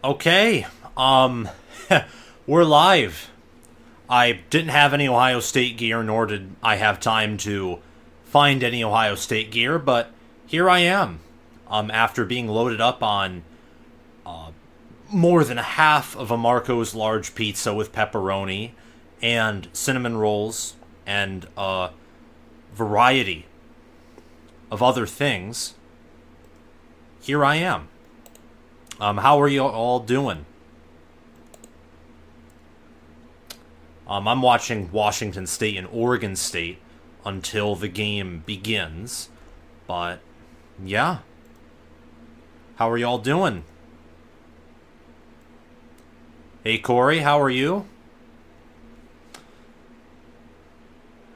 Okay, we're live. I didn't have any Ohio State gear, nor did I have time to find any Ohio State gear, but here I am. After being loaded up on more than half of a Marco's large pizza with pepperoni and cinnamon rolls and a variety of other things, here I am. How are you all doing? I'm watching Washington State and Oregon State until the game begins. But, yeah. How are y'all doing? Hey, Corey, how are you?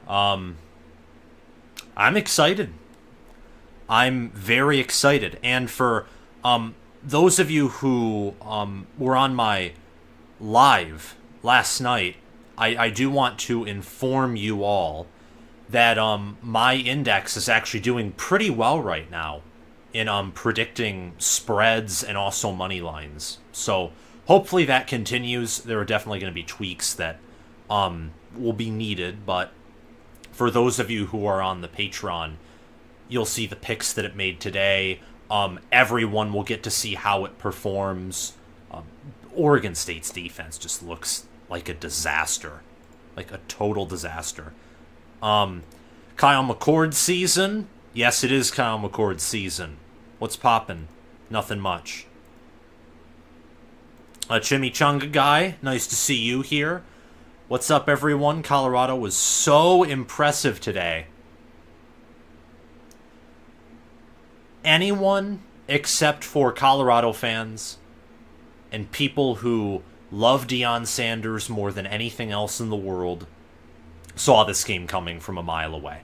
I'm excited. I'm very excited. And for, those of you who were on my live last night, I do want to inform you all that my index is actually doing pretty well right now in predicting spreads and also money lines. So hopefully that continues. There are definitely going to be tweaks that will be needed, but for those of you who are on the Patreon, you'll see the picks that it made today. Everyone will get to see how it performs. Oregon State's defense just looks like a disaster. Like a total disaster. Kyle McCord season? Yes, it is Kyle McCord season. What's poppin'? Nothing much. A Chimichanga guy, nice to see you here. What's up, everyone? Colorado was so impressive today. Anyone except for Colorado fans and people who love Deion Sanders more than anything else in the world saw this game coming from a mile away.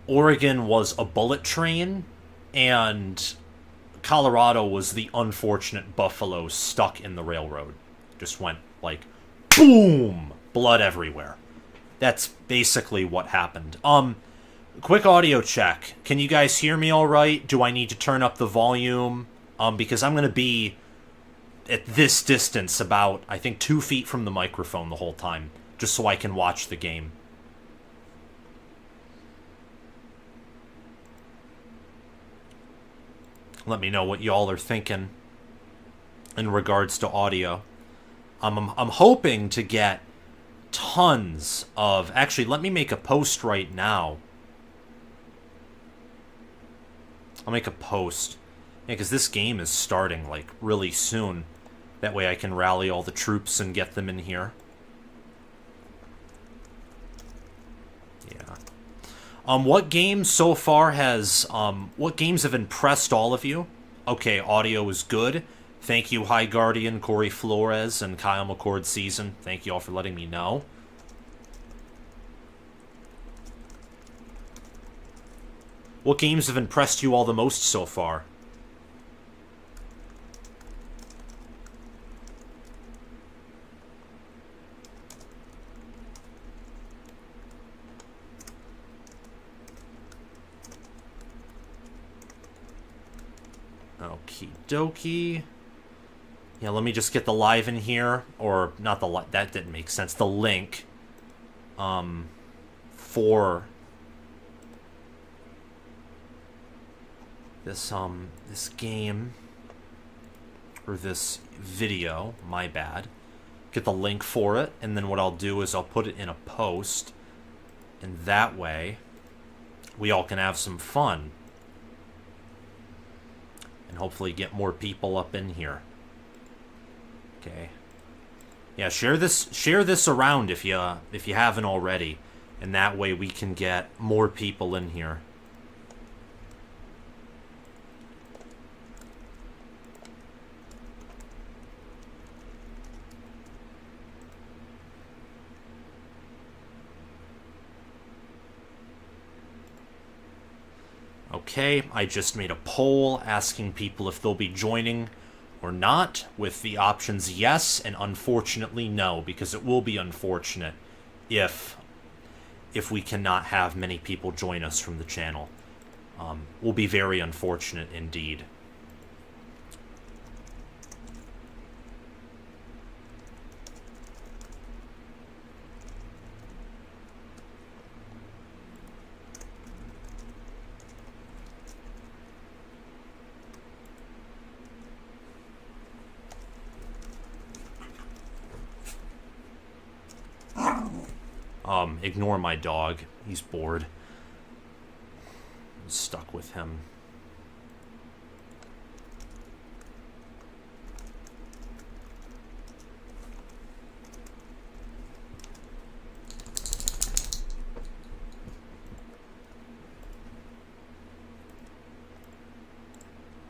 Oregon was a bullet train, and Colorado was the unfortunate buffalo stuck in the railroad. Just went like, boom! Blood everywhere. That's basically what happened. Quick audio check. Can you guys hear me all right? Do I need to turn up the volume? Because I'm going to be at this distance about, I think, 2 feet from the microphone the whole time, just so I can watch the game. Let me know what y'all are thinking in regards to audio. I'm hoping to get tons of... Actually, let me make a post right now. I'll make a post. Yeah, because this game is starting, like, really soon. That way I can rally all the troops and get them in here. Yeah. What games so far has... what games have impressed all of you? Okay, audio is good. Thank you, High Guardian, Corey Flores, and Kyle McCord season. Thank you all for letting me know. What games have impressed you all the most so far? Okie dokie. Yeah, let me just get the live in here. Or, not the live, that didn't make sense. The link. For this game, or this video, my bad. Get the link for it, and then what I'll do is I'll put it in a post, and that way we all can have some fun and hopefully get more people up in here. Okay. Yeah, share this around if you haven't already, and that way we can get more people in here. Okay, I just made a poll asking people if they'll be joining or not, with the options yes and unfortunately no, because it will be unfortunate if we cannot have many people join us from the channel. Will be very unfortunate indeed. Ignore my dog. He's bored. I'm stuck with him.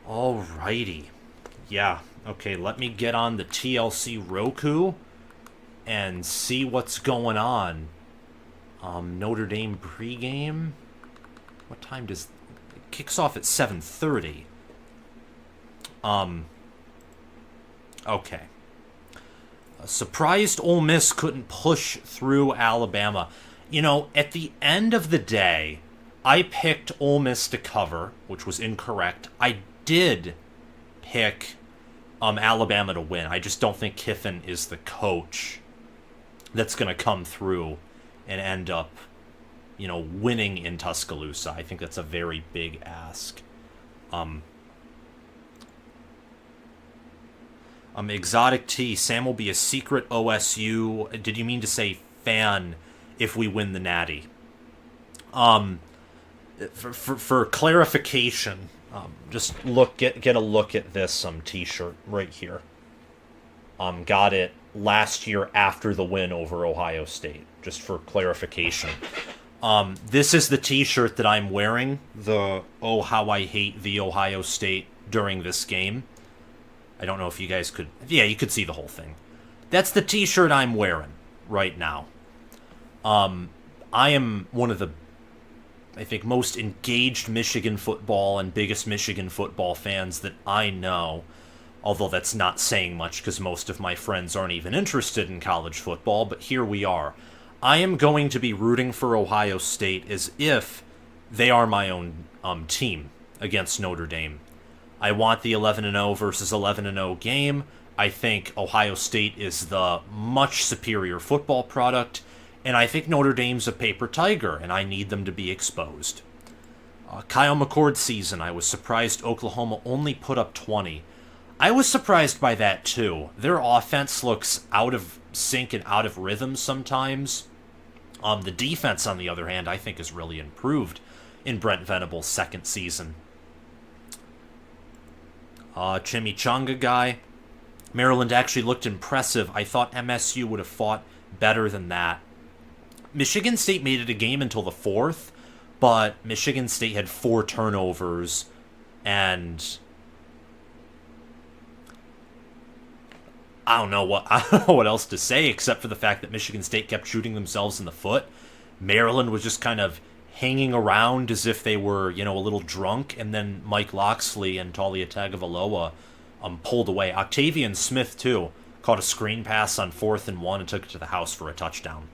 Alrighty. Yeah, okay, let me get on the TLC Roku and see what's going on. Notre Dame pregame? What time does... It kicks off at 7:30. Okay. Surprised Ole Miss couldn't push through Alabama. You know, at the end of the day, I picked Ole Miss to cover, which was incorrect. I did pick Alabama to win. I just don't think Kiffin is the coach that's going to come through and end up, winning in Tuscaloosa. I think that's a very big ask. Exotic T, Sam will be a secret OSU. Did you mean to say fan if we win the Natty? For clarification, just get a look at this T-shirt right here. Got it last year after the win over Ohio State. Just for clarification, this is the T-shirt that I'm wearing. The "Oh how I hate the Ohio State" during this game. I don't know if you guys could. Yeah, you could see the whole thing. That's the T-shirt I'm wearing right now. I am one of the, I think, most engaged Michigan football and biggest Michigan football fans that I know, although that's not saying much because most of my friends aren't even interested in college football, but here we are. I am going to be rooting for Ohio State as if they are my own team against Notre Dame. I want the 11-0 versus 11-0 game. I think Ohio State is the much superior football product, and I think Notre Dame's a paper tiger, and I need them to be exposed. Kyle McCord season, I was surprised Oklahoma only put up 20. I was surprised by that, too. Their offense looks out of sync and out of rhythm sometimes. The defense, on the other hand, I think has really improved in Brent Venables' second season. Chimichanga guy. Maryland actually looked impressive. I thought MSU would have fought better than that. Michigan State made it a game until the fourth, but Michigan State had 4 turnovers, and I don't know what else to say except for the fact that Michigan State kept shooting themselves in the foot. Maryland was just kind of hanging around as if they were, a little drunk, and then Mike Loxley and Talia Tagovailoa pulled away. Octavian Smith, too, caught a screen pass on 4th and 1 and took it to the house for a touchdown.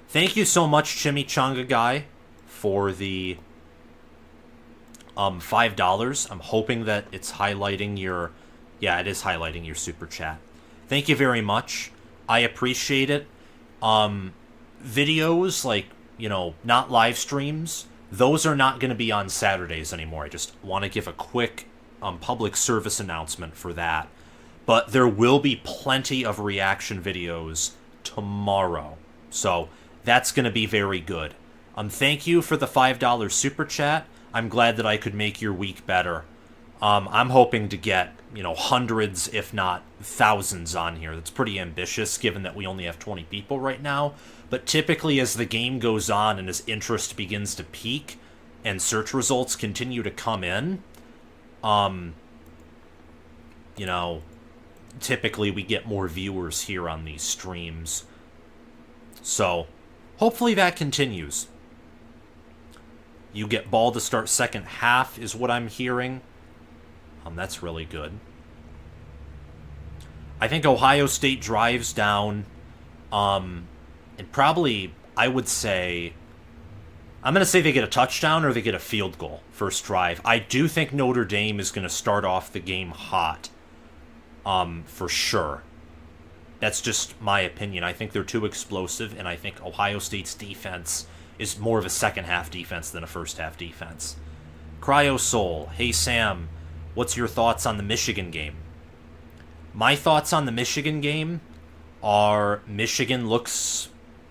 Thank you so much, Chimichanga Guy, for the $5. I'm hoping that it's highlighting your... Yeah, it is highlighting your super chat. Thank you very much. I appreciate it. Videos, like, not live streams, those are not going to be on Saturdays anymore. I just want to give a quick public service announcement for that. But there will be plenty of reaction videos tomorrow. So that's going to be very good. Thank you for the $5 super chat. I'm glad that I could make your week better. I'm hoping to get, hundreds, if not thousands on here. That's pretty ambitious, given that we only have 20 people right now. But typically, as the game goes on and as interest begins to peak and search results continue to come in, typically we get more viewers here on these streams. So, hopefully that continues. You get ball to start second half is what I'm hearing. That's really good. I think Ohio State drives down. And probably, I would say... I'm going to say they get a touchdown or they get a field goal first drive. I do think Notre Dame is going to start off the game hot. For sure. That's just my opinion. I think they're too explosive, and I think Ohio State's defense is more of a second-half defense than a first-half defense. Cryo Soul, hey Sam, what's your thoughts on the Michigan game? My thoughts on the Michigan game are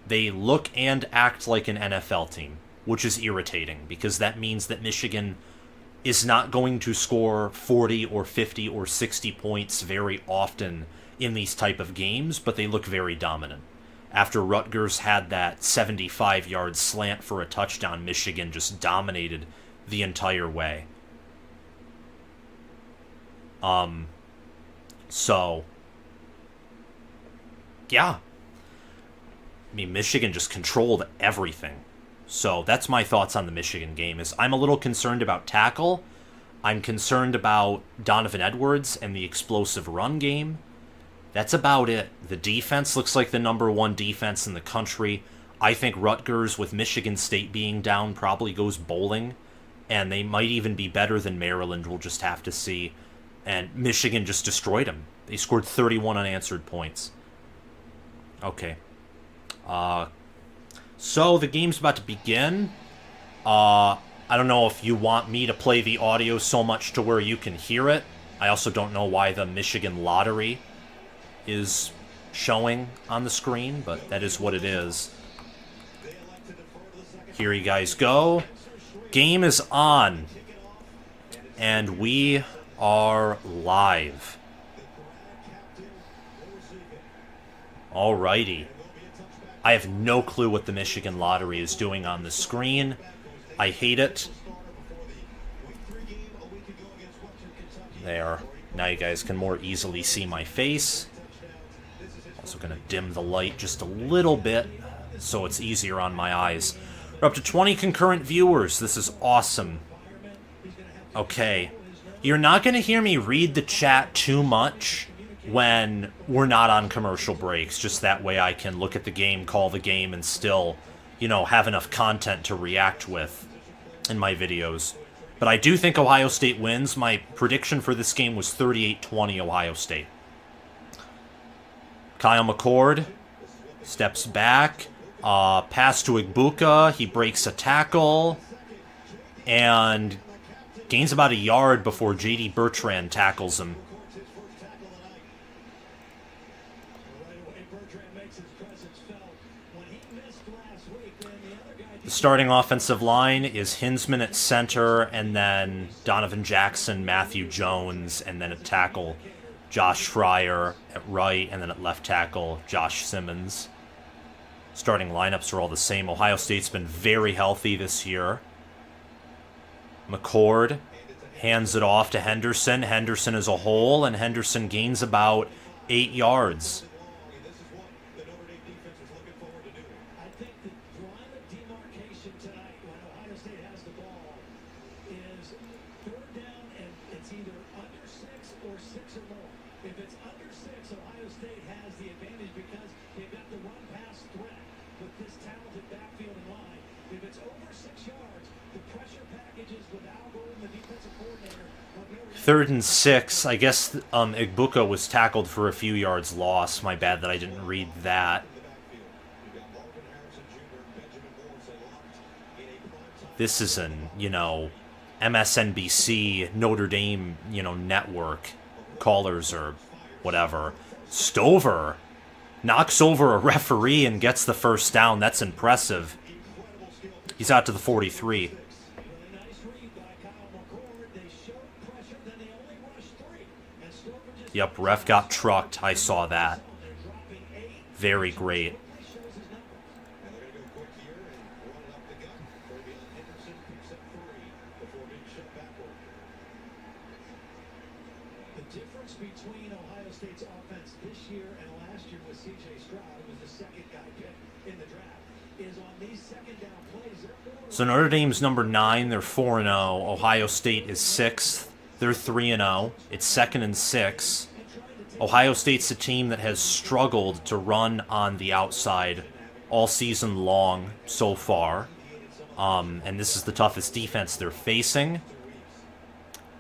they look and act like an NFL team, which is irritating because that means that Michigan is not going to score 40 or 50 or 60 points very often in these type of games, but they look very dominant. After Rutgers had that 75-yard slant for a touchdown, Michigan just dominated the entire way. So, yeah. I mean, Michigan just controlled everything. So that's my thoughts on the Michigan game. Is I'm a little concerned about tackle. I'm concerned about Donovan Edwards and the explosive run game. That's about it. The defense looks like the number one defense in the country. I think Rutgers, with Michigan State being down, probably goes bowling. And they might even be better than Maryland. We'll just have to see. And Michigan just destroyed them. They scored 31 unanswered points. Okay. So the game's about to begin. I don't know if you want me to play the audio so much to where you can hear it. I also don't know why the Michigan lottery is showing on the screen, but that is what it is. Here you guys go. Game is on. And we are live. Alrighty. I have no clue what the Michigan lottery is doing on the screen. I hate it. There. Now you guys can more easily see my face. Also going to dim the light just a little bit so it's easier on my eyes. We're up to 20 concurrent viewers. This is awesome. Okay. You're not going to hear me read the chat too much when we're not on commercial breaks. Just that way I can look at the game, call the game, and still, have enough content to react with in my videos. But I do think Ohio State wins. My prediction for this game was 38-20 Ohio State. Kyle McCord steps back. Pass to Igbuka. He breaks a tackle. And gains about a yard before J.D. Bertrand tackles him. The starting offensive line is Hinsman at center, and then Donovan Jackson, Matthew Jones, and then at tackle, Josh Fryer at right, and then at left tackle, Josh Simmons. Starting lineups are all the same. Ohio State's been very healthy this year. McCord hands it off to Henderson. Henderson is a hole, and Henderson gains about 8 yards. Third and 6. I guess Igbuka was tackled for a few yards loss. My bad that I didn't read that. This is an, MSNBC, Notre Dame, network callers or whatever. Stover knocks over a referee and gets the first down. That's impressive. He's out to the 43. Yep, ref got trucked. I saw that. Very great. The difference between Ohio State's offense this year and last year with C.J. Stroud, who was the second guy picked in the draft, is on these second down plays. So Notre Dame's number 9. They're 4-0. Ohio State is 6th. They're 3-0. It's 2nd and 6. Ohio State's a team that has struggled to run on the outside all season long so far. And this is the toughest defense they're facing.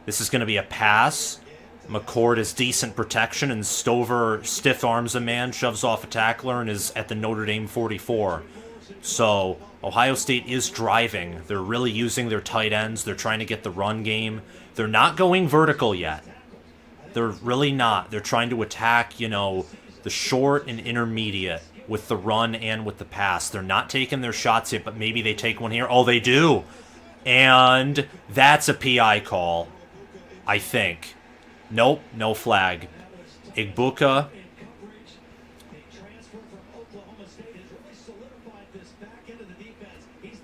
This is going to be a pass. McCord has decent protection, and Stover stiff arms a man, shoves off a tackler, and is at the Notre Dame 44. So Ohio State is driving. They're really using their tight ends. They're trying to get the run game. They're not going vertical yet. They're really not. They're trying to attack, the short and intermediate with the run and with the pass. They're not taking their shots yet, but maybe they take one here. Oh, they do. And that's a PI call, I think. Nope, no flag. Igbuka.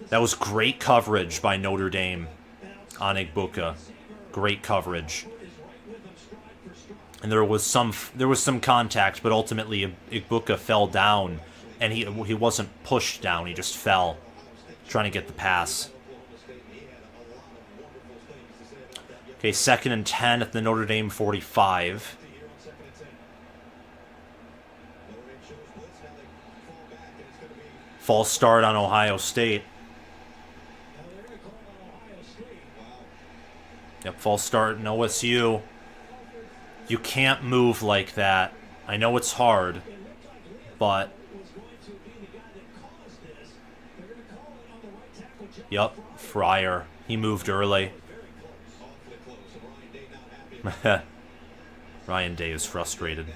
That was great coverage by Notre Dame on Igbuka. Great coverage. And there was some contact, but ultimately Igbuka fell down, and he wasn't pushed down. He just fell, trying to get the pass. Okay, 2nd and 10 at the Notre Dame 45. False start on Ohio State. Yep, false start in OSU. You can't move like that. I know it's hard, but... Yep, Fryer. He moved early. Ryan Day is frustrated.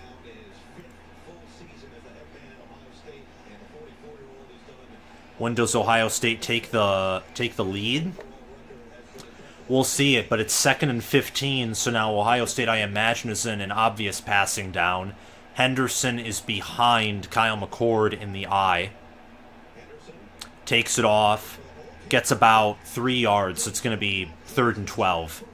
When does Ohio State take the lead? We'll see it, but it's 2nd and 15, so now Ohio State, I imagine, is in an obvious passing down. Henderson is behind Kyle McCord in the eye. Takes it off. Gets about 3 yards, so it's going to be 3rd and 12.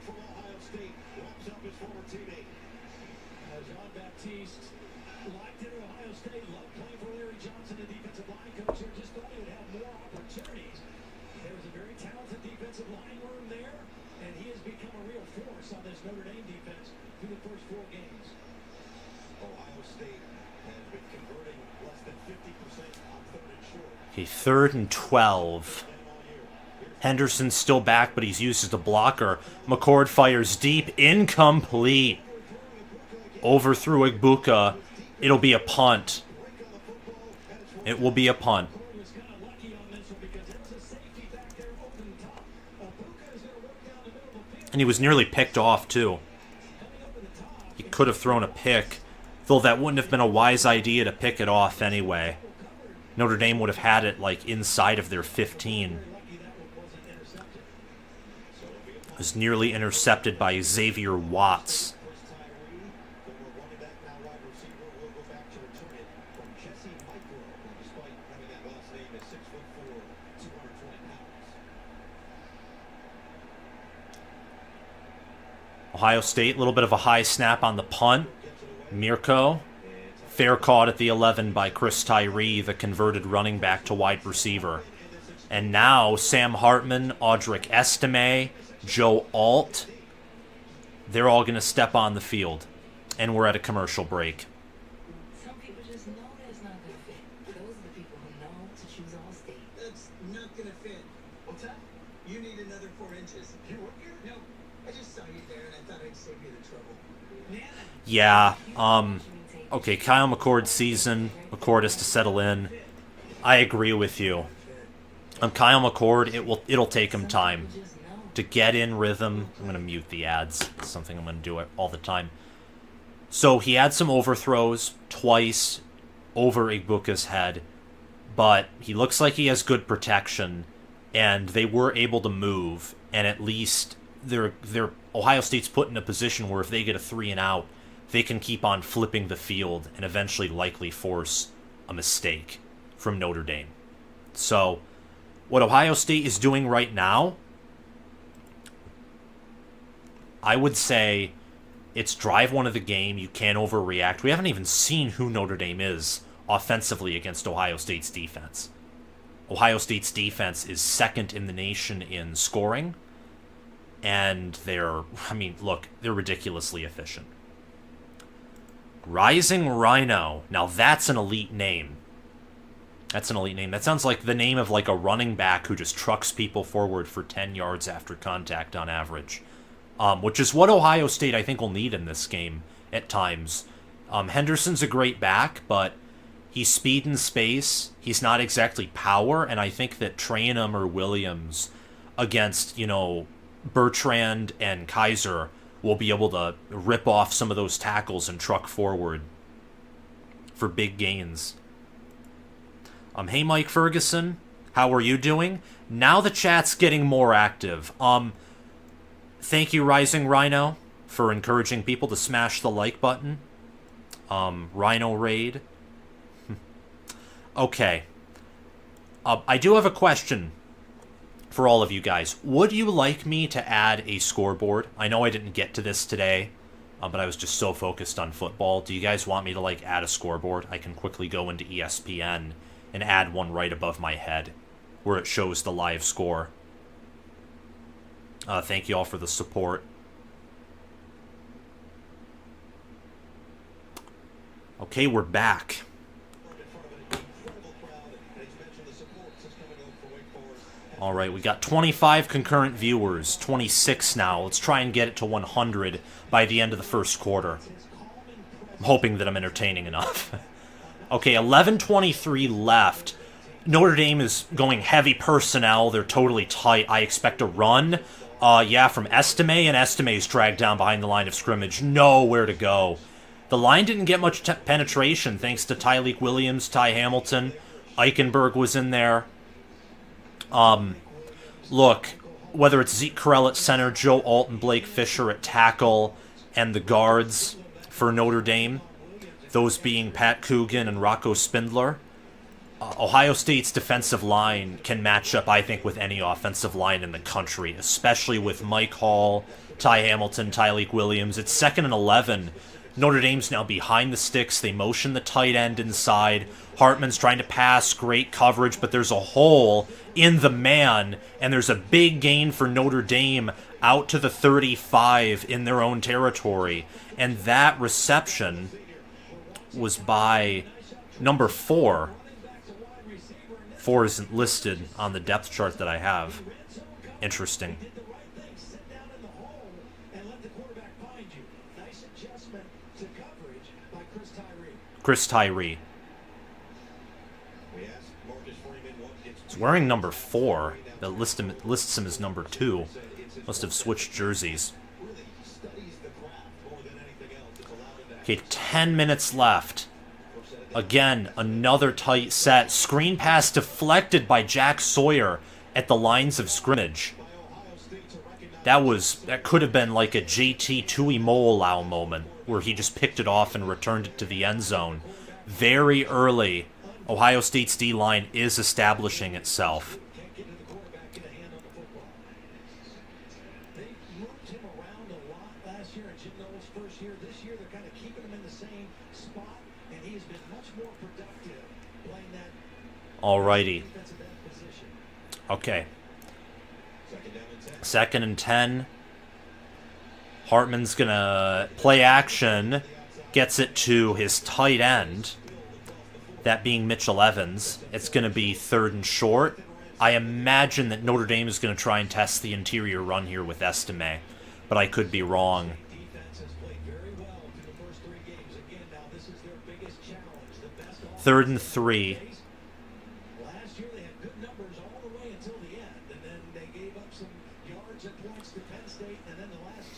Okay, 3rd and 12. Henderson's still back, but he's used as a blocker. McCord fires deep, incomplete. Overthrew Igbuka. It'll be a punt. It will be a punt. And he was nearly picked off, too. He could have thrown a pick, though that wouldn't have been a wise idea to pick it off anyway. Notre Dame would have had it, inside of their 15. It was nearly intercepted by Xavier Watts. Ohio State, a little bit of a high snap on the punt. Mirko. Fair caught at the 11 by Chris Tyree, the converted running back to wide receiver. And now Sam Hartman, Audric Estime, Joe Alt, they're all going to step on the field. And we're at a commercial break. Some people just know that's not going to fit. Those are the people who know to choose Allstate. That's not going to fit. What's that? You need another 4 inches. You work here? No. I just saw you there and I thought I'd save you the trouble. Yeah, okay, Kyle McCord's season. McCord has to settle in. I agree with you. Kyle McCord, it'll take him time to get in rhythm. I'm going to mute the ads. It's something I'm going to do all the time. So he had some overthrows twice over Igbuka's head, but he looks like he has good protection, and they were able to move, and at least they're Ohio State's put in a position where if they get a 3 and out, they can keep on flipping the field and eventually likely force a mistake from Notre Dame. So, what Ohio State is doing right now, I would say it's drive one of the game. You can't overreact. We haven't even seen who Notre Dame is offensively against Ohio State's defense. Ohio State's defense is 2nd in the nation in scoring, and they're ridiculously efficient. Rising Rhino. Now that's an elite name. That's an elite name. That sounds like the name of a running back who just trucks people forward for 10 yards after contact on average. Which is what Ohio State, I think, will need in this game at times. Henderson's a great back, but he's speed and space. He's not exactly power, and I think that Trayanum or Williams against, Bertrand and Kaiser will be able to rip off some of those tackles and truck forward for big gains. Hey, Mike Ferguson, how are you doing? Now the chat's getting more active. Thank you, Rising Rhino, for encouraging people to smash the like button. Rhino Raid. Okay. I do have a question for all of you guys. Would you like me to add a scoreboard? I know I didn't get to this today, but I was just so focused on football. Do you guys want me to, like, add a scoreboard? I can quickly go into ESPN and add one right above my head where it shows the live score. Thank you all for the support. Okay, we're back. All right, we got 25 concurrent viewers, 26 now. Let's try and get it to 100 by the end of the first quarter. I'm hoping that I'm entertaining enough. Okay, 11:23 left. Notre Dame is going heavy personnel. They're totally tight. I expect a run. Yeah, from Estime, and Estime's dragged down behind the line of scrimmage. Nowhere to go. The line didn't get much penetration thanks to Tyleik Williams, Ty Hamilton. Eichenberg was in there. Look, whether it's Zeke Correll at center, Joe Alt and Blake Fisher at tackle, and the guards for Notre Dame, those being Pat Coogan and Rocco Spindler, Ohio State's defensive line can match up, I think, with any offensive line in the country, especially with Mike Hall, Ty Hamilton, Tyleik Williams. It's 2nd and 11. Notre Dame's now behind the sticks. They motion the tight end inside. Hartman's trying to pass, great coverage, but there's a hole in the man, and there's a big gain for Notre Dame out to the 35 in their own territory. And that reception was by number 4. 4 isn't listed on the depth chart that I have. Interesting. Chris Tyree. He's wearing number 4. That lists him as number 2. Must have switched jerseys. Okay, 10 minutes left. Again, another tight set. Screen pass deflected by Jack Sawyer at the lines of scrimmage. That could have been like a JT Tuimoloau moment where he just picked it off and returned it to the end zone. Very early, Ohio State's D-line is establishing itself. Alrighty. Okay. 2nd and 10. Hartman's going to play action. Gets it to his tight end. That being Mitchell Evans. It's going to be 3rd and short. I imagine that Notre Dame is going to try and test the interior run here with Estime. But I could be wrong. 3rd and 3.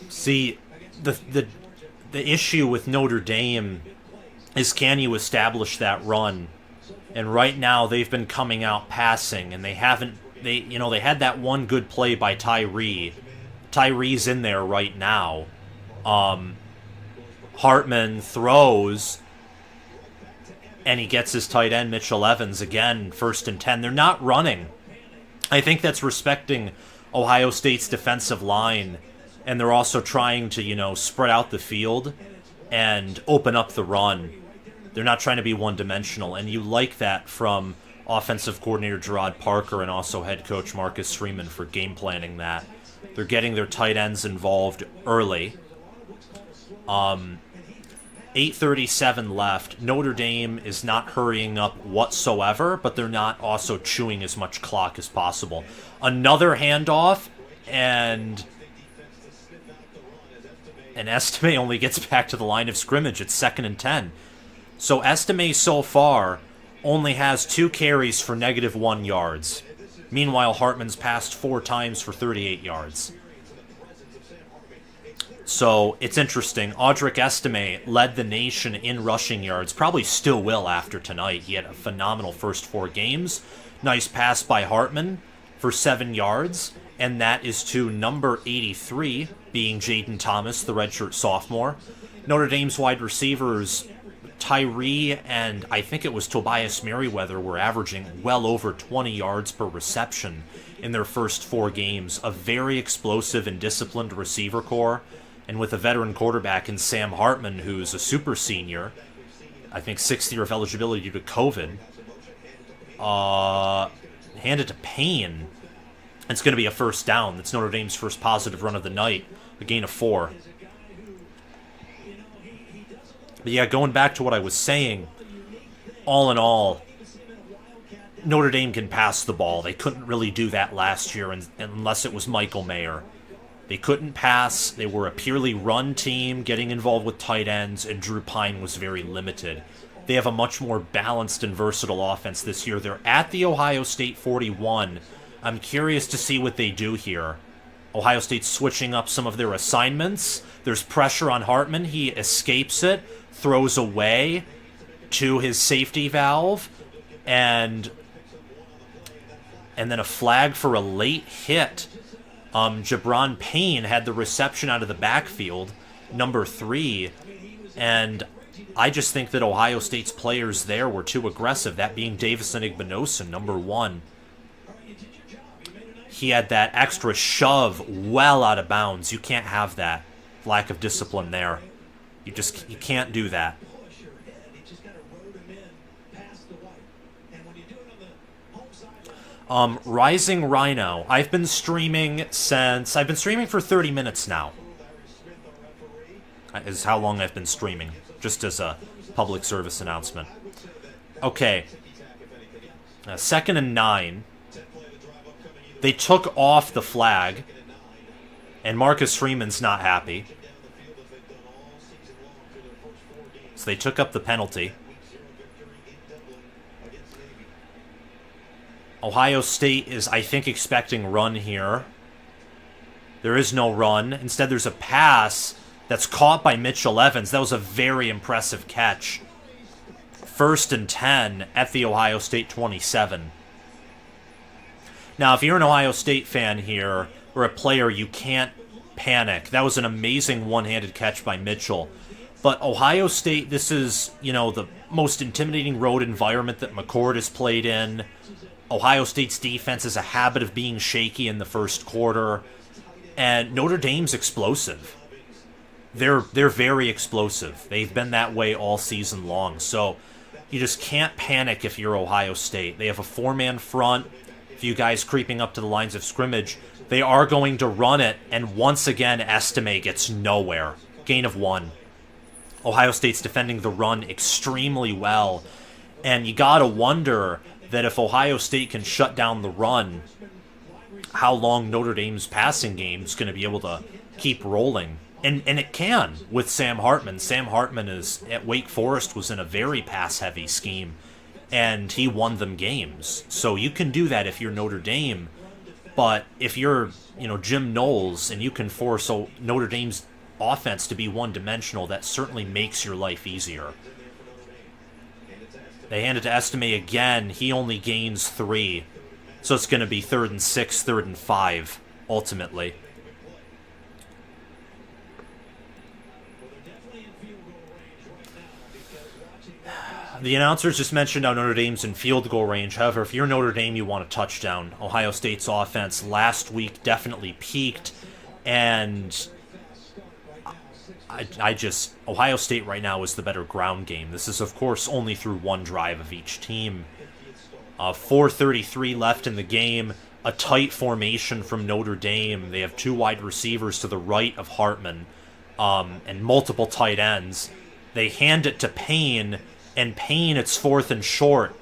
See, the issue with Notre Dame is, can you establish that run? And right now they've been coming out passing, and they haven't. They had that one good play by Tyree. Tyree's in there right now. Hartman throws, and he gets his tight end Mitchell Evans again. 1st and 10. They're not running. I think that's respecting Ohio State's defensive line. And they're also trying to, spread out the field and open up the run. They're not trying to be one-dimensional. And you like that from offensive coordinator Gerard Parker and also head coach Marcus Freeman for game planning that. They're getting their tight ends involved early. 8:37 left. Notre Dame is not hurrying up whatsoever, but they're not also chewing as much clock as possible. Another handoff, and Estime only gets back to the line of scrimmage. It's 2nd and 10. So Estime so far only has 2 carries for -1 yards. Meanwhile, Hartman's passed 4 times for 38 yards. So it's interesting. Audric Estime led the nation in rushing yards, probably still will after tonight. He had a phenomenal first 4 games. Nice pass by Hartman for 7 yards, and that is to number 83, being Jaden Thomas, the redshirt sophomore. Notre Dame's wide receivers, Tyree and I think it was Tobias Merriweather, were averaging well over 20 yards per reception in their first 4 games. A very explosive and disciplined receiver core. And with a veteran quarterback in Sam Hartman, who's a super senior, I think 6th year of eligibility due to COVID, hand it to Penn. It's going to be a first down. That's Notre Dame's first positive run of the night, a gain of 4. But yeah, going back to what I was saying, all in all, Notre Dame can pass the ball. They couldn't really do that last year unless it was Michael Mayer. They couldn't pass. They were a purely run team, getting involved with tight ends, and Drew Pine was very limited. They have a much more balanced and versatile offense this year. They're at the Ohio State 41. I'm curious to see what they do here. Ohio State's switching up some of their assignments. There's pressure on Hartman. He escapes it, throws away to his safety valve, and then a flag for a late hit. Jabron Payne had the reception out of the backfield, number 3, and I just think that Ohio State's players there were too aggressive, that being Davison Igbinosun, number 1. He had that extra shove well out of bounds. You can't have that. Lack of discipline there. You can't do that. Rising Rhino. I've been streaming for 30 minutes now. Is how long I've been streaming, just as a public service announcement. Okay. 2nd and 9. They took off the flag, and Marcus Freeman's not happy. So they took up the penalty. Ohio State is, I think, expecting run here. There is no run. Instead, there's a pass that's caught by Mitchell Evans. That was a very impressive catch. 1st and 10 at the Ohio State 27. Now, if you're an Ohio State fan here, or a player, you can't panic. That was an amazing one-handed catch by Mitchell. But Ohio State, this is, the most intimidating road environment that McCord has played in. Ohio State's defense has a habit of being shaky in the first quarter. And Notre Dame's explosive. They're very explosive. They've been that way all season long. So you just can't panic if you're Ohio State. They have a 4-man front. A few guys creeping up to the lines of scrimmage. They are going to run it. And once again, Estime gets nowhere. Gain of 1. Ohio State's defending the run extremely well. And you gotta wonder that if Ohio State can shut down the run, how long Notre Dame's passing game is going to be able to keep rolling. And it can with Sam Hartman. Sam Hartman is at Wake Forest was in a very pass-heavy scheme, and he won them games. So you can do that if you're Notre Dame, but if you're Jim Knowles and you can force Notre Dame's offense to be one-dimensional, that certainly makes your life easier. They hand it to Estime again. He only gains 3. So it's going to be 3rd and 6, 3rd and 5, ultimately. The announcers just mentioned how Notre Dame's in field goal range. However, if you're Notre Dame, you want a touchdown. Ohio State's offense last week definitely peaked, and Ohio State right now is the better ground game. This is, of course, only through one drive of each team. 4:33 left in the game. A tight formation from Notre Dame. They have 2 wide receivers to the right of Hartman, and multiple tight ends. They hand it to Payne, and Payne, it's 4th and short.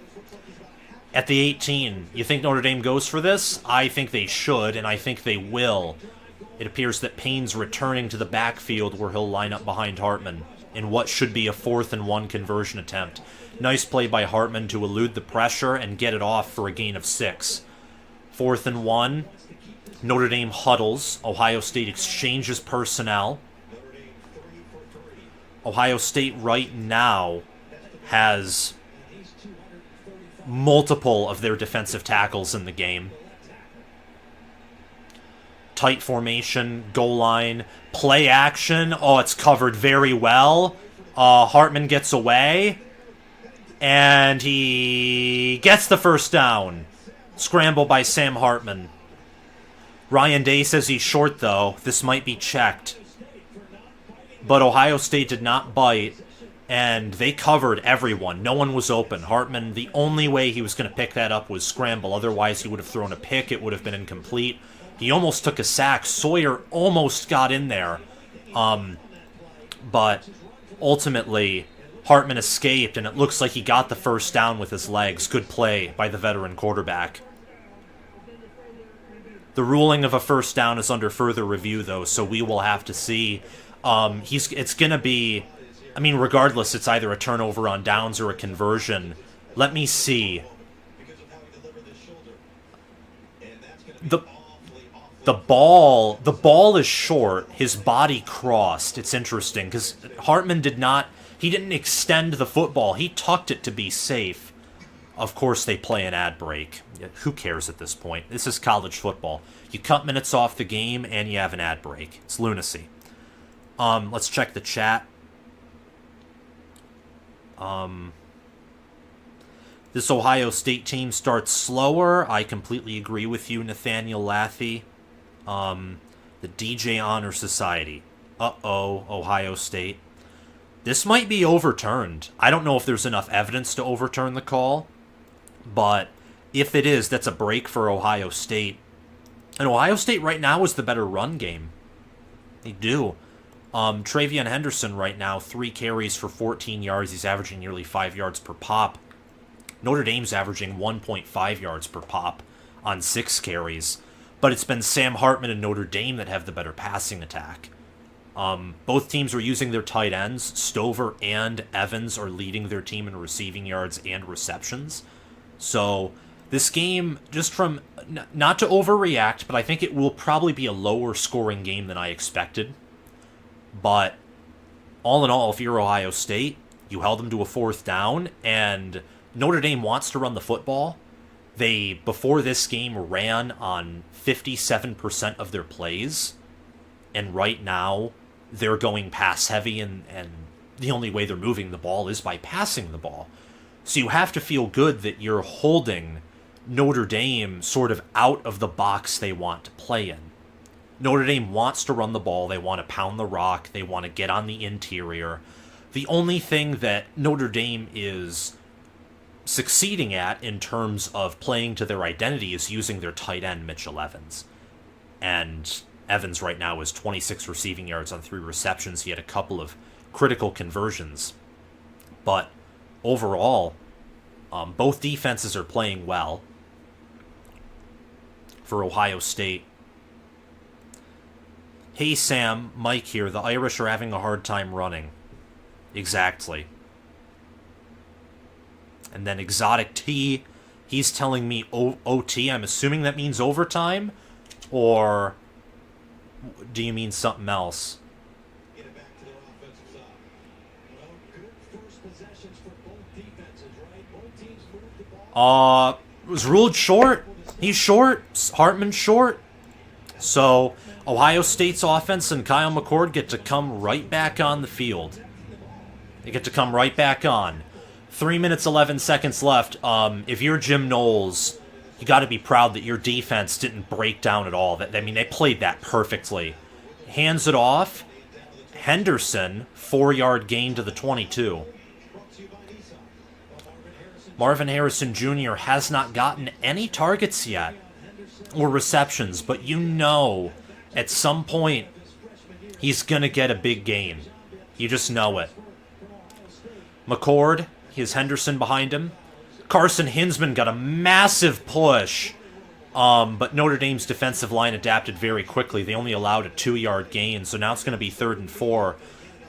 At the 18, you think Notre Dame goes for this? I think they should, and I think they will. It appears that Payne's returning to the backfield where he'll line up behind Hartman in what should be a 4th and 1 conversion attempt. Nice play by Hartman to elude the pressure and get it off for a gain of 6. 4th and 1. Notre Dame huddles. Ohio State exchanges personnel. Ohio State right now has multiple of their defensive tackles in the game. Tight formation, goal line, play action. Oh, it's covered very well. Hartman gets away, and he gets the first down. Scramble by Sam Hartman. Ryan Day says he's short, though. This might be checked. But Ohio State did not bite, and they covered everyone. No one was open. Hartman, the only way he was going to pick that up was scramble. Otherwise, he would have thrown a pick. It would have been incomplete. He almost took a sack. Sawyer almost got in there. But ultimately, Hartman escaped, and it looks like he got the first down with his legs. Good play by the veteran quarterback. The ruling of a first down is under further review, though, so we will have to see. It's going to be... I mean, regardless, it's either a turnover on downs or a conversion. Let me see. The ball is short. His body crossed. It's interesting because Hartman didn't extend the football. He tucked it to be safe. Of course, they play an ad break. Who cares at this point? This is college football. You cut minutes off the game and you have an ad break. It's lunacy. Let's check the chat. This Ohio State team starts slower. I completely agree with you, Nathaniel Laffey. The DJ Honor Society. Uh-oh, Ohio State. This might be overturned. I don't know if there's enough evidence to overturn the call, but if it is, that's a break for Ohio State. And Ohio State right now is the better run game. They do. Travion Henderson right now, 3 carries for 14 yards. He's averaging nearly 5 yards per pop. Notre Dame's averaging 1.5 yards per pop on 6 carries. But it's been Sam Hartman and Notre Dame that have the better passing attack. Both teams are using their tight ends. Stover and Evans are leading their team in receiving yards and receptions. So this game, just from, not to overreact, but I think it will probably be a lower scoring game than I expected. But all in all, if you're Ohio State, you held them to a 4th down, and Notre Dame wants to run the football. They, before this game, ran on 57% of their plays, and right now they're going pass heavy, and the only way they're moving the ball is by passing the ball. So you have to feel good that you're holding Notre Dame sort of out of the box they want to play in. Notre Dame wants to run the ball. They want to pound the rock. They want to get on the interior. The only thing that Notre Dame is succeeding at in terms of playing to their identity is using their tight end, Mitchell Evans. And Evans right now is 26 receiving yards on 3 receptions. He had a couple of critical conversions. But overall, both defenses are playing well for Ohio State. Hey Sam, Mike here. The Irish are having a hard time running. Exactly. And then Exotic T, he's telling me OT. I'm assuming that means overtime? Or do you mean something else? Get it back to their offensive side. Well, good first possessions for both defenses, right? Both teams moved the ball. Was ruled short. He's short. Hartman's short. So Ohio State's offense and Kyle McCord get to come right back on the field. They get to come right back on. 3 minutes, 11 seconds left. If you're Jim Knowles, you got to be proud that your defense didn't break down at all. They played that perfectly. Hands it off. Henderson, 4-yard gain to the 22. Marvin Harrison Jr. has not gotten any targets yet or receptions, but you know at some point he's going to get a big gain. You just know it. McCord, here's Henderson behind him. Carson Hinsman got a massive push, but Notre Dame's defensive line adapted very quickly. They only allowed a 2-yard gain, so now it's going to be 3rd and 4.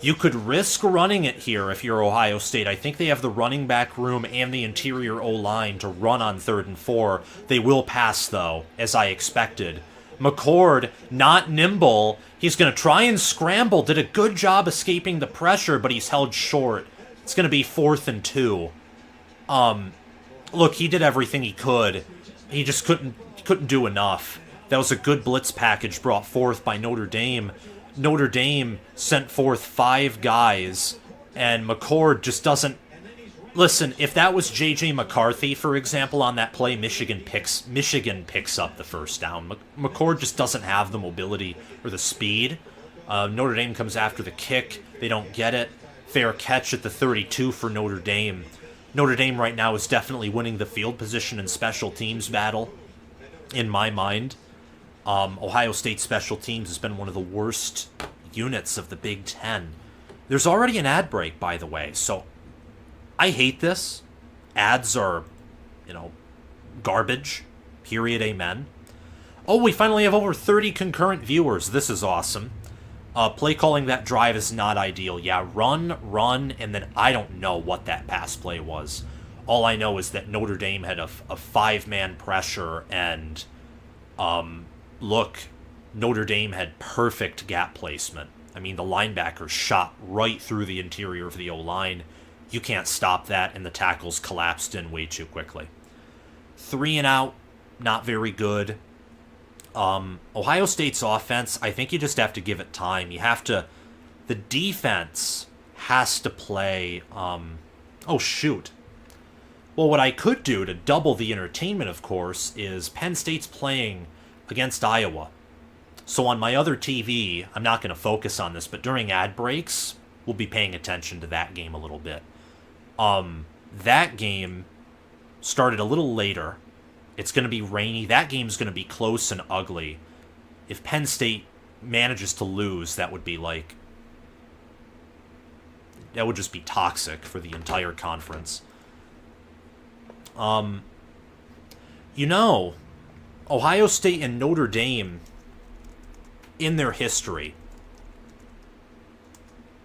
You could risk running it here if you're Ohio State. I think they have the running back room and the interior O-line to run on 3rd and 4. They will pass, though, as I expected. McCord, not nimble. He's going to try and scramble. Did a good job escaping the pressure, but he's held short. It's going to be 4th and 2. Look, he did everything he could. He just couldn't do enough. That was a good blitz package brought forth by Notre Dame. Notre Dame sent forth 5 guys, and McCord just doesn't... Listen, if that was J.J. McCarthy, for example, on that play, Michigan picks up the first down. McCord just doesn't have the mobility or the speed. Notre Dame comes after the kick. They don't get it. Fair catch at the 32 for Notre Dame. Notre Dame right now is definitely winning the field position and special teams battle, in my mind. Ohio State special teams has been one of the worst units of the Big Ten. There's already an ad break, by the way, so I hate this. Ads are, garbage. Period. Amen. Oh, we finally have over 30 concurrent viewers. This is awesome. Play calling that drive is not ideal. Yeah, run, and then I don't know what that pass play was. All I know is that Notre Dame had a 5-man pressure, and look, Notre Dame had perfect gap placement. I mean, the linebackers shot right through the interior of the O-line. You can't stop that, and the tackles collapsed in way too quickly. 3 and out, not very good. Ohio State's offense, I think you just have to give it time. The defense has to play, oh shoot. Well, what I could do to double the entertainment, of course, is Penn State's playing against Iowa. So on my other TV, I'm not going to focus on this, but during ad breaks, we'll be paying attention to that game a little bit. That game started a little later. It's going to be rainy. That game's going to be close and ugly. If Penn State manages to lose, that would just be toxic for the entire conference. Ohio State and Notre Dame, in their history,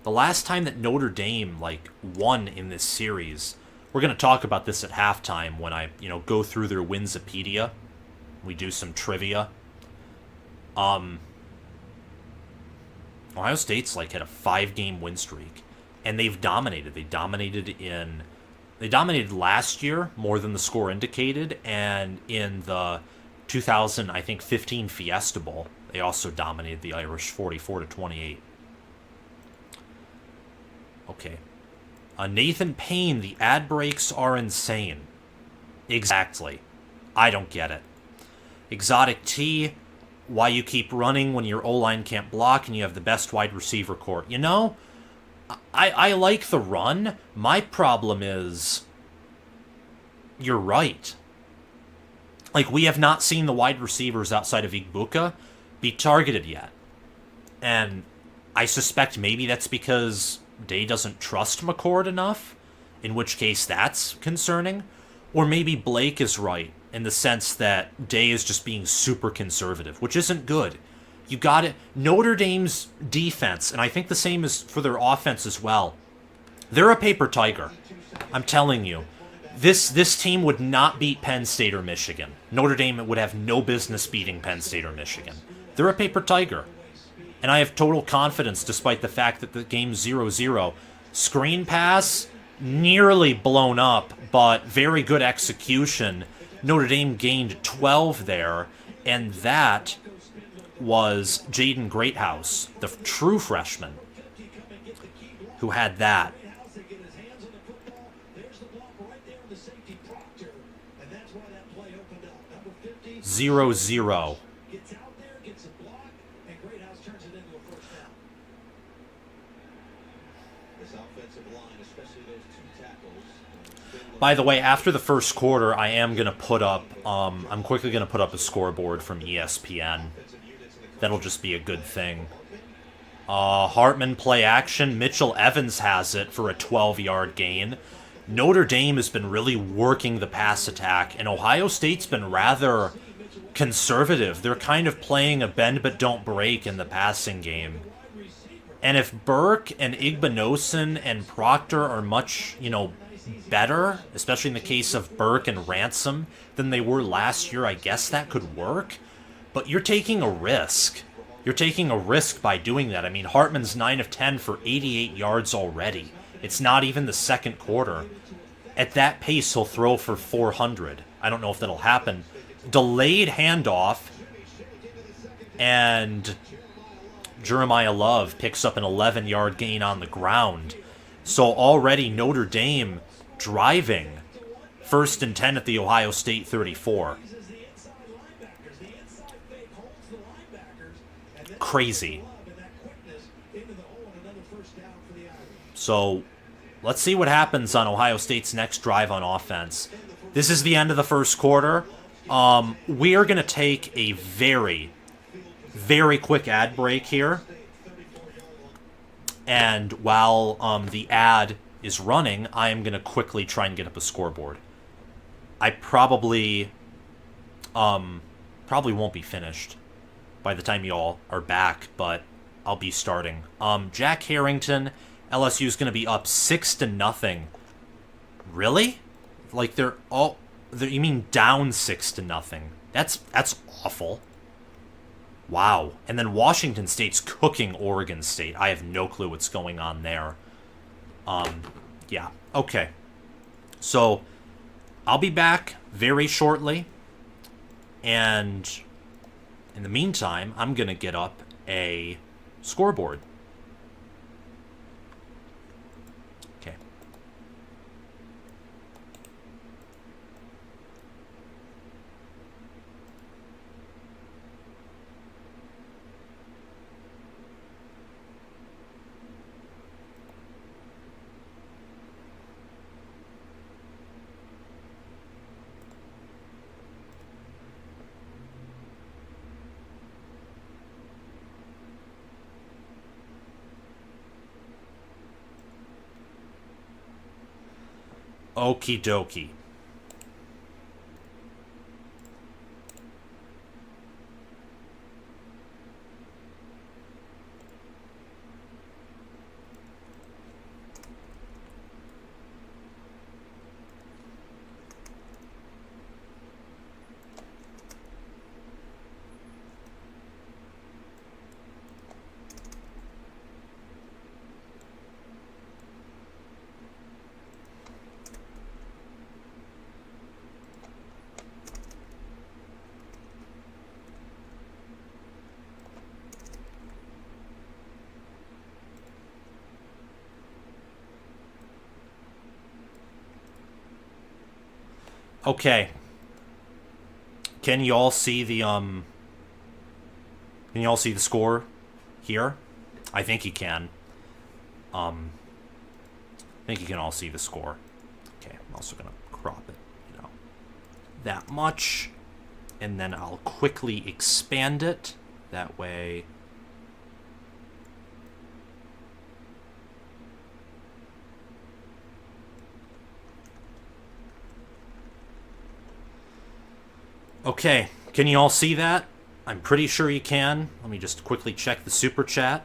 the last time that Notre Dame, won in this series, we're going to talk about this at halftime when I, go through their Winsipedia. We do some trivia. Ohio State's, had a 5-game win streak, and they've dominated. They dominated last year more than the score indicated, and in the 2015 Fiesta Bowl, they also dominated the Irish 44-28. Okay. Nathan Payne, the ad breaks are insane. Exactly. I don't get it. Exotic T, why you keep running when your O-line can't block and you have the best wide receiver corps. I like the run. My problem is, you're right. We have not seen the wide receivers outside of Igbuka be targeted yet. And I suspect maybe that's because Day doesn't trust McCord enough, in which case that's concerning. Or maybe Blake is right in the sense that Day is just being super conservative, which isn't good. You got it. Notre Dame's defense, and I think the same is for their offense as well. They're a paper tiger. I'm telling you. This team would not beat Penn State or Michigan. Notre Dame would have no business beating Penn State or Michigan. They're a paper tiger. And I have total confidence despite the fact that the game's 0-0. Screen pass, nearly blown up, but very good execution. Notre Dame gained 12 there, and that was Jaden Greathouse, the true freshman, who had that. 0-0. By the way, after the first quarter, I am going to put up, I'm quickly going to put up a scoreboard from ESPN. That'll just be a good thing. Hartman play action. Mitchell Evans has it for a 12-yard gain. Notre Dame has been really working the pass attack, and Ohio State's been rather conservative. They're kind of playing a bend but don't break in the passing game. And if Burke and Igbinosun and Proctor are much, better, especially in the case of Burke and Ransom, than they were last year, I guess that could work. but you're taking a risk. You're taking a risk by doing that. I mean, Hartman's 9 of 10 for 88 yards already. It's not even the second quarter. At that pace, he'll throw for 400. I don't know if that'll happen. Delayed handoff, and Jeremiah Love picks up an 11-yard gain on the ground. So already Notre Dame driving. 1st and 10 at the Ohio State 34. Crazy. So let's see what happens on Ohio State's next drive on offense. This is the end of the first quarter. We are going to take a very, very quick ad break here. And while the ad is running, I am going to quickly try and get up a scoreboard. I probably won't be finished by the time y'all are back, but I'll be starting. Jack Harrington, LSU is going to be up 6-0. Really? Like you mean down 6-0? That's awful. Wow. And then Washington State's cooking Oregon State. I have no clue what's going on there. Yeah. Okay. So I'll be back very shortly. And in the meantime, I'm going to get up a scoreboard. Okay. Okie dokie. Okay. Can you all see the score here? I think you can. I think you can all see the score. Okay, I'm also gonna crop it, that much, and then I'll quickly expand it. That way. Okay, can you all see that? I'm pretty sure you can. Let me just quickly check the super chat.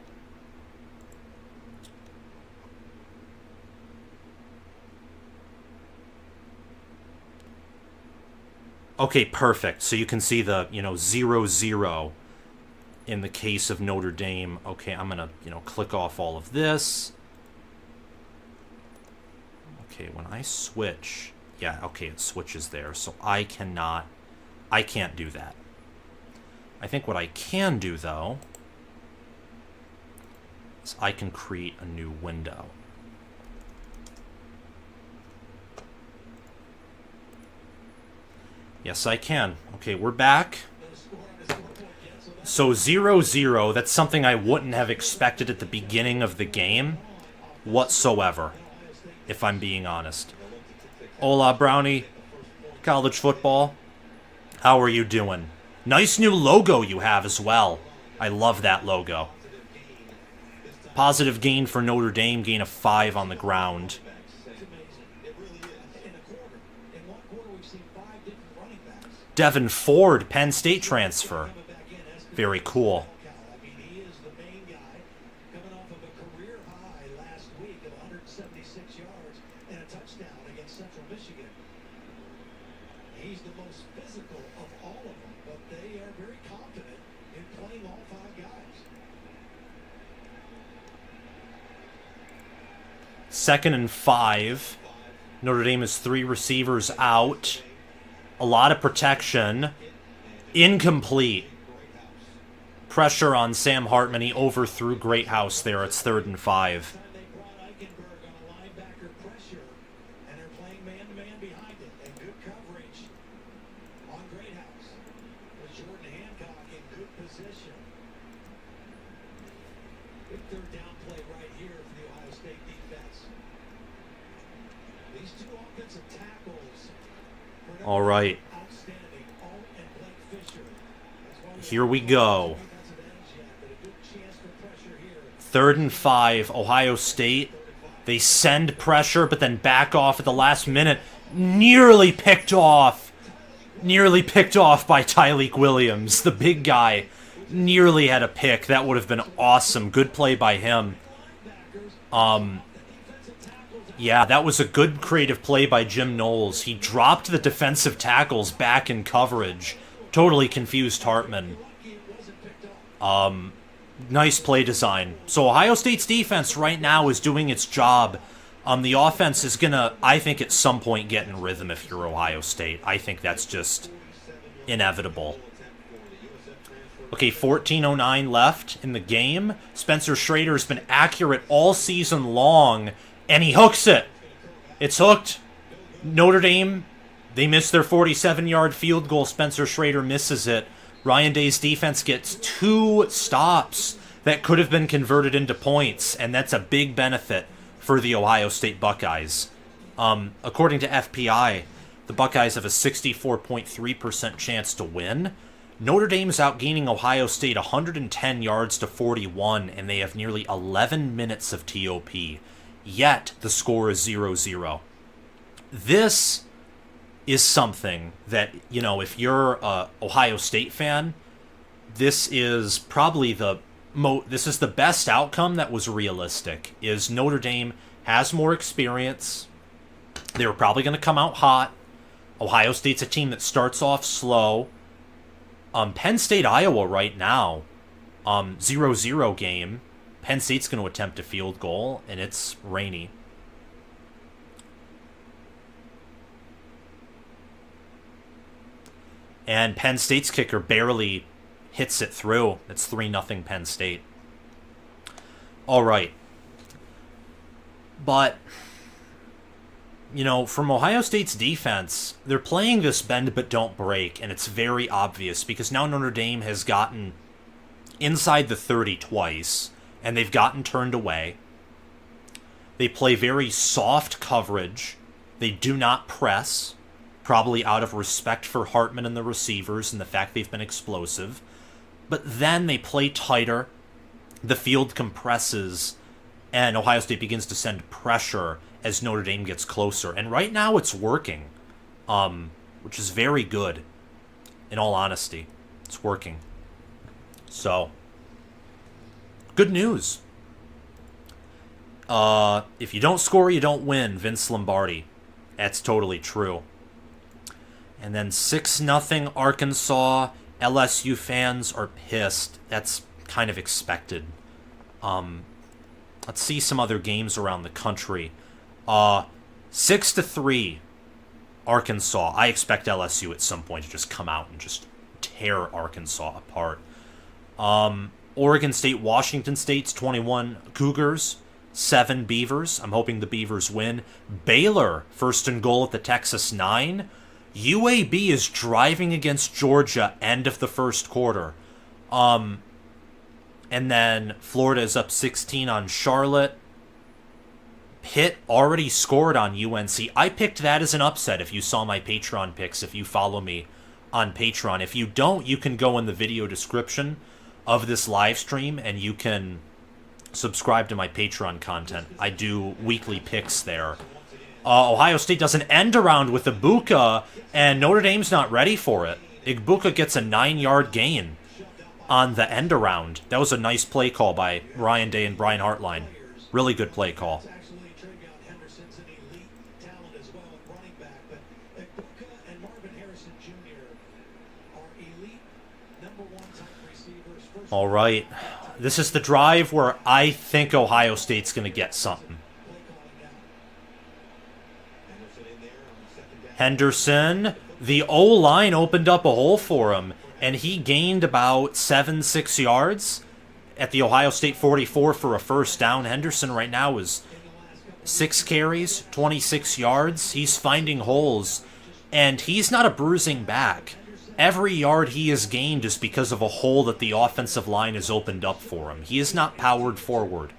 Okay, perfect. So you can see the, 0-0 in the case of Notre Dame. Okay, I'm going to, click off all of this. Okay, when I switch, yeah, okay, it switches there. So I can't do that. I think what I can do, though, is I can create a new window. Yes, I can. Okay, we're back. So 0-0, that's something I wouldn't have expected at the beginning of the game whatsoever, if I'm being honest. Hola, Brownie. College football. How are you doing? Nice new logo you have as well. I love that logo. Positive gain for Notre Dame, gain of 5 on the ground. Devin Ford, Penn State transfer. Very cool. He's the most physical of all of them, but they are very confident 2nd and 5. Notre Dame has 3 receivers out. A lot of protection. Incomplete. Pressure on Sam Hartman. He overthrew Greathouse there. It's 3rd and 5. They brought Eichenberg on a linebacker pressure, and they're playing man-to-man behind it. And good coverage on Greathouse. With Jordan Hancock in good position. Big third down play right here for the Ohio State defense. These 2 offensive tackles. All right. Outstanding. Alt and Blake Fisher. That's why Here we go. defensive ends yet, but a good chance for pressure here. 3rd and 5, Ohio State. They send pressure, but then back off at the last minute. Nearly picked off. Nearly picked off by Tyleik Williams, the big guy. Nearly had a pick. That would have been awesome. Good play by him. Yeah, that was a good creative play by Jim Knowles. He dropped the defensive tackles back in coverage. Totally confused Hartman. Nice play design. So Ohio State's defense right now is doing its job. The offense is going to, I think, at some point get in rhythm if you're Ohio State. I think that's just inevitable. Okay, 14:09 left in the game. Spencer Schrader's been accurate all season long, and he hooks it. It's hooked. Notre Dame, they miss their 47-yard field goal. Spencer Schrader misses it. Ryan Day's defense gets 2 stops that could have been converted into points, and that's a big benefit for the Ohio State Buckeyes. According to FPI, the Buckeyes have a 64.3% chance to win. Notre Dame is outgaining Ohio State 110 yards to 41, and they have nearly 11 minutes of TOP. Yet, the score is 0-0. This is something that, you know, if you're a Ohio State fan, this is probably this is the best outcome that was realistic, is Notre Dame has more experience. They were probably going to come out hot. Ohio State's a team that starts off slow. Penn State, Iowa right now, 0-0 game. Penn State's going to attempt a field goal, and it's rainy. And Penn State's kicker barely hits it through. It's 3-0 Penn State. All right. But, you know, from Ohio State's defense, they're playing this bend but don't break, and it's very obvious because now Notre Dame has gotten inside the 30 twice, and they've gotten turned away. They play very soft coverage. They do not press, probably out of respect for Hartman and the receivers and the fact they've been explosive. But then they play tighter. The field compresses, and Ohio State begins to send pressure as Notre Dame gets closer. And right now it's working, which is very good, in all honesty. It's working. So, good news. If you don't score, you don't win, Vince Lombardi. That's totally true. And then 6-0 Arkansas. LSU fans are pissed. That's kind of expected. Let's see some other games around the country. 6-3 Arkansas. I expect LSU at some point to just come out and just tear Arkansas apart. Oregon State, Washington State's 21 Cougars, 7 Beavers. I'm hoping the Beavers win. Baylor, first and goal at the Texas 9. UAB is driving against Georgia, end of the first quarter. And then Florida is up 16 on Charlotte. Pitt already scored on UNC. I picked that as an upset if you saw my Patreon picks, if you follow me on Patreon. If you don't, you can go in the video description of this live stream and you can subscribe to my Patreon content. I do weekly picks there. Ohio State does an end around with Ibuka, and Notre Dame's not ready for it. Ibuka gets a 9-yard gain on the end around. That was a nice play call by Ryan Day and Brian Hartline. Really good play call. All right. This is the drive where I think Ohio State's going to get something. Henderson, the O-line opened up a hole for him, and he gained about 6 yards at the Ohio State 44 for a first down. Henderson right now is 6 carries, 26 yards. He's finding holes, and he's not a bruising back. Every yard he has gained is because of a hole that the offensive line has opened up for him. He is not powered forward.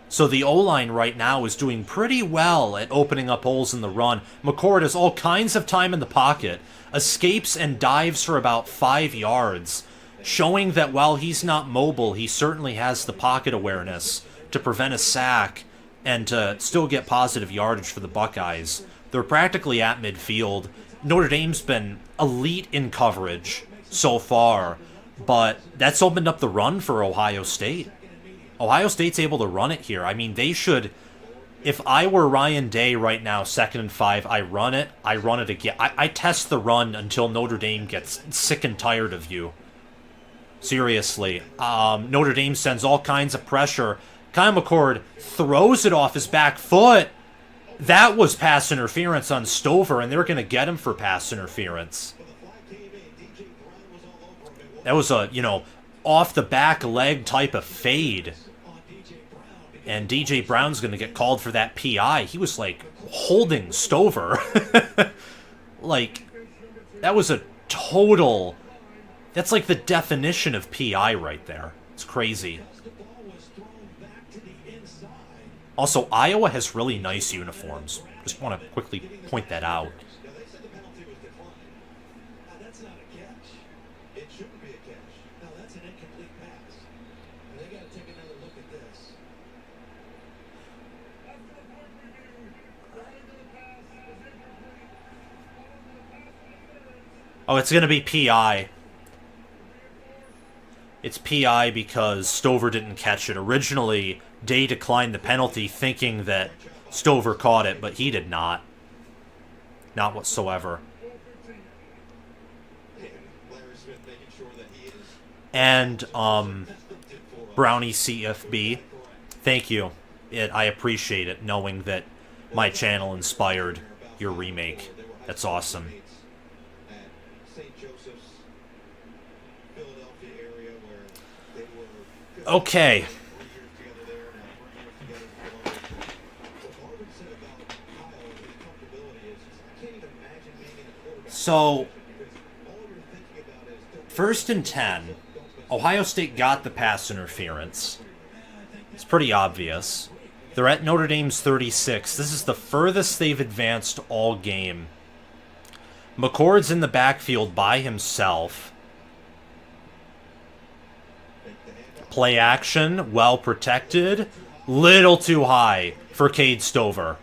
So the O-line right now is doing pretty well at opening up holes in the run. McCord has all kinds of time in the pocket, escapes and dives for about 5 yards, showing that while he's not mobile, he certainly has the pocket awareness to prevent a sack and to still get positive yardage for the Buckeyes. They're practically at midfield. Notre Dame's been elite in coverage so far, but that's opened up the run for Ohio State. Ohio State's able to run it here. I mean, they should... If I were Ryan Day right now, 2nd and 5, I run it again. I test the run until Notre Dame gets sick and tired of you. Seriously. Notre Dame sends all kinds of pressure. Kyle McCord throws it off his back foot. That was pass interference on Stover, and they're going to get him for pass interference. That was a, off the back leg type of fade. And DJ Brown's going to get called for that PI. He was, holding Stover. That was a total... That's like the definition of PI right there. It's crazy. Also, Iowa has really nice uniforms. Just want to quickly point that out. Oh, it's going to be PI. It's PI because Stover didn't catch it. Originally, Day declined the penalty thinking that Stover caught it, but he did not. Not whatsoever. And, Brownie CFB, thank you. I appreciate it, knowing that my channel inspired your remake. That's awesome. Okay. So, 1st and 10. Ohio State got the pass interference. It's pretty obvious. They're at Notre Dame's 36. This is the furthest they've advanced all game. McCord's in the backfield by himself. Play action, well protected. Little too high for Cade Stover.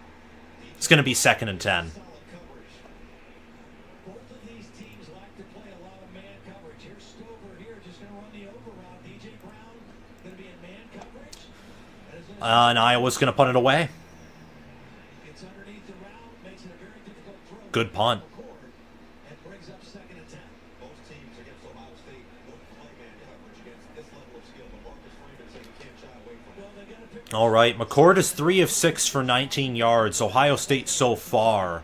It's going to be 2nd and 10. And Iowa's going to punt it away. Good punt. All right, McCord is 3 of 6 for 19 yards. Ohio State so far,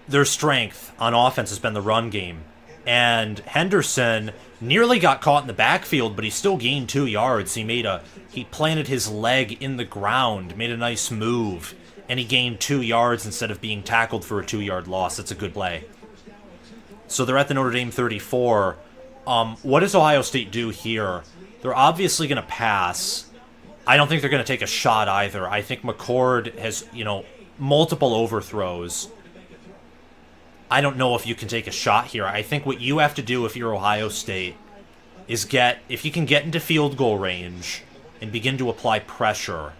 their strength on offense has been the run game. And Henderson nearly got caught in the backfield, but he still gained 2 yards. He planted his leg in the ground, made a nice move, and he gained 2 yards instead of being tackled for a 2-yard loss. That's a good play. So they're at the Notre Dame 34. What does Ohio State do here? They're obviously going to pass. I don't think they're going to take a shot either. I think McCord has, multiple overthrows. I don't know if you can take a shot here. I think what you have to do if you're Ohio State is if you can get into field goal range and begin to apply pressure.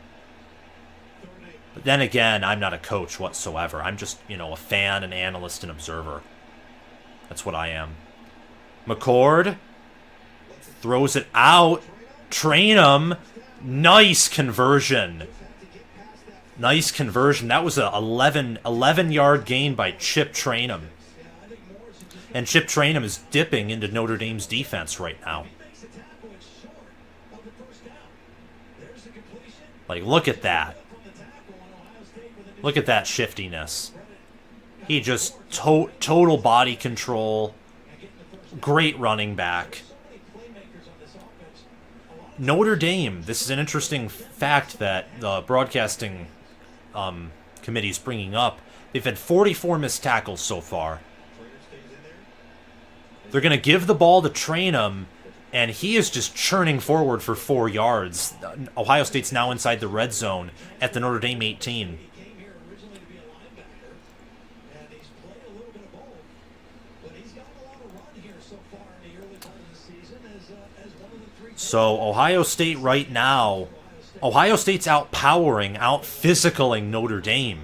But then again, I'm not a coach whatsoever. I'm just, a fan, an analyst, an observer. That's what I am. McCord throws it out. Train him. Nice conversion. Nice conversion. That was a 11-yard gain by Chip Trainum. And Chip Trainum is dipping into Notre Dame's defense right now. Look at that. Look at that shiftiness. He just total body control. Great running back. Notre Dame, this is an interesting fact that the broadcasting committee is bringing up. They've had 44 missed tackles so far. They're going to give the ball to Trainum, and he is just churning forward for 4 yards. Ohio State's now inside the red zone at the Notre Dame 18. So Ohio State right now, Ohio State's outpowering, out-physicaling Notre Dame.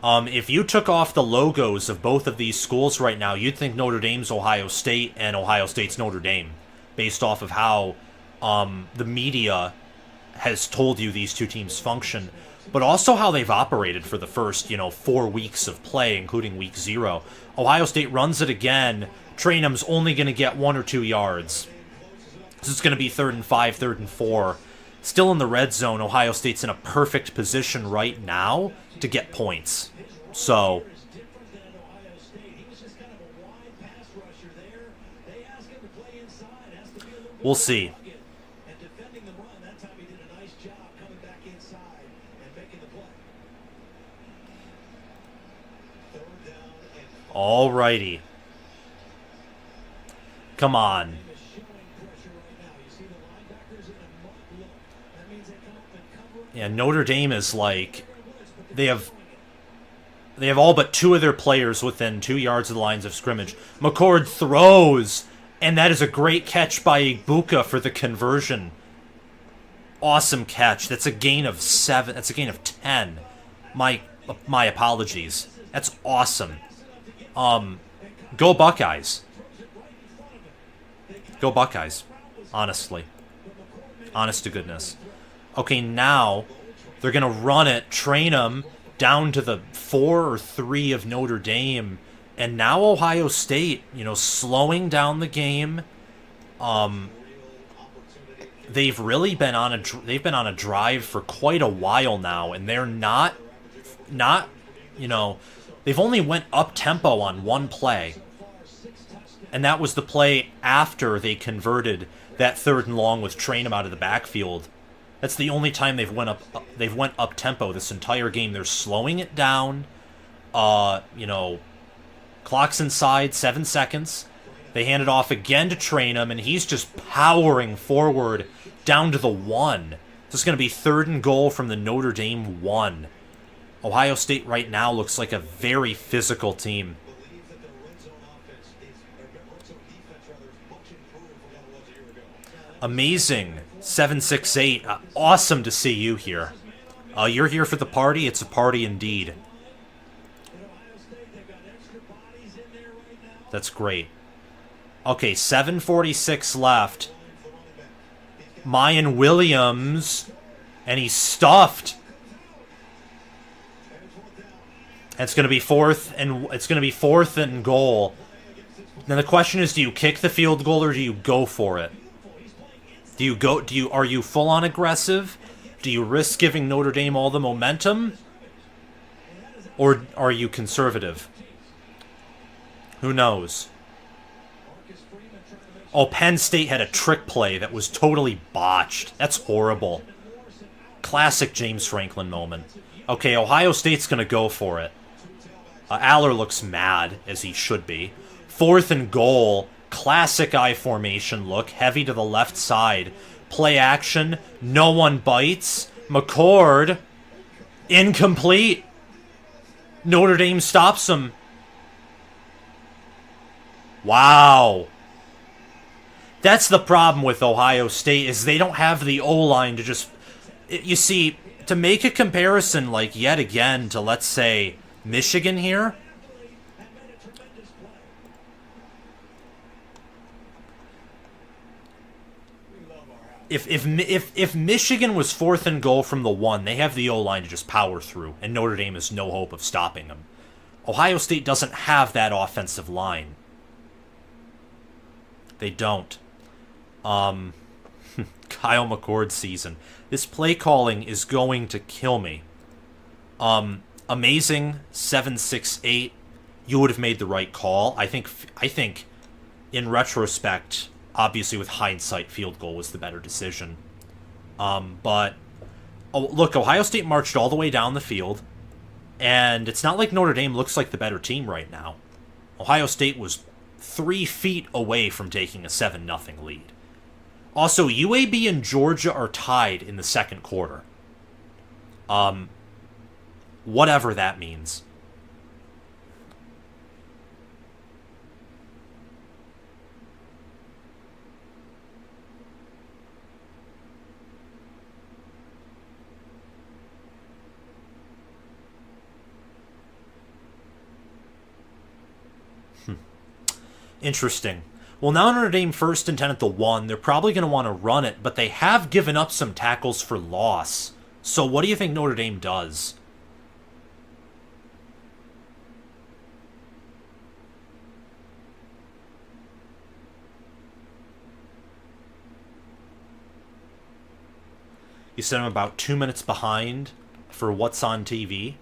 If you took off the logos of both of these schools right now, you'd think Notre Dame's Ohio State and Ohio State's Notre Dame, based off of how the media has told you these two teams function, but also how they've operated for the first, 4 weeks of play, including week 0. Ohio State runs it again. Trainum's only going to get 1 or 2 yards. So it's going to be 3rd and 5, 3rd and 4. Still in the red zone, Ohio State's in a perfect position right now to get points. So we'll see. Alrighty. Come on. Yeah, Notre Dame is like, they have all but 2 of their players within 2 yards of the lines of scrimmage. McCord throws, and that is a great catch by Ibuka for the conversion. Awesome catch. That's a gain of 7. That's a gain of 10. My apologies. That's awesome. Go Buckeyes. Go Buckeyes. Honestly. Honest to goodness. Okay, now they're going to run it, train them down to the 4 or 3 of Notre Dame. And now Ohio State, slowing down the game. They've really been on a drive for quite a while now, and they're not they've only went up tempo on one play. And that was the play after they converted that 3rd and long with Trainum out of the backfield. That's the only time they've went up tempo this entire game. They're slowing it down. Clock's inside, 7 seconds. They hand it off again to Trainum, and he's just powering forward down to the 1. So it's going to be 3rd and goal from the Notre Dame 1. Ohio State right now looks like a very physical team. Amazing. 768. Awesome to see you here. You're here for the party. It's a party indeed. That's great. Okay, 7:46 left. Mayan Williams, and he's stuffed. It's going to be 4th and goal. Now the question is, do you kick the field goal or do you go for it? Are you full on aggressive? Do you risk giving Notre Dame all the momentum? Or are you conservative? Who knows? Oh, Penn State had a trick play that was totally botched. That's horrible. Classic James Franklin moment. Okay, Ohio State's going to go for it. Aller looks mad, as he should be. 4th and goal. Classic I formation look. Heavy to the left side. Play action. No one bites. McCord. Incomplete. Notre Dame stops him. Wow. That's the problem with Ohio State, is they don't have the O-line to just... You see, to make a comparison, like, yet again, to, let's say, Michigan here... If Michigan was 4th and goal from the 1, they have the O-line to just power through, and Notre Dame has no hope of stopping them. Ohio State doesn't have that offensive line. They don't. Kyle McCord season. This play calling is going to kill me. Amazing 768. you would have made the right call. I think in retrospect, obviously with hindsight, field goal was the better decision. But look, Ohio State marched all the way down the field, and it's not like Notre Dame looks like the better team right now. Ohio State was 3 feet away from taking a 7-0 lead. Also, UAB and Georgia are tied in the second quarter. Whatever that means. Interesting. Well, now Notre Dame 1st and 10 at the 1. They're probably going to want to run it, but they have given up some tackles for loss. So what do you think Notre Dame does? You said I'm about 2 minutes behind for what's on TV.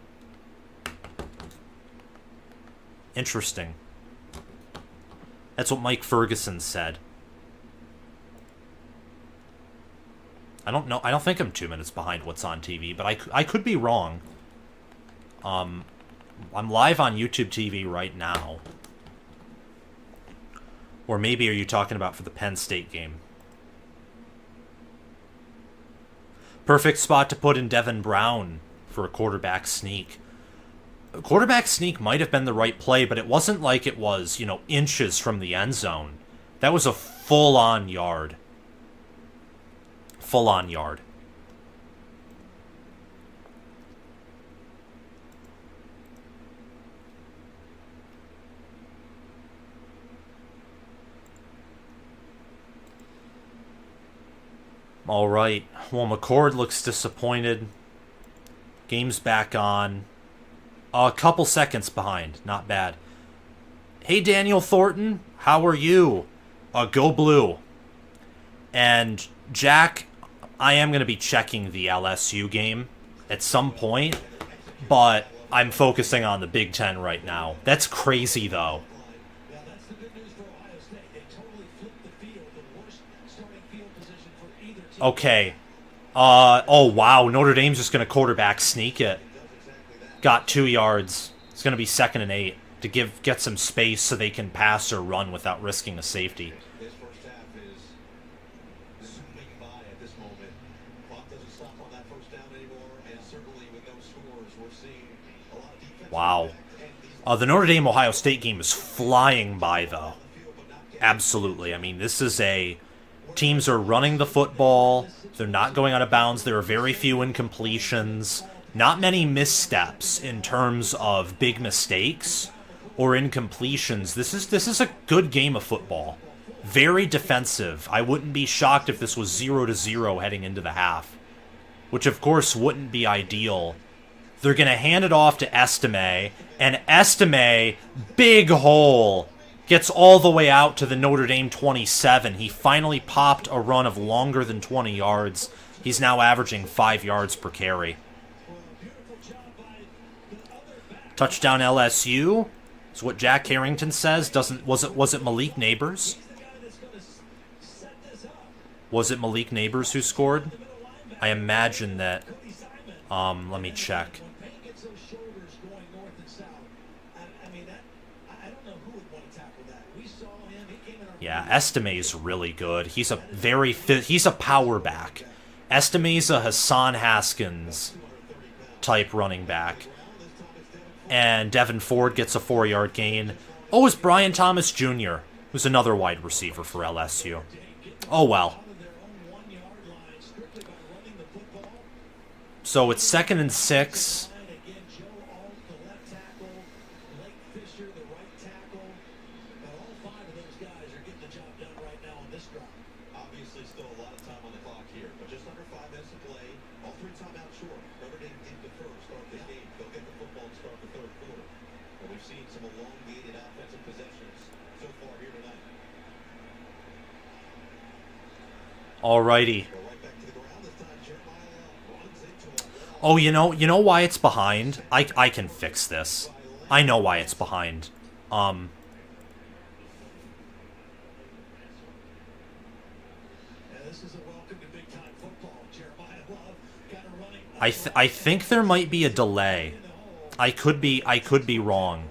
Interesting. That's what Mike Ferguson said. I don't know. I don't think I'm 2 minutes behind what's on TV, but I could be wrong. I'm live on YouTube TV right now. Or maybe are you talking about for the Penn State game? Perfect spot to put in Devin Brown for a quarterback sneak. A quarterback sneak might have been the right play, but it wasn't like it was, inches from the end zone. That was a full-on yard. Full-on yard. All right. Well, McCord looks disappointed. Game's back on. A couple seconds behind. Not bad. Hey, Daniel Thornton. How are you? Go Blue. And Jack, I am going to be checking the LSU game at some point, but I'm focusing on the Big Ten right now. That's crazy, though. Now, that's the good news for Ohio State. They totally flipped the field, the worst starting field position for either team. Okay. Oh, wow. Notre Dame's just going to quarterback sneak it. Got 2 yards. It's going to be 2nd and 8 to get some space so they can pass or run without risking a safety. This first half is zooming by at this moment. Clock doesn't stop on that first down anymore, and certainly with no scores, we're seeing a lot of defense. Wow. The Notre Dame-Ohio State game is flying by, though. Absolutely. I mean, this is teams are running the football. They're not going out of bounds. There are very few incompletions. Not many missteps in terms of big mistakes or incompletions. This is a good game of football. Very defensive. I wouldn't be shocked if this was 0-0 heading into the half, which of course wouldn't be ideal. They're going to hand it off to Estime, and Estime, big hole, gets all the way out to the Notre Dame 27. He finally popped a run of longer than 20 yards. He's now averaging 5 yards per carry. Touchdown LSU is what Jack Harrington says. Was it Malik Neighbors? Was it Malik Neighbors who scored? I imagine that. Let me check. Yeah, Estime's really good. He's a power back. Estime's a Hassan Haskins type running back. And Devin Ford gets a 4-yard gain. Oh, it's Brian Thomas Jr., who's another wide receiver for LSU. Oh, well. So it's 2nd and 6. Alrighty. Oh, you know why it's behind? I can fix this. I know why it's behind. I think there might be a delay. I could be wrong.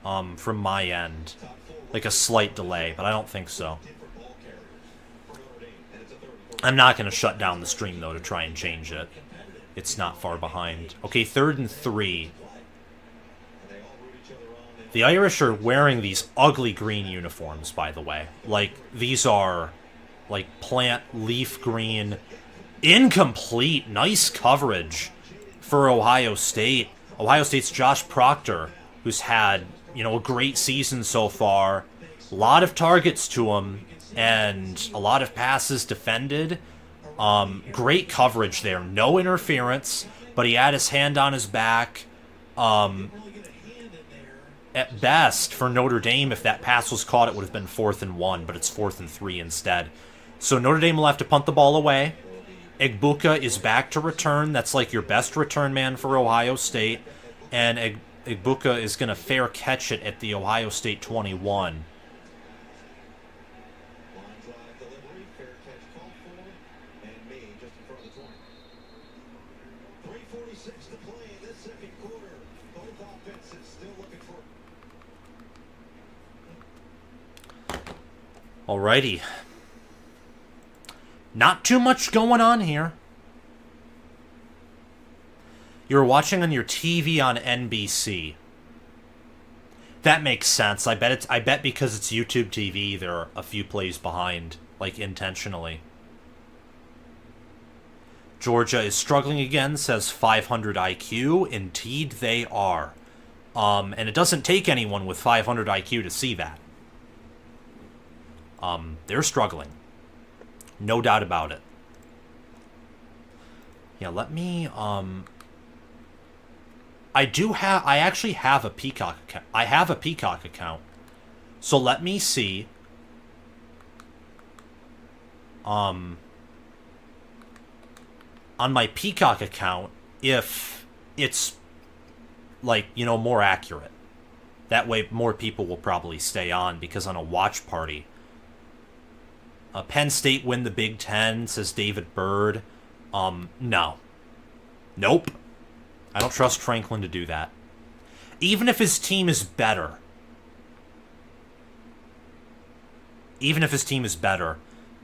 From my end, like a slight delay, but I don't think so. I'm not going to shut down the stream though to try and change it. It's not far behind. Okay, 3rd and 3. The Irish are wearing these ugly green uniforms, by the way. Like, these are, like, plant leaf green. Incomplete. Nice coverage for Ohio State. Ohio State's Josh Proctor, who's had, you know, a great season so far. A lot of targets to him, and a lot of passes defended. Great coverage there. No interference, but he had his hand on his back. At best, for Notre Dame, if that pass was caught, it would have been 4th and 1, but it's 4th and 3 instead. So Notre Dame will have to punt the ball away. Egbuka is back to return. That's like your best return man for Ohio State. And Egbuka is going to fair catch it at the Ohio State 21. Alrighty. Not too much going on here. You're watching on your TV on NBC. That makes sense. I bet because it's YouTube TV, they're a few plays behind, like intentionally. Georgia is struggling again, says 500 IQ. Indeed, they are. And it doesn't take anyone with 500 IQ to see that. They're struggling. No doubt about it. Yeah, let me, I actually have a Peacock account. I have a Peacock account. So let me see. On my Peacock account, if it's, like, you know, more accurate. That way more people will probably stay on, because on a watch party, Penn State win the Big Ten, says David Bird. No. Nope. I don't trust Franklin to do that. Even if his team is better.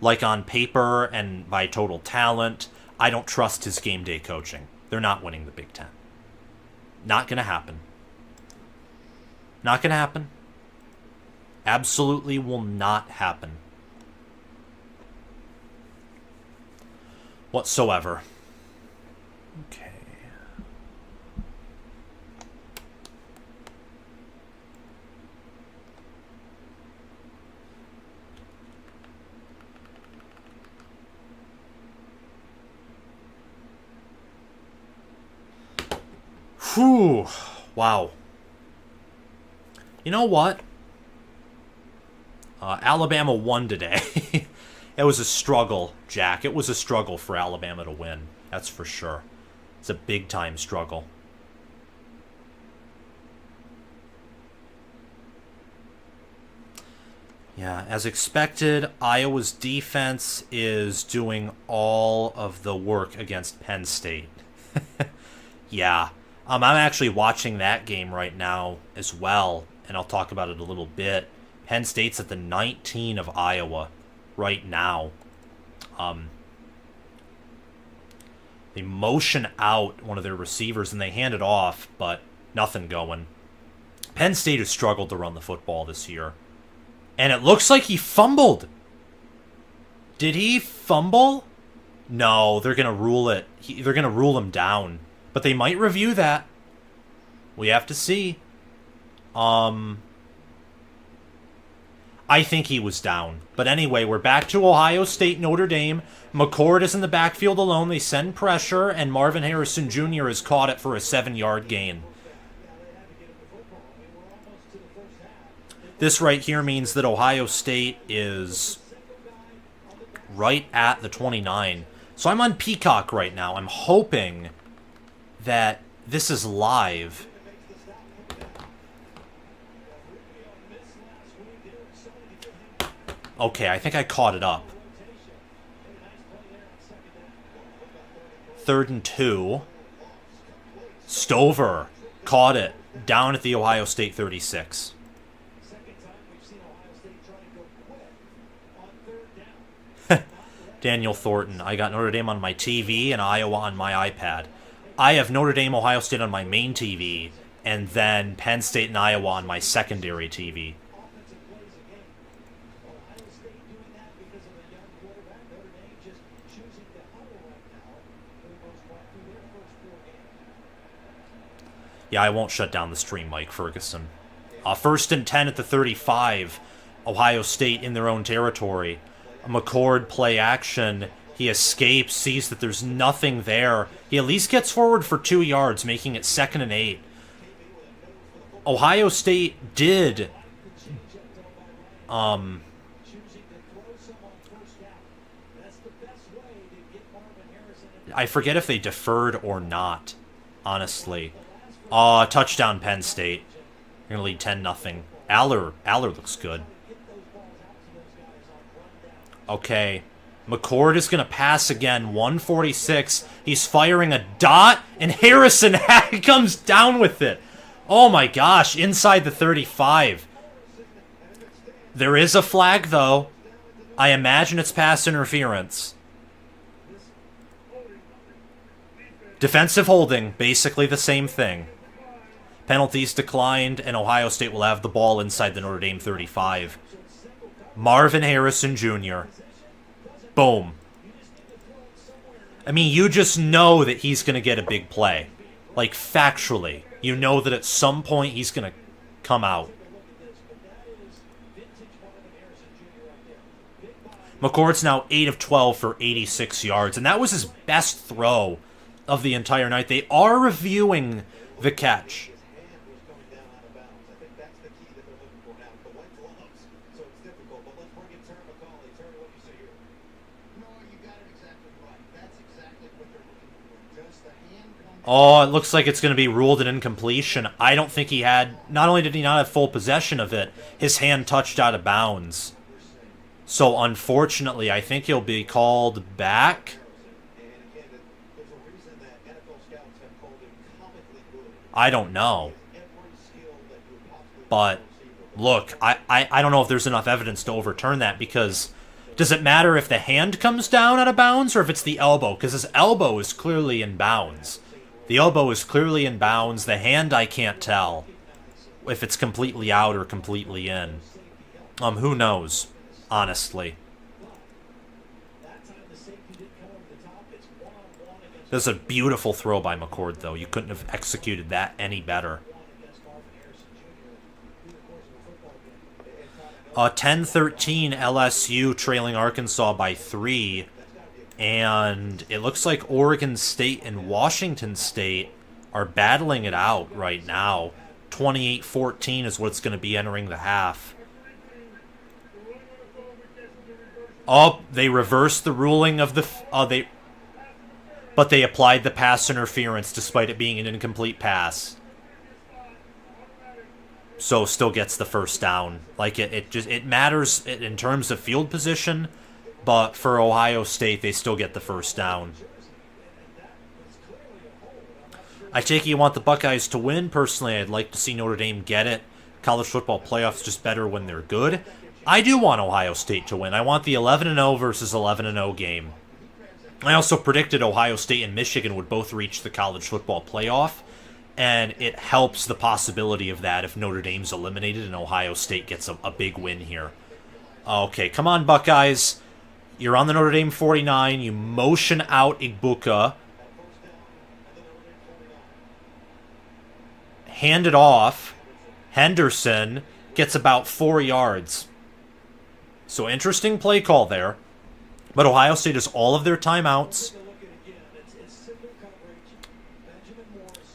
Like on paper and by total talent, I don't trust his game day coaching. They're not winning the Big Ten. Not gonna happen. Not gonna happen. Absolutely will not happen. Whatsoever. Okay. Whew. Wow. You know what? Alabama won today. It was a struggle, Jack. It was a struggle for Alabama to win. That's for sure. It's a big-time struggle. Yeah, as expected, Iowa's defense is doing all of the work against Penn State. Yeah. I'm actually watching that game right now as well, and I'll talk about it a little bit. Penn State's at the 19 of Iowa right now. They motion out one of their receivers and they hand it off, but nothing going. Penn State has struggled to run the football this year. And it looks like he fumbled. Did he fumble? No, they're going to rule it. They're going to rule him down. But they might review that. We have to see. I think he was down. But anyway, we're back to Ohio State, Notre Dame. McCord is in the backfield alone. They send pressure, and Marvin Harrison Jr. has caught it for a 7-yard gain. This right here means that Ohio State is right at the 29. So I'm on Peacock right now. I'm hoping that this is live. Okay, I think I caught it up. 3rd and 2. Stover caught it down at the Ohio State 36. Daniel Thornton. I got Notre Dame on my TV and Iowa on my iPad. I have Notre Dame, Ohio State on my main TV, and then Penn State and Iowa on my secondary TV. Yeah, I won't shut down the stream, Mike Ferguson. 1st and 10 at the 35. Ohio State in their own territory. McCord play action. He escapes, sees that there's nothing there. He at least gets forward for 2 yards, making it 2nd and 8. Ohio State did I forget if they deferred or not, honestly. Touchdown Penn State. They're going to lead 10-0. Aller looks good. Okay. McCord is going to pass again. 146. He's firing a dot, and Harrison comes down with it. Oh my gosh, inside the 35. There is a flag, though. I imagine it's pass interference. Defensive holding, basically the same thing. Penalties declined, and Ohio State will have the ball inside the Notre Dame 35. Marvin Harrison Jr. Boom. I mean, you just know that he's going to get a big play. Like, factually. You know that at some point he's going to come out. McCord's now 8 of 12 for 86 yards, and that was his best throw of the entire night. They are reviewing the catch. Oh, it looks like it's going to be ruled an incompletion. I don't think he had... Not only did he not have full possession of it, his hand touched out of bounds. So, unfortunately, I think he'll be called back. I don't know. But, look, I don't know if there's enough evidence to overturn that, because... Does it matter if the hand comes down out of bounds or if it's the elbow? Because his elbow is clearly in bounds. The elbow is clearly in bounds. The hand, I can't tell if it's completely out or completely in. Who knows, honestly. This is a beautiful throw by McCord, though. You couldn't have executed that any better. 10-13 LSU trailing Arkansas by 3. And it looks like Oregon State and Washington State are battling it out right now. 28-14 is what it's going to be entering the half. Oh, they reversed the ruling of the... But they applied the pass interference despite it being an incomplete pass. So still gets the first down. Like, it matters in terms of field position, but for Ohio State, they still get the first down. I take it you want the Buckeyes to win. Personally, I'd like to see Notre Dame get it. College football playoffs just better when they're good. I do want Ohio State to win. I want the 11-0 versus 11-0 game. I also predicted Ohio State and Michigan would both reach the college football playoff, and it helps the possibility of that if Notre Dame's eliminated and Ohio State gets a big win here. Okay, come on, Buckeyes. You're on the Notre Dame 49. You motion out Igbuka. Hand it off. Henderson gets about 4 yards. So interesting play call there. But Ohio State has all of their timeouts.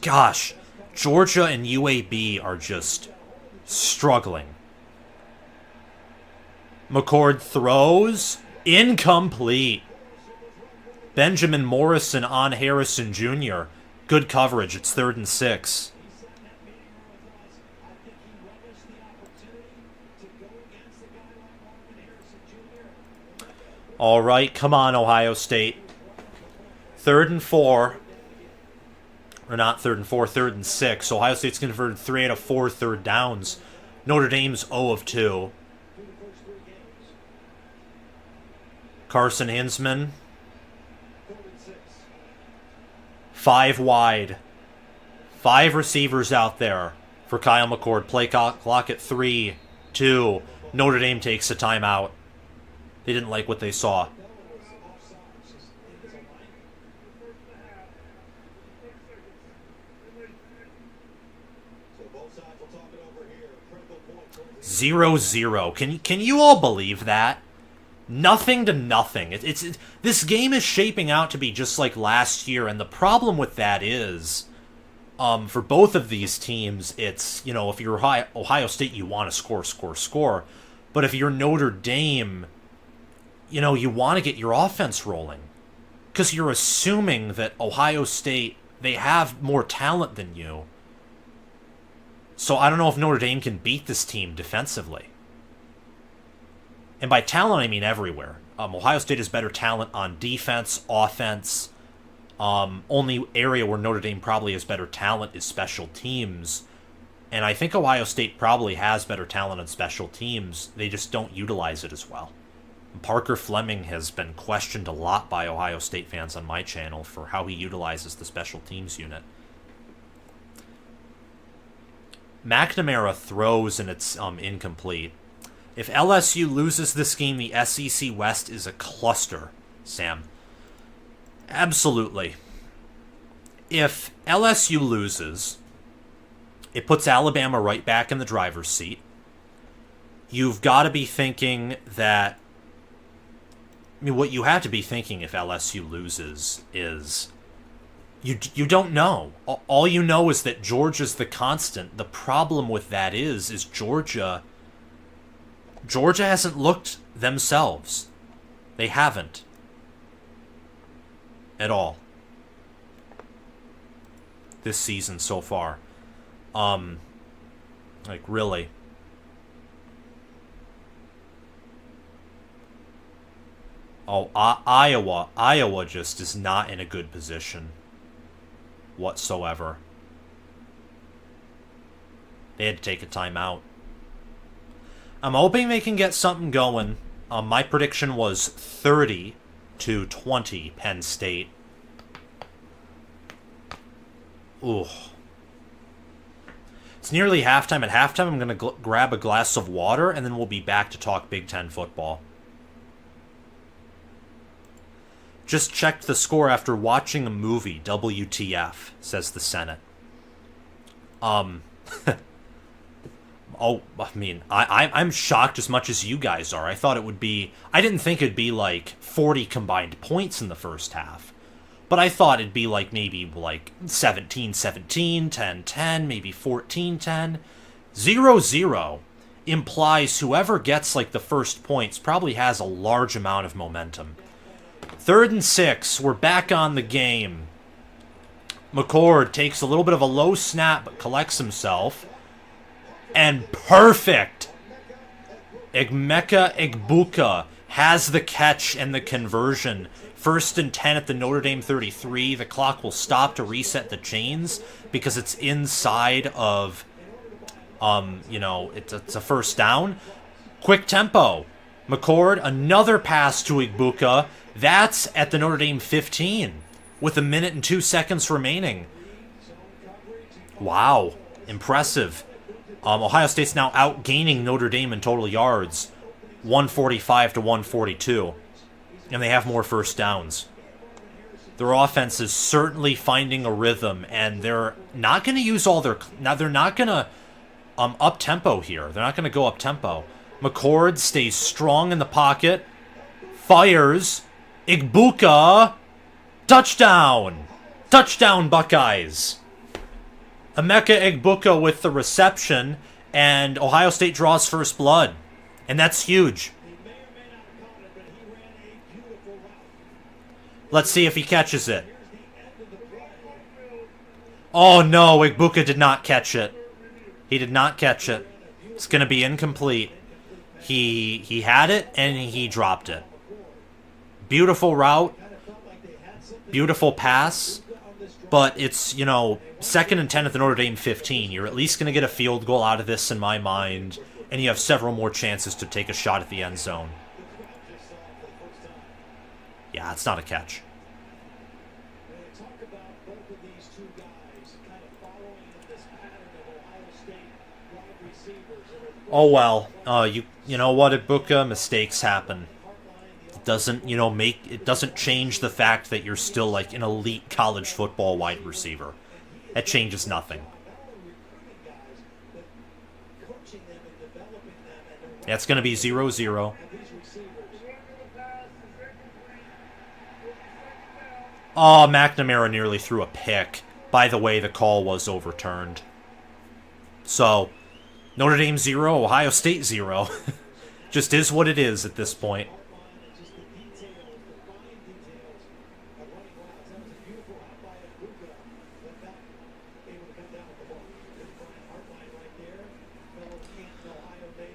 Gosh, Georgia and UAB are just struggling. McCord throws. Incomplete. Benjamin Morrison on Harrison Jr. Good coverage. It's 3rd and 6. All right, come on, Ohio State. 3rd and 4. Or not 3rd and 4, 3rd and 6. Ohio State's converted 3 out of 4 third downs. Notre Dame's 0 of 2. Carson Hinsman. 5 wide. 5 receivers out there for Kyle McCord. Play clock at 3, 2. Notre Dame takes a timeout. They didn't like what they saw. Zero, 0. Can you all believe that? Nothing to nothing. This game is shaping out to be just like last year, and the problem with that is, for both of these teams, it's, if you're Ohio State, you want to score. But if you're Notre Dame, you want to get your offense rolling. Because you're assuming that Ohio State, they have more talent than you. So I don't know if Notre Dame can beat this team defensively. And by talent, I mean everywhere. Ohio State has better talent on defense, offense. Only area where Notre Dame probably has better talent is special teams. And I think Ohio State probably has better talent on special teams. They just don't utilize it as well. Parker Fleming has been questioned a lot by Ohio State fans on my channel for how he utilizes the special teams unit. McNamara throws and it's incomplete. If LSU loses this game, the SEC West is a cluster, Sam. Absolutely. If LSU loses, it puts Alabama right back in the driver's seat. You've got to be thinking that... what you have to be thinking if LSU loses is... You don't know. All you know is that Georgia's the constant. The problem with that is Georgia hasn't looked themselves. They haven't. At all. This season so far. Really. Oh, Iowa just is not in a good position whatsoever. They had to take a timeout. I'm hoping they can get something going. My prediction was 30-20 Penn State. Ooh. It's nearly halftime. At halftime, I'm going to grab a glass of water, and then we'll be back to talk Big Ten football. Just checked the score after watching a movie. WTF, says the Senate. I'm shocked as much as you guys are. I thought it would be... I didn't think it'd be like 40 combined points in the first half. But I thought it'd be like maybe like 17-17, 10-10, maybe 14-10. 0-0 implies whoever gets like the first points probably has a large amount of momentum. 3rd and 6, we're back on the game. McCord takes a little bit of a low snap, but collects himself. And perfect! Emeka Egbuka has the catch and the conversion. 1st and 10 at the Notre Dame 33. The clock will stop to reset the chains because it's inside of, it's a first down. Quick tempo. McCord, another pass to Egbuka. That's at the Notre Dame 15 with 1 minute and 2 seconds remaining. Wow. Impressive. Ohio State's now outgaining Notre Dame in total yards. 145-142. And they have more first downs. Their offense is certainly finding a rhythm, and they're not going to use all their... Now, they're not going to up-tempo here. They're not going to go up-tempo. McCord stays strong in the pocket. Fires. Egbuka. Touchdown. Touchdown, Buckeyes. Emeka Egbuka with the reception, and Ohio State draws first blood. And that's huge. Let's see if he catches it. Oh no, Egbuka did not catch it. He did not catch it. It's going to be incomplete. He had it, and he dropped it. Beautiful route, beautiful pass, but it's, 2nd and 10 at the Notre Dame 15. You're at least going to get a field goal out of this in my mind, and you have several more chances to take a shot at the end zone. Yeah, it's not a catch. Oh well, you know what, Ibuka, mistakes happen. It doesn't, it doesn't change the fact that you're still like an elite college football wide receiver. That changes nothing. Yeah, it's going to be 0-0. Oh, McNamara nearly threw a pick. By the way, the call was overturned. So, Notre Dame 0, Ohio State 0. Just is what it is at this point.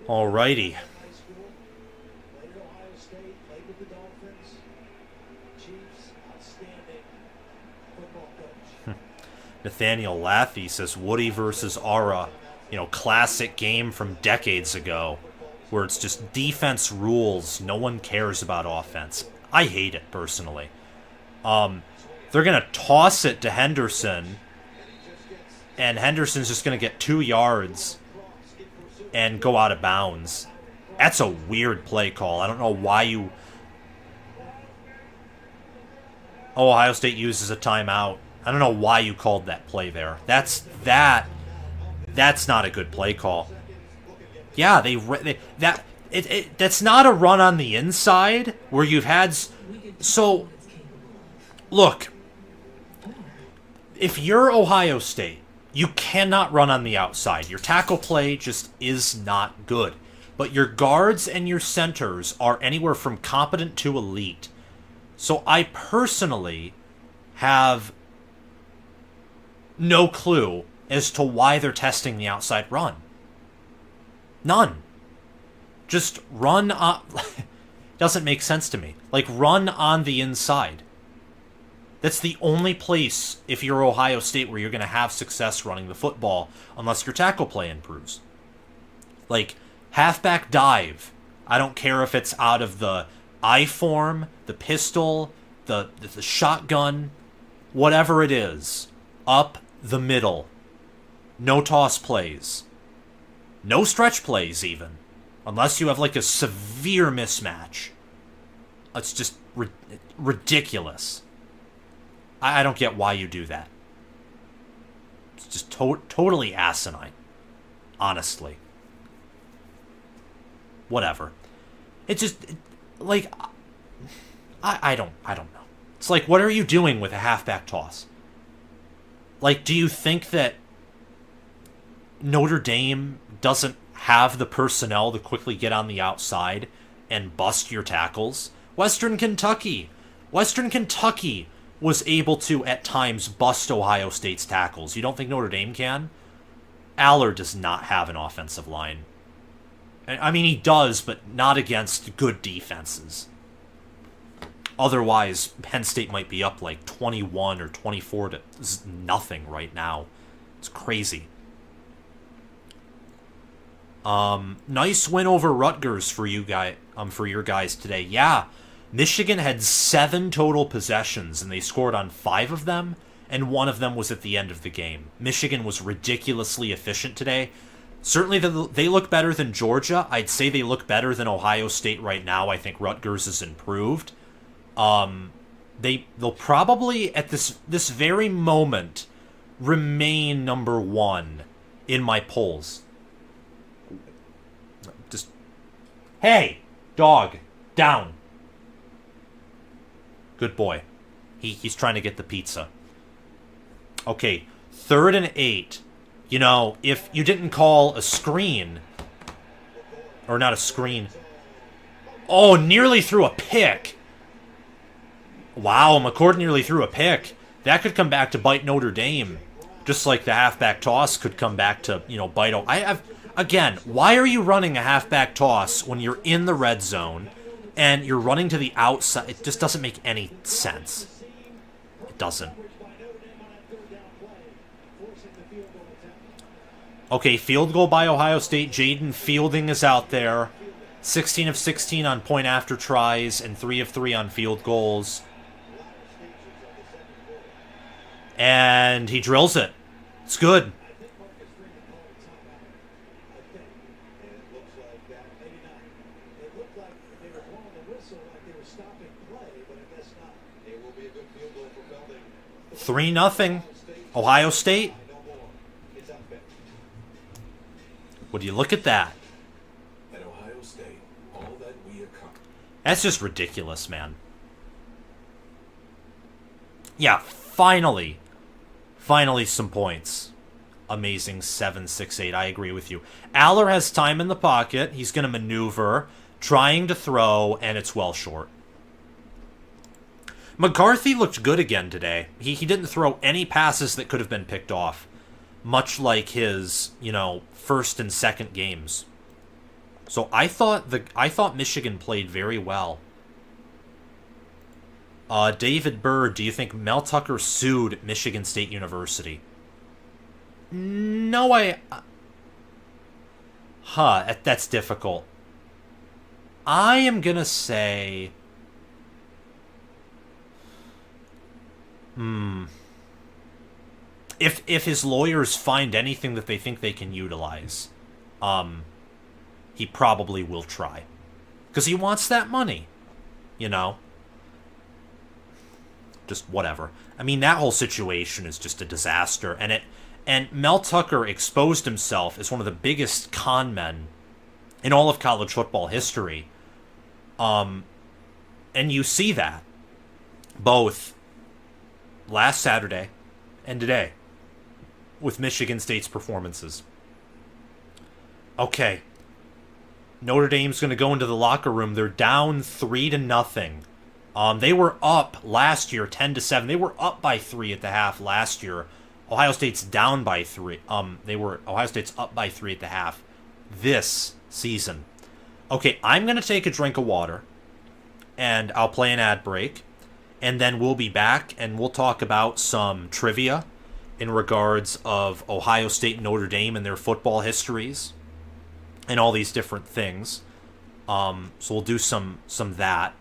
Alrighty. Nathaniel Laffey says Woody versus Ara. Classic game from decades ago, where it's just defense rules. No one cares about offense. I hate it, personally. They're going to toss it to Henderson, and Henderson's just going to get 2 yards and go out of bounds. That's a weird play call. I don't know why you... Oh, Ohio State uses a timeout. I don't know why you called that play there. That's not a good play call. Yeah, that's not a run on the inside where you've had... So, look, if you're Ohio State, you cannot run on the outside. Your tackle play just is not good. But your guards and your centers are anywhere from competent to elite. So I personally have no clue as to why they're testing the outside run. None. Just run on... Doesn't make sense to me. Like, run on the inside. That's the only place, if you're Ohio State, where you're going to have success running the football, unless your tackle play improves. Like, halfback dive. I don't care if it's out of the I form, the pistol, the shotgun, whatever it is. Up the middle. No toss plays. No stretch plays, even. Unless you have, like, a severe mismatch. It's just ridiculous. I don't get why you do that. It's just totally asinine. Honestly. Whatever. It's just, like, I don't know. It's like, what are you doing with a halfback toss? Like, do you think that Notre Dame doesn't have the personnel to quickly get on the outside and bust your tackles? Western Kentucky was able to, at times, bust Ohio State's tackles. You don't think Notre Dame can? Allard does not have an offensive line. I mean, he does, but not against good defenses. Otherwise, Penn State might be up like 21 or 24 to nothing right now. It's crazy. Nice win over Rutgers for you for your guys today. Yeah, Michigan had 7 total possessions, and they scored on 5 of them, and 1 of them was at the end of the game. Michigan was ridiculously efficient today. Certainly, they look better than Georgia. I'd say they look better than Ohio State right now. I think Rutgers is improved. They'll probably, at this very moment, remain number 1 in my polls. Just, hey, dog, down. Good boy. He's trying to get the pizza. Okay, 3rd and 8. You know, if you didn't call a screen, or not a screen. Oh, nearly threw a pick. Wow, McCord nearly threw a pick. That could come back to bite Notre Dame. Just like the halfback toss could come back to, bite. Again, why are you running a halfback toss when you're in the red zone and you're running to the outside. It just doesn't make any sense. It doesn't. Okay, field goal by Ohio State. Jaden Fielding is out there. 16 of 16 on point after tries and 3 of 3 on field goals. And he drills it. It's good. Three 0 Ohio State. Would you look at that? At Ohio State, all that we accomplished. That's just ridiculous, man. Yeah, finally some points. Amazing 7-6-8. I agree with you. Aller has time in the pocket. He's going to maneuver, trying to throw, and it's well short. McCarthy looked good again today. He didn't throw any passes that could have been picked off, much like his, first and second games. So I thought Michigan played very well. David Bird, do you think Mel Tucker sued Michigan State University? No, that's difficult. I am gonna say... If his lawyers find anything that they think they can utilize, he probably will try. Because he wants that money, Just whatever. I mean, that whole situation is just a disaster. And Mel Tucker exposed himself as one of the biggest con men in all of college football history. And you see that both last Saturday and today with Michigan State's performances. Okay. Notre Dame's going to go into the locker room. They're down 3-0. They were up last year 10-7. They were up by 3 at the half last year. Ohio State's down by 3. Ohio State's up by 3 at the half this season. Okay, I'm going to take a drink of water and I'll play an ad break. And then we'll be back and we'll talk about some trivia in regards of Ohio State and Notre Dame and their football histories and all these different things. So we'll do some that,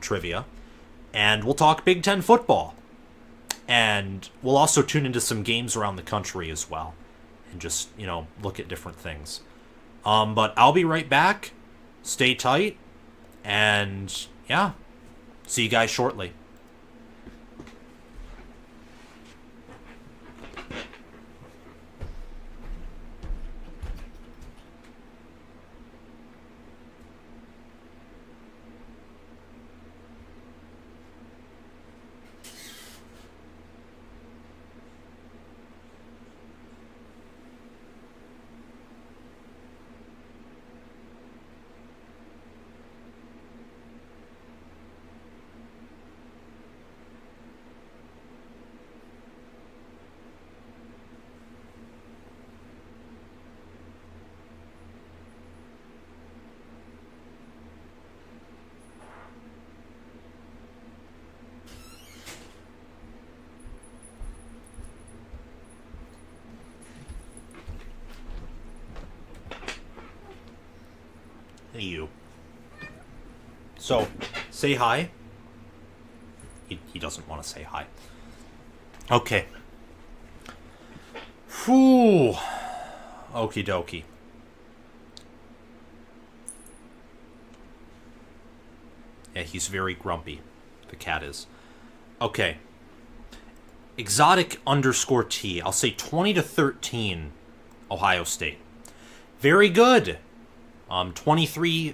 trivia. And we'll talk Big Ten football. And we'll also tune into some games around the country as well. And just, look at different things. But I'll be right back. Stay tight. And, yeah. See you guys shortly. You. So, say hi. He doesn't want to say hi. Okay. Whew. Okie dokie. Yeah, he's very grumpy. The cat is. Okay. Exotic _T. I'll say 20-13 Ohio State. Very good. 20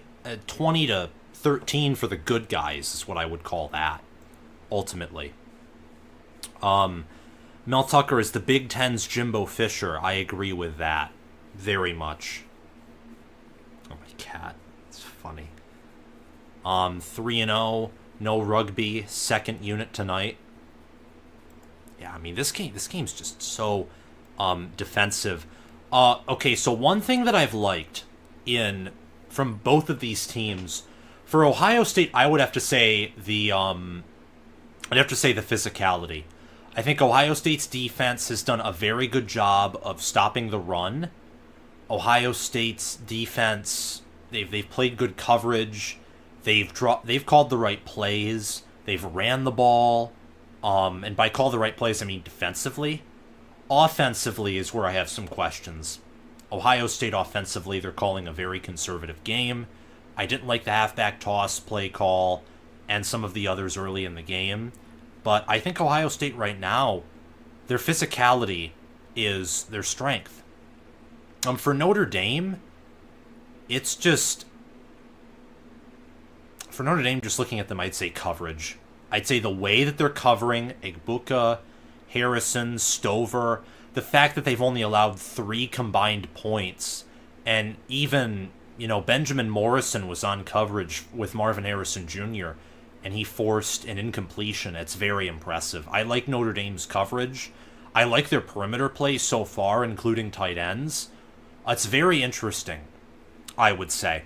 to 13 for the good guys is what I would call that, ultimately. Mel Tucker is the Big Ten's Jimbo Fisher. I agree with that very much. Oh, my cat. It's funny. 3-0, no rugby, second unit tonight. Yeah, I mean, this game's just so defensive. Okay, so one thing that I've liked from both of these teams For Ohio State, I would have to say the physicality. I think Ohio State's defense has done a very good job of stopping the run. Ohio State's defense, they've played good coverage. They've called the right plays. They've ran the ball. And by call the right plays, I mean defensively. Offensively is where I have some questions. Ohio State offensively, they're calling a very conservative game. I didn't like the halfback toss play call and some of the others early in the game. But I think Ohio State right now, their physicality is their strength. For Notre Dame, it's just... For Notre Dame, just looking at them, I'd say coverage. I'd say the way that they're covering Egbuka, Harrison, Stover, the fact that they've only allowed 3 combined points, and even, Benjamin Morrison was on coverage with Marvin Harrison Jr., and he forced an incompletion. It's very impressive. I like Notre Dame's coverage. I like their perimeter play so far, including tight ends. It's very interesting, I would say.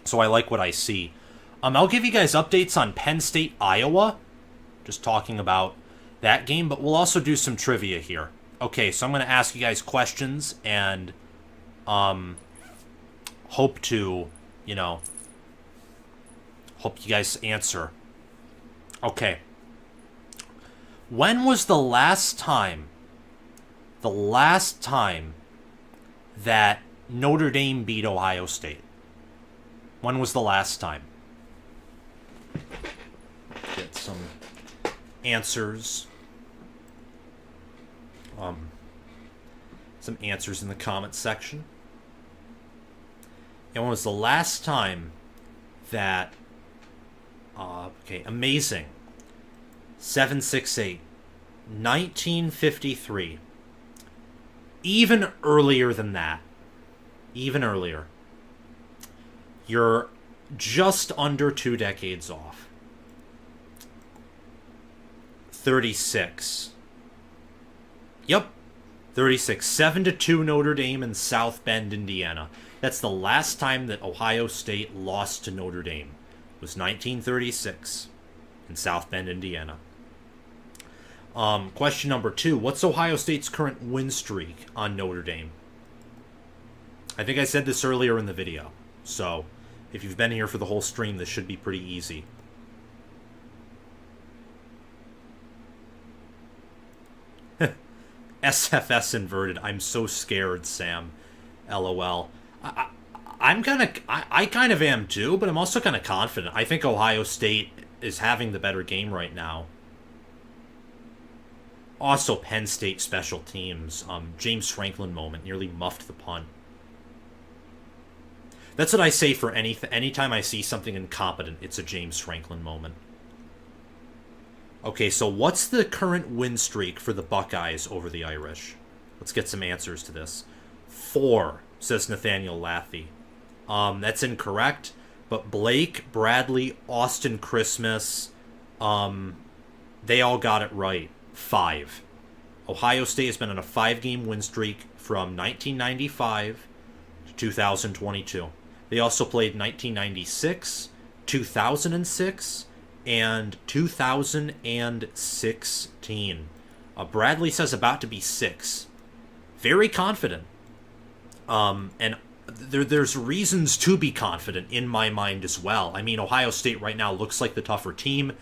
So I like what I see. I'll give you guys updates on Penn State, Iowa. Just talking about that game, but we'll also do some trivia here. Okay, so I'm going to ask you guys questions and hope to, hope you guys answer. Okay. When was the last time that Notre Dame beat Ohio State? When was the last time? Get some answers. Some answers in the comments section. And when was the last time that... okay, amazing. 768. 1953. Even earlier than that. Even earlier. You're just under 2 decades off. 36. Yep. 36. 7-2 Notre Dame in South Bend, Indiana. That's the last time that Ohio State lost to Notre Dame. It was 1936 in South Bend, Indiana. Question number 2. What's Ohio State's current win streak on Notre Dame? I think I said this earlier in the video. So, if you've been here for the whole stream, this should be pretty easy. SFS inverted. I'm so scared, Sam. LOL. I kind of am too, but I'm also kind of confident. I think Ohio State is having the better game right now. Also, Penn State special teams. James Franklin moment nearly muffed the punt. That's what I say for anytime I see something incompetent. It's a James Franklin moment. Okay, so what's the current win streak for the Buckeyes over the Irish? Let's get some answers to this. 4, says Nathaniel Laffey. That's incorrect, but Blake, Bradley, Austin Christmas, they all got it right. 5. Ohio State has been on a 5-game win streak from 1995 to 2022. They also played 1996, 2006, and 2016. Bradley says about to be 6. Very confident. And there's reasons to be confident in my mind as well. I mean, Ohio State right now looks like the tougher team.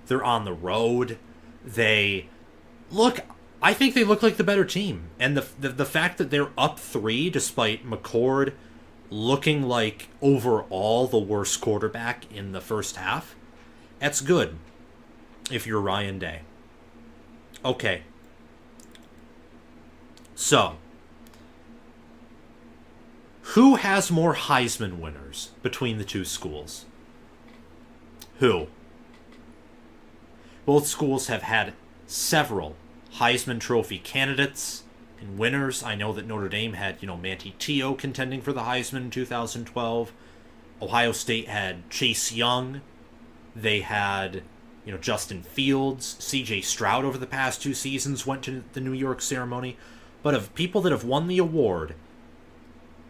They're on the road. I think they look like the better team. And the fact that they're up 3 despite McCord looking like overall the worst quarterback in the first half, that's good if you're Ryan Day. Okay. So, who has more Heisman winners between the two schools? Who? Both schools have had several Heisman Trophy candidates and winners. I know that Notre Dame had, Manti Te'o contending for the Heisman in 2012. Ohio State had Chase Young. They had, Justin Fields. C.J. Stroud over the past 2 seasons went to the New York ceremony. But of people that have won the award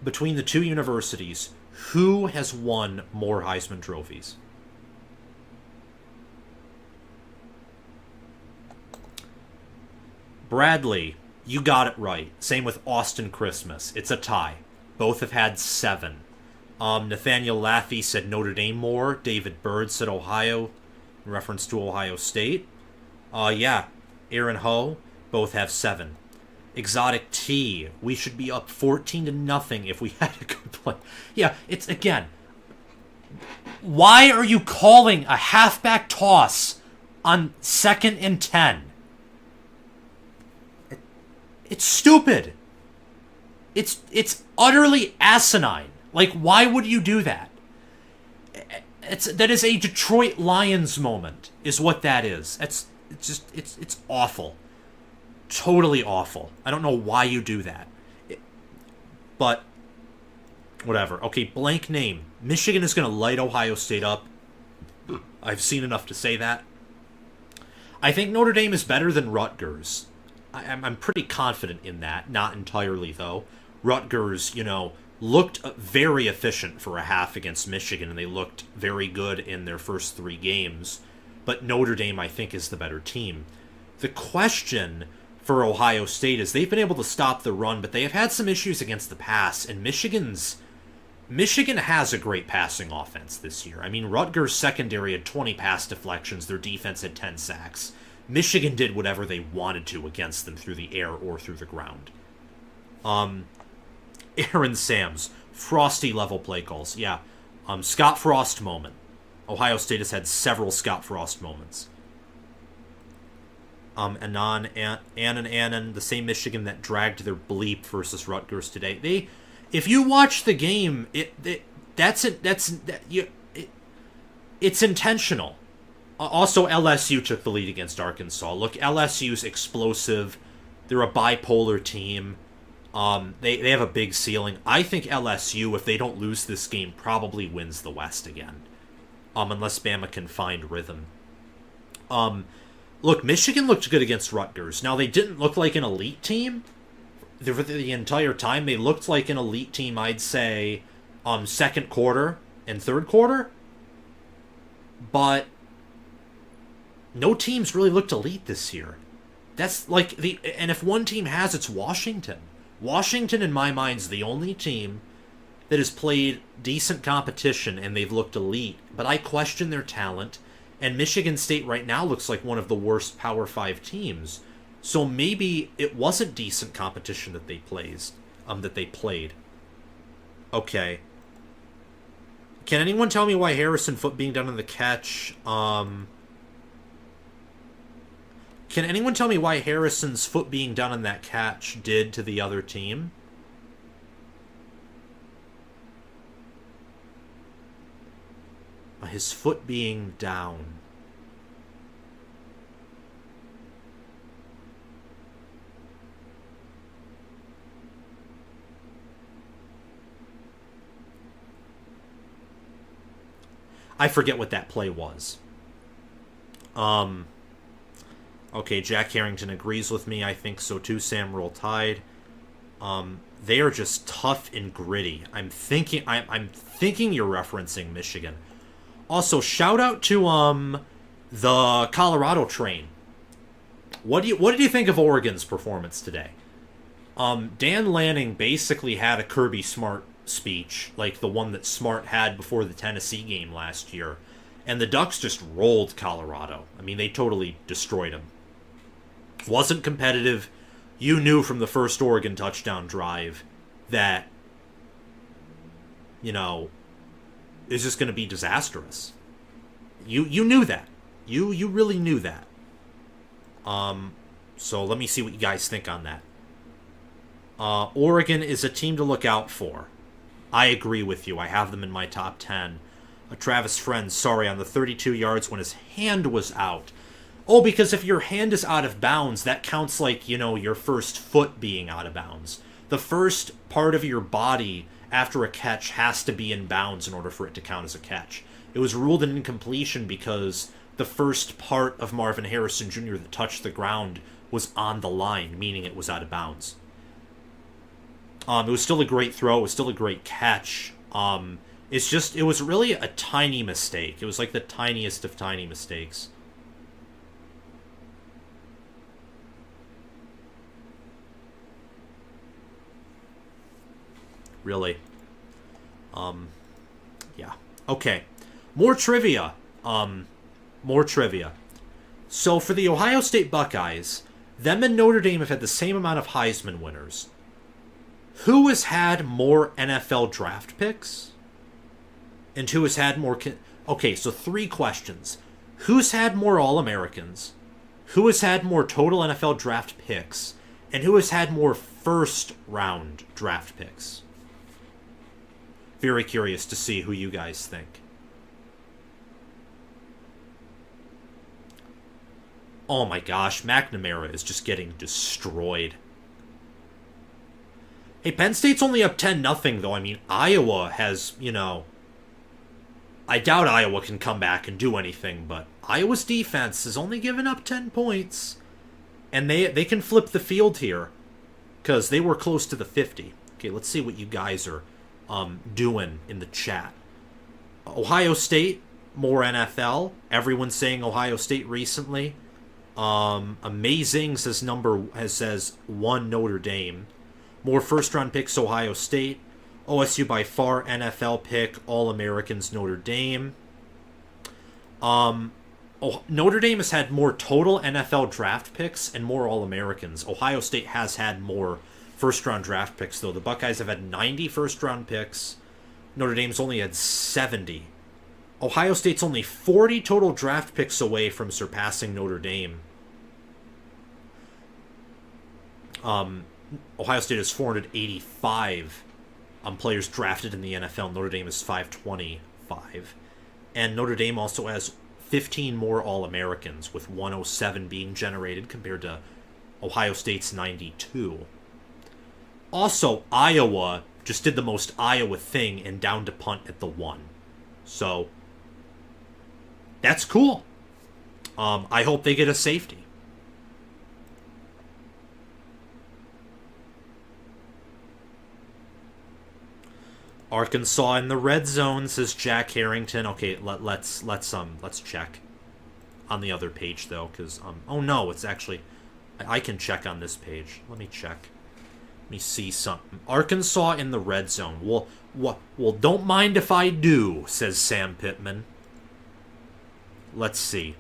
between the two universities, Who has won more Heisman trophies? Bradley, you got it right. Same with Austin Christmas. It's a tie. Both have had 7. Nathaniel Laffey said Notre Dame more. David Bird said Ohio, in reference to Ohio State. Yeah, Aaron Ho, both have 7. Exotic T, we should be up 14-0 if we had a good play. Yeah, it's, again, why are you calling a halfback toss on 2nd and 10? It's stupid. It's utterly asinine. Like, why would you do that? That is a Detroit Lions moment, is what that is. It's awful. Totally awful. I don't know why you do that. But, whatever. Okay, blank name. Michigan is going to light Ohio State up. I've seen enough to say that. I think Notre Dame is better than Rutgers. I'm pretty confident in that. Not entirely, though. Rutgers, looked very efficient for a half against Michigan, and they looked very good in their first 3 games. But Notre Dame, I think, is the better team. The question for Ohio State is they've been able to stop the run, but they have had some issues against the pass, and Michigan has a great passing offense this year. I mean, Rutgers' secondary had 20 pass deflections. Their defense had 10 sacks. Michigan did whatever they wanted to against them through the air or through the ground. Aaron Sams, Frosty level play calls. Yeah. Scott Frost moment. Ohio State has had several Scott Frost moments. Annan, the same Michigan that dragged their bleep versus Rutgers today. If you watch the game, it's intentional. Also, LSU took the lead against Arkansas. Look, LSU's explosive. They're a bipolar team. They have a big ceiling. I think LSU, if they don't lose this game, probably wins the West again. Unless Bama can find rhythm. Look, Michigan looked good against Rutgers. Now, they didn't look like an elite team. For the entire time, they looked like an elite team, I'd say, second quarter and third quarter. But no teams really looked elite this year. That's like and if one team has, it's Washington. Washington, in my mind, is the only team that has played decent competition and they've looked elite. But I question their talent, and Michigan State right now looks like one of the worst Power 5 teams. So maybe it wasn't decent competition that they played. Okay. Can anyone tell me why Harrison foot being done on the catch? Can anyone tell me why Harrison's foot being done on that catch did to the other team? His foot being down. I forget what that play was. Okay, Jack Harrington agrees with me. I think so too. Sam Roll Tide. They are just tough and gritty. I'm thinking you're referencing Michigan. Also, shout out to the Colorado train. What did you think of Oregon's performance today? Dan Lanning basically had a Kirby Smart speech, like the one that Smart had before the Tennessee game last year, and the Ducks just rolled Colorado. I mean, they totally destroyed them. Wasn't competitive. You knew from the first Oregon touchdown drive that, is just going to be disastrous. You knew that. You really knew that. So let me see what you guys think on that. Oregon is a team to look out for. I agree with you. I have them in my top 10. Travis Friend, sorry, on the 32 yards when his hand was out. Oh, because if your hand is out of bounds, that counts like, your first foot being out of bounds. The first part of your body after a catch has to be in bounds in order for it to count as a catch. It was ruled an incompletion because the first part of Marvin Harrison Jr. that touched the ground was on the line, meaning it was out of bounds. It was still a great throw. It was still a great catch. It was really a tiny mistake. It was like the tiniest of tiny mistakes. Really. Yeah. Okay. More trivia. More trivia. So for the Ohio State Buckeyes, them and Notre Dame have had the same amount of Heisman winners. Who has had more NFL draft picks? And who has had more... Okay, so 3 questions. Who's had more All-Americans? Who has had more total NFL draft picks? And who has had more first-round draft picks? Very curious to see who you guys think. Oh my gosh, McNamara is just getting destroyed. Hey, Penn State's only up 10-0 though. I mean, Iowa has, I doubt Iowa can come back and do anything, but Iowa's defense has only given up 10 points. And they can flip the field here, because they were close to the 50. Okay, let's see what you guys are doing in the chat. Ohio State, more NFL. Everyone's saying Ohio State recently. Amazing says 1 Notre Dame. More first-round picks, Ohio State. OSU by far NFL pick, All-Americans, Notre Dame. Notre Dame has had more total NFL draft picks and more All-Americans. Ohio State has had more first-round draft picks, though. The Buckeyes have had 90 first-round picks. Notre Dame's only had 70. Ohio State's only 40 total draft picks away from surpassing Notre Dame. Ohio State has 485 players drafted in the NFL. Notre Dame is 525. And Notre Dame also has 15 more All-Americans, with 107 being generated compared to Ohio State's 92. Also, Iowa just did the most Iowa thing and down to punt at the 1. So, that's cool. I hope they get a safety. Arkansas in the red zone, says Jack Harrington. Okay, let's check on the other page though, because oh no, it's actually I can check on this page. Let me check. Let me see something. Arkansas in the red zone. Well, don't mind if I do, says Sam Pittman. Let's see.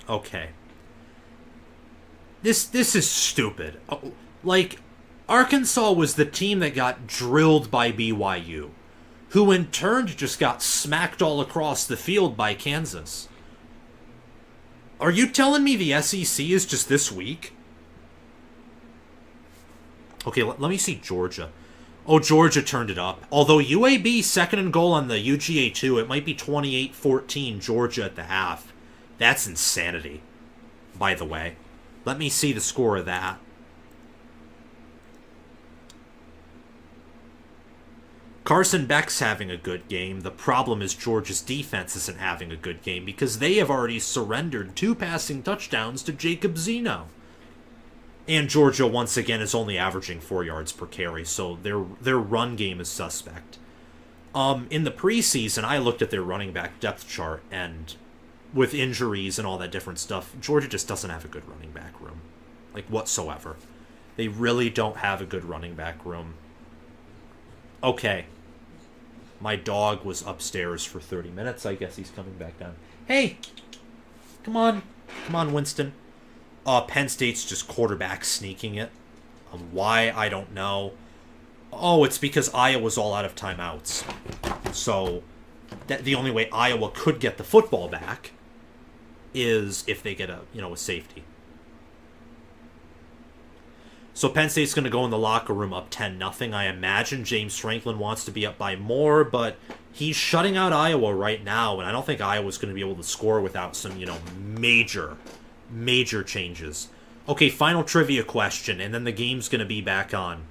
Okay. This is stupid. Like, Arkansas was the team that got drilled by BYU, who in turn just got smacked all across the field by Kansas. Are you telling me the SEC is just this weak? Okay, let me see Georgia. Oh, Georgia turned it up. Although UAB second and goal on the UGA2, it might be 28-14 Georgia at the half. That's insanity, by the way. Let me see the score of that. Carson Beck's having a good game. The problem is Georgia's defense isn't having a good game because they have already surrendered 2 passing touchdowns to Jacob Zeno. And Georgia, once again, is only averaging 4 yards per carry, so their run game is suspect. In the preseason, I looked at their running back depth chart, and with injuries and all that different stuff, Georgia just doesn't have a good running back room. Like, whatsoever. They really don't have a good running back room. Okay. My dog was upstairs for 30 minutes. I guess he's coming back down. Hey! Come on. Come on, Winston. Penn State's just quarterback sneaking it. Why? I don't know. Oh, it's because Iowa's all out of timeouts. So, the only way Iowa could get the football back is if they get a safety. So Penn State's going to go in the locker room up 10-0. I imagine James Franklin wants to be up by more, but he's shutting out Iowa right now, and I don't think Iowa's going to be able to score without some, major changes. Okay, final trivia question, and then the game's going to be back on.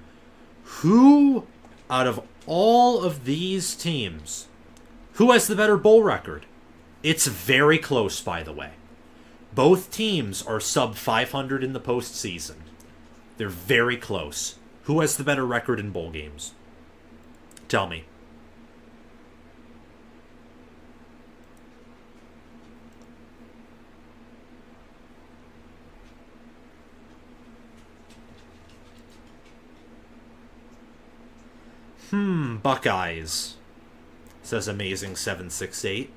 Who, out of all of these teams, who has the better bowl record? It's very close, by the way. Both teams are sub 500 in the postseason. They're very close. Who has the better record in bowl games? Tell me. Buckeyes, says Amazing 768.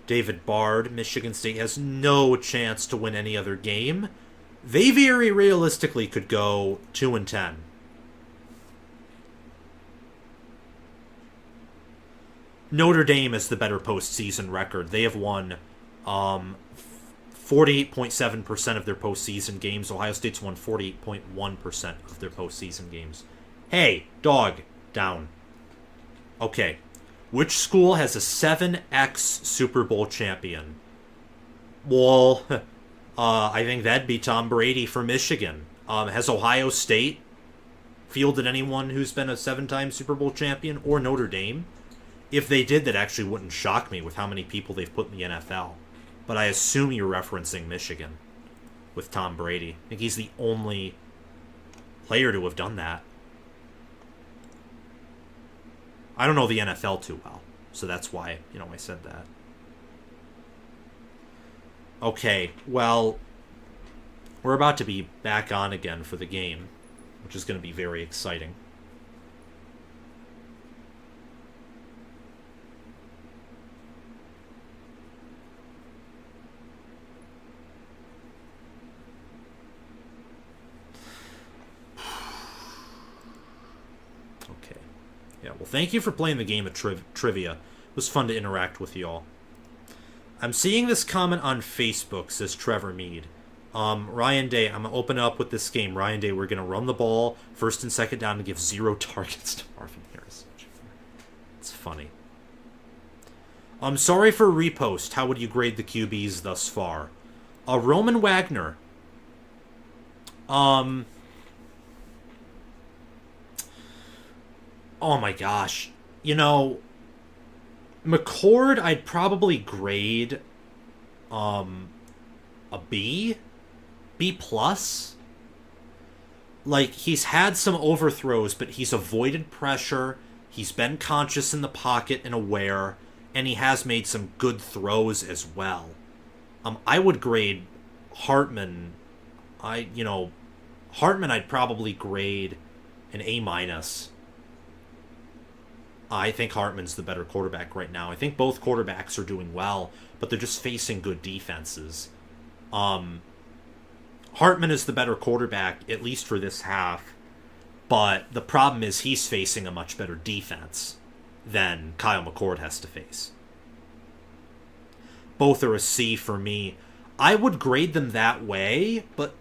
David Bard, Michigan State has no chance to win any other game. They very realistically could go 2-10. Notre Dame is the better postseason record. They have won 48.7% of their postseason games. Ohio State's won 48.1% of their postseason games. Hey, dog, down. Okay. Which school has a 7X Super Bowl champion? Well, I think that'd be Tom Brady for Michigan. Has Ohio State fielded anyone who's been a 7-time Super Bowl champion, or Notre Dame? If they did, that actually wouldn't shock me with how many people they've put in the NFL. But I assume you're referencing Michigan with Tom Brady. I think he's the only player to have done that. I don't know the NFL too well, so that's why, I said that. Okay, well, we're about to be back on again for the game, which is going to be very exciting. Yeah, well, thank you for playing the game of trivia. It was fun to interact with y'all. I'm seeing this comment on Facebook, says Trevor Mead. Ryan Day, I'm going to open up with this game. Ryan Day, we're going to run the ball first and second down and give 0 targets to Marvin Harris. It's funny. I'm sorry for repost. How would you grade the QBs thus far? Roman Wagner. Oh my gosh. McCord, I'd probably grade a B? B plus? Like, he's had some overthrows, but he's avoided pressure, he's been conscious in the pocket and aware, and he has made some good throws as well. I would grade Hartman, Hartman I'd probably grade an A minus. I think Hartman's the better quarterback right now. I think both quarterbacks are doing well, but they're just facing good defenses. Hartman is the better quarterback, at least for this half, but the problem is he's facing a much better defense than Kyle McCord has to face. Both are a C for me. I would grade them that way, but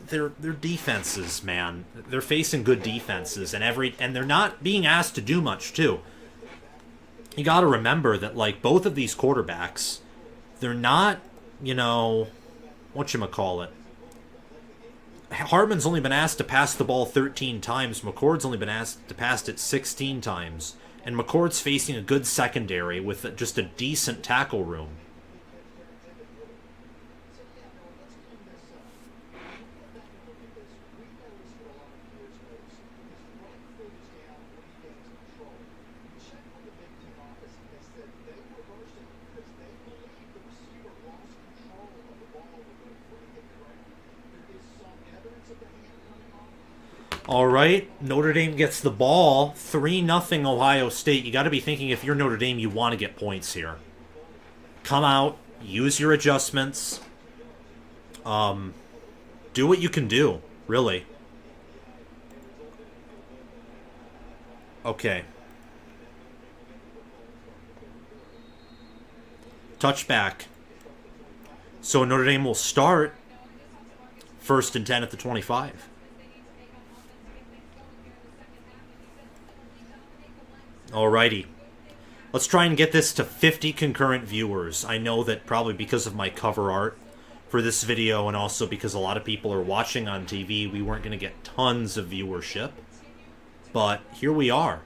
they're defenses, man. They're facing good defenses, and they're not being asked to do much too. You got to remember that both of these quarterbacks, they're not, whatchamacallit. Hartman's only been asked to pass the ball 13 times. McCord's only been asked to pass it 16 times, and McCord's facing a good secondary with just a decent tackle room. All right, Notre Dame gets the ball. 3-0 Ohio State. You got to be thinking, if you're Notre Dame, you want to get points here. Come out, use your adjustments. Do what you can do, really. Okay. Touchback. So Notre Dame will start 1st and 10 at the 25. Alrighty. Let's try and get this to 50 concurrent viewers. I know that probably because of my cover art for this video, and also because a lot of people are watching on TV, we weren't going to get tons of viewership. But here we are.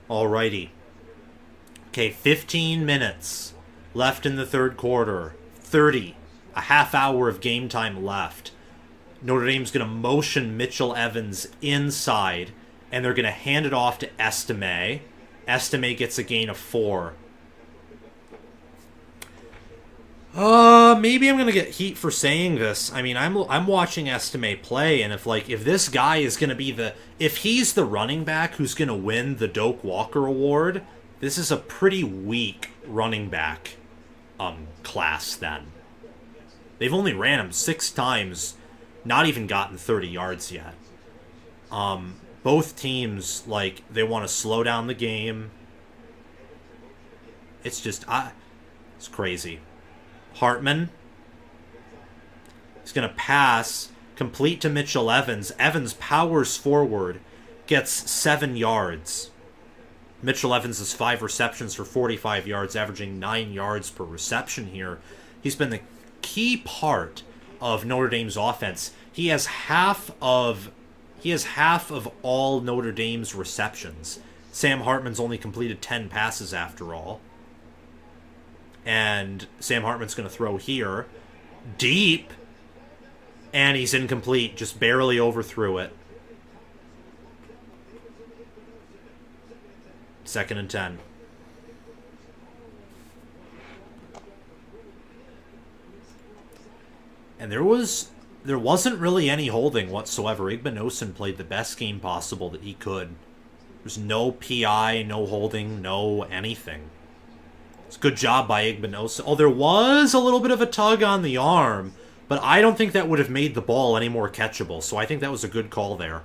Alrighty. Okay, 15 minutes left in the third quarter. 30. A half hour of game time left. Notre Dame's going to motion Mitchell Evans inside, and they're going to hand it off to Estime. Estime gets a gain of 4. Maybe I'm gonna get heat for saying this. I mean, I'm watching Estime play, and if this guy is gonna be if he's the running back who's gonna win the Doak Walker Award, this is a pretty weak running back class. Then they've only ran him 6 times, not even gotten 30 yards yet. Both teams they want to slow down the game. It's just it's crazy. Hartman. He's going to pass, complete to Mitchell Evans. Evans powers forward, gets 7 yards. Mitchell Evans has 5 receptions for 45 yards, averaging 9 yards per reception here. He's been the key part of Notre Dame's offense. He has half of all Notre Dame's receptions. Sam Hartman's only completed 10 passes after all. And Sam Hartman's going to throw here. Deep. And he's incomplete. Just barely overthrew it. 2nd and 10. And there wasn't really any holding whatsoever. Igbinosun played the best game possible that he could. There's no PI, no holding, no anything. It's a good job by Igbinosun. Oh, there was a little bit of a tug on the arm, but I don't think that would have made the ball any more catchable. So I think that was a good call there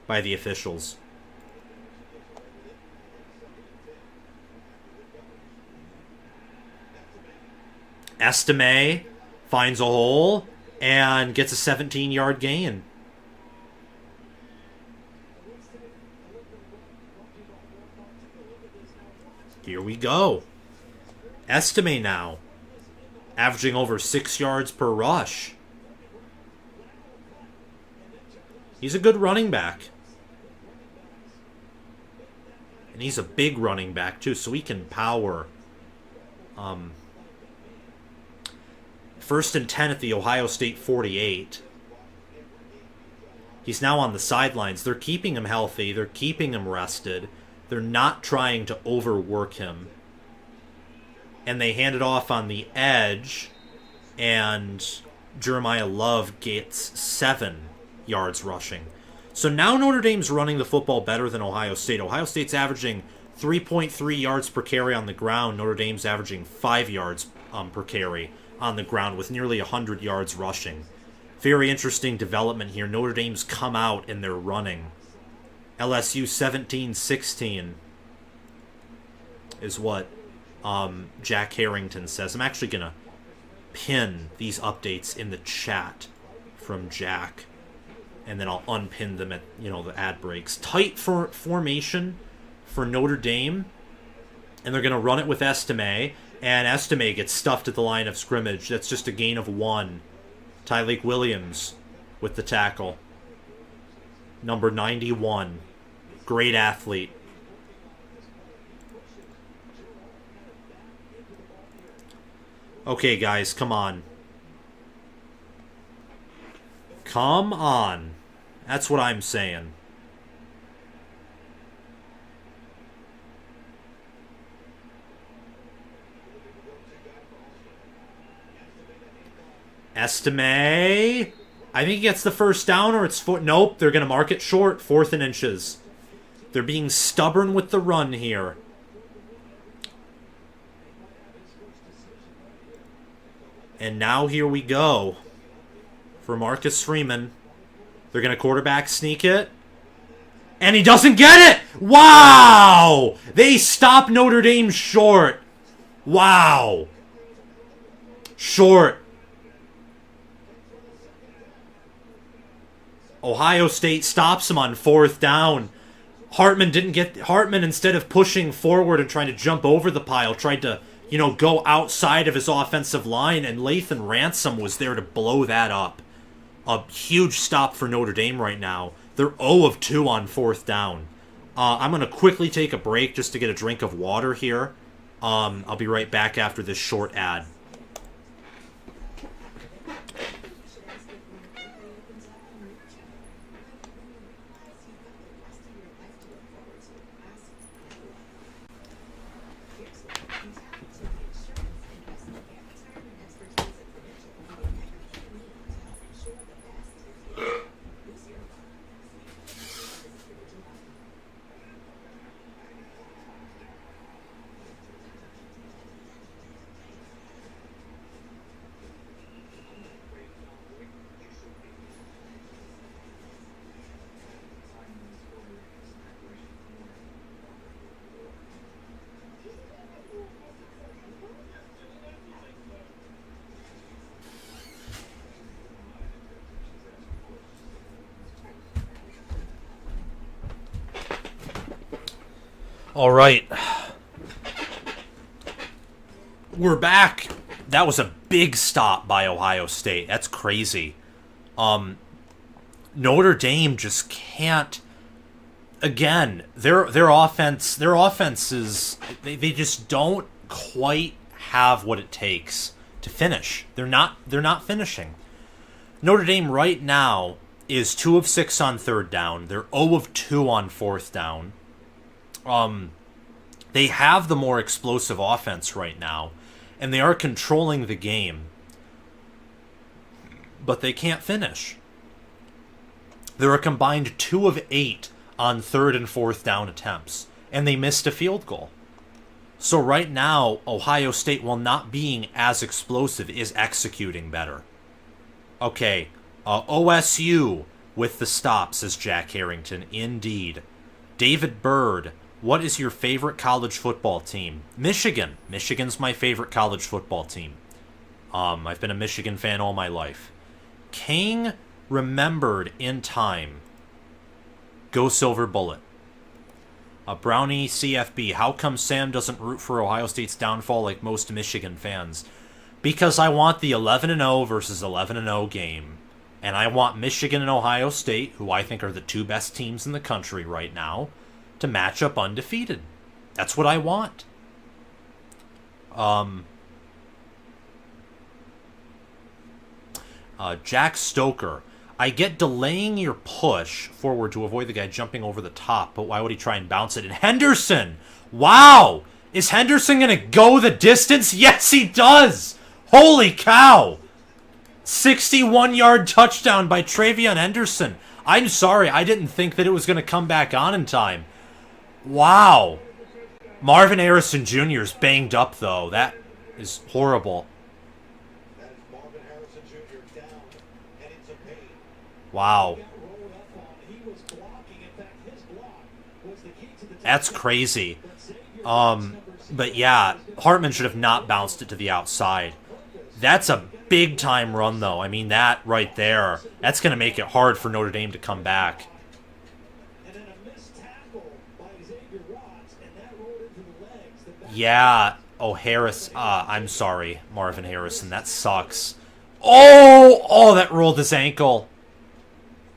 by the officials. Estime finds a hole and gets a 17-yard gain. Here we go. Estime now, averaging over 6 yards per rush. He's a good running back. And he's a big running back, too, so he can power. 1st and 10 at the Ohio State 48. He's now on the sidelines. They're keeping him healthy. They're keeping him rested. They're not trying to overwork him. And they hand it off on the edge, and Jeremiah Love gets 7 yards rushing. So now Notre Dame's running the football better than Ohio State. Ohio State's averaging 3.3 yards per carry on the ground. Notre Dame's averaging 5 yards per carry on the ground with nearly 100 yards rushing. Very interesting development here. Notre Dame's come out and they're running. LSU 17-16 is what Jack Harrington says. I'm actually going to pin these updates in the chat from Jack, and then I'll unpin them at the ad breaks. Tight formation for Notre Dame, and they're going to run it with Estime, and Estime gets stuffed at the line of scrimmage. That's just a gain of 1. Tyleik Williams with the tackle. Number 91. Great athlete. Okay, guys, come on. Come on. That's what I'm saying. Estime. I think he gets the first down, or it's foot. Nope, they're going to mark it short. 4th and inches. They're being stubborn with the run here. And now here we go for Marcus Freeman. They're going to quarterback sneak it. And he doesn't get it! Wow! They stop Notre Dame short. Wow. Short. Ohio State stops him on 4th down. Hartman, instead of pushing forward and trying to jump over the pile, tried to, go outside of his offensive line, and Lathan Ransom was there to blow that up. A huge stop for Notre Dame right now. They're 0 of 2 on 4th down. I'm going to quickly take a break just to get a drink of water here. I'll be right back after this short ad. All right. We're back. That was a big stop by Ohio State. That's crazy. Notre Dame just can't. Again, their offense is they just don't quite have what it takes to finish. They're not finishing. Notre Dame right now is 2 of 6 on third down. They're 0 of 2 on fourth down. They have the more explosive offense right now, and they are controlling the game, but they can't finish. They're a combined 2 of 8 on third and fourth down attempts, and they missed a field goal. So right now, Ohio State, while not being as explosive, is executing better. Okay, OSU with the stop, says Jack Harrington. Indeed. David Bird, what is your favorite college football team? Michigan. Michigan's my favorite college football team. I've been a Michigan fan all my life. King remembered in time. Go Silver Bullet. Brownie CFB, how come Sam doesn't root for Ohio State's downfall like most Michigan fans? Because I want the 11-0 versus 11-0 game. And I want Michigan and Ohio State, who I think are the 2 best teams in the country right now, to match up undefeated. That's what I want. Jack Stoker, I get delaying your push forward to avoid the guy jumping over the top, but why would he try and bounce it? And Henderson! Wow! Is Henderson going to go the distance? Yes, he does! Holy cow! 61-yard touchdown by Travion Henderson. I'm sorry, I didn't think that it was going to come back on in time. Wow. Marvin Harrison Jr. is banged up, though. That is horrible. That is Marvin Harrison Jr. down, and it's a pain. Wow. He got rolled up on. He was blocking. In fact, his block was the key to the That's crazy. But yeah, Hartman should have not bounced it to the outside. That's a big-time run, though. I mean, that right there, that's going to make it hard for Notre Dame to come back. And then a missed tackle by Xavier Watts, and that rolled into the legs. Yeah. Oh, Harris. I'm sorry, Marvin Harrison. That sucks. Oh, that rolled his ankle.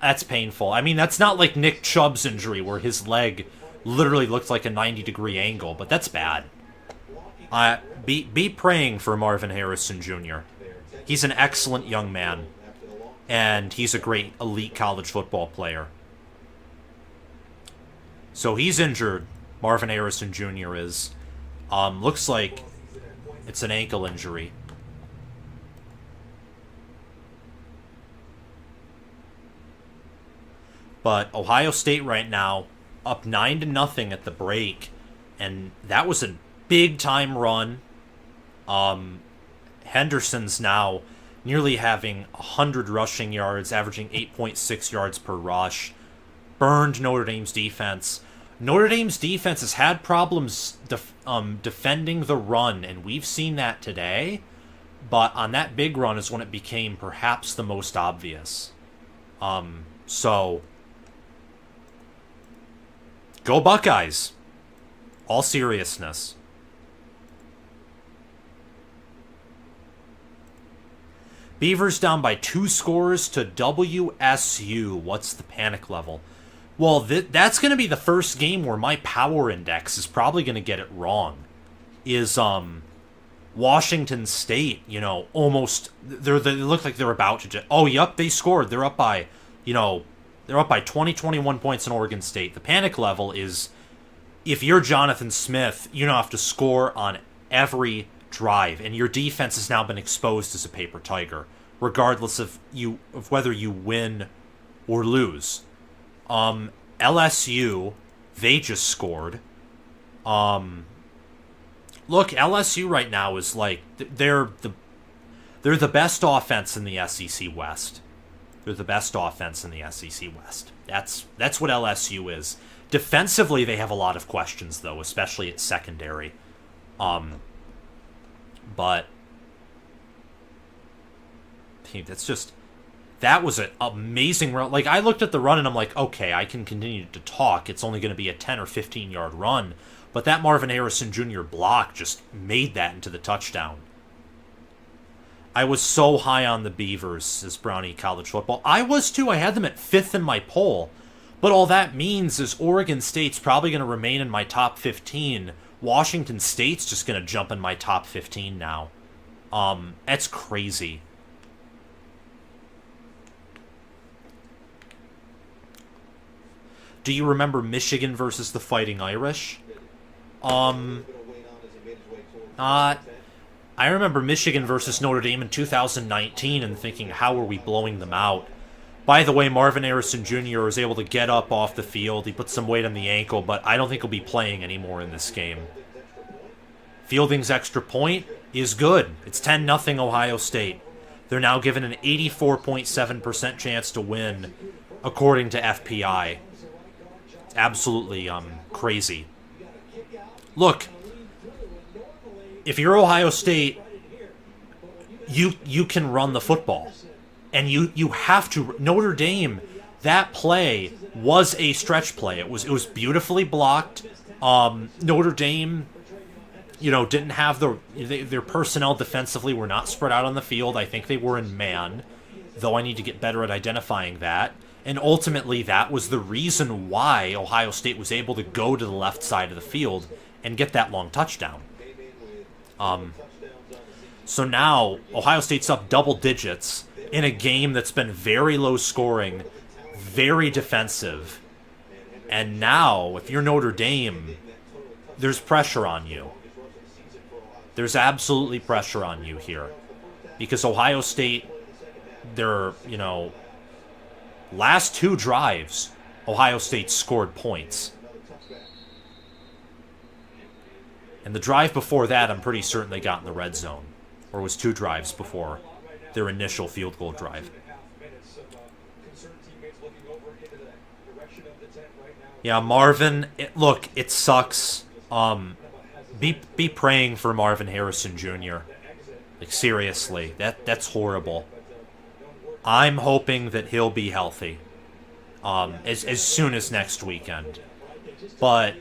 That's painful. I mean, that's not like Nick Chubb's injury where his leg literally looked like a 90-degree angle, but that's bad. Be praying for Marvin Harrison Jr. He's an excellent young man, and he's a great elite college football player. So he's injured. Marvin Harrison Jr. is. Looks like it's an ankle injury. But Ohio State right now up 9-0 at the break, and that was a big-time run. Henderson's now nearly having 100 rushing yards, averaging 8.6 yards per rush. Burned Notre Dame's defense. Notre Dame's defense has had problems defending the run, and we've seen that today. But on that big run is when it became perhaps the most obvious. So, go Buckeyes. All seriousness. Beavers down by 2 scores to WSU. What's the panic level? Well, that's going to be the first game where my power index is probably going to get it wrong. Is Washington State, almost they look like they're about to oh, yep, they scored. They're up by, they're up by 21 points in Oregon State. The panic level is if you're Jonathan Smith, you have to score on every drive, and your defense has now been exposed as a paper tiger, regardless of whether you win or lose. LSU, they just scored. Look, LSU right now is like they're the best offense in the SEC West. They're the best offense in the SEC West. That's what LSU is. Defensively, they have a lot of questions though, especially at secondary. But that was an amazing run. Like, I looked at the run and I'm like, okay, I can continue to talk. It's only going to be a 10 or 15 yard run. But that Marvin Harrison Jr. block just made that into the touchdown. I was so high on the Beavers as Brownie college football. I was too. I had them at 5th in my poll. But all that means is Oregon State's probably going to remain in my top 15. Washington State's just going to jump in my top 15 now. That's crazy. Do you remember Michigan versus the Fighting Irish? I remember Michigan versus Notre Dame in 2019 and thinking, how are we blowing them out? By the way, Marvin Harrison Jr. was able to get up off the field. He put some weight on the ankle, but I don't think he'll be playing anymore in this game. Fielding's extra point is good. It's 10-0 Ohio State. They're now given an 84.7% chance to win, according to FPI. It's absolutely crazy. Look, if you're Ohio State, you can run the football. And you have to. Notre Dame, that play was a stretch play. It was beautifully blocked. Notre Dame, didn't have their personnel defensively were not spread out on the field. I think they were in man, though I need to get better at identifying that. And ultimately, that was the reason why Ohio State was able to go to the left side of the field and get that long touchdown. So now, Ohio State's up double digits in a game that's been very low scoring, very defensive. And now, if you're Notre Dame, there's pressure on you. There's absolutely pressure on you here. Because Ohio State, their, last 2 drives, Ohio State scored points. And the drive before that, I'm pretty certain they got in the red zone. Or it was 2 drives before their initial field goal drive. Yeah, Marvin, it sucks. Be praying for Marvin Harrison Jr. Like, seriously, that's horrible. I'm hoping that he'll be healthy as soon as next weekend. But,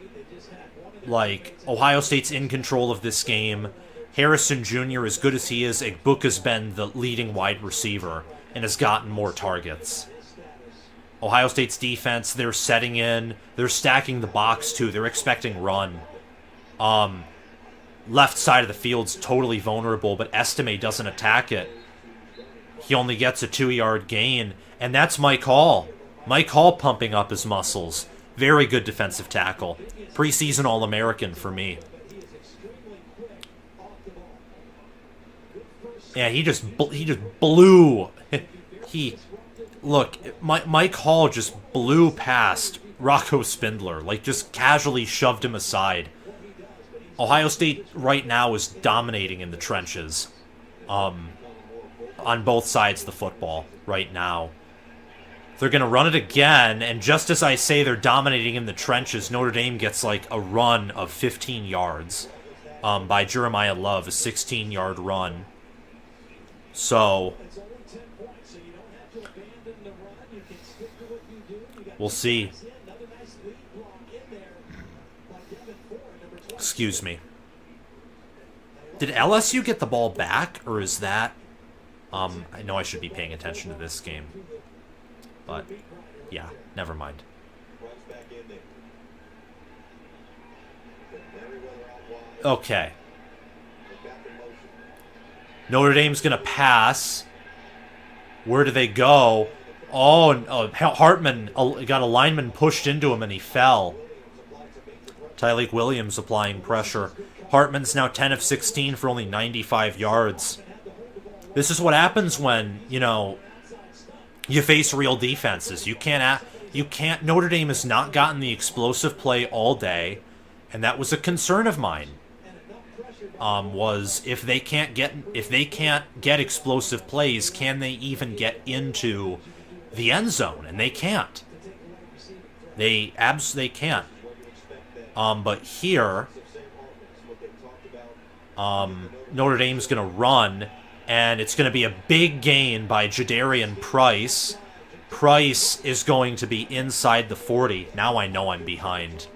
Ohio State's in control of this game. Harrison Jr., as good as he is, Igbok has been the leading wide receiver and has gotten more targets. Ohio State's defense, they're setting in. They're stacking the box, too. They're expecting run. Left side of the field's totally vulnerable, but Estime doesn't attack it. He only gets a 2-yard gain, and that's Mike Hall. Mike Hall pumping up his muscles. Very good defensive tackle. Preseason All-American for me. Yeah, he just blew. Mike Hall just blew past Rocco Spindler, just casually shoved him aside. Ohio State right now is dominating in the trenches, on both sides of the football right now. They're going to run it again, and just as I say they're dominating in the trenches, Notre Dame gets a run of 15 yards by Jeremiah Love, a 16-yard run. So, we'll see. Excuse me. Did LSU get the ball back, or is that... I know I should be paying attention to this game. But, yeah, never mind. Okay. Notre Dame's going to pass. Where do they go? Oh, Hartman got a lineman pushed into him and he fell. Tyleik Williams applying pressure. Hartman's now 10 of 16 for only 95 yards. This is what happens when, you face real defenses. You can't. Notre Dame has not gotten the explosive play all day, and that was a concern of mine. Was if they can't get explosive plays, can they even get into the end zone? And they can't. They absolutely can't. But here, Notre Dame's going to run, and it's going to be a big gain by Jadarian Price. Price is going to be inside the 40. Now I know I'm behind.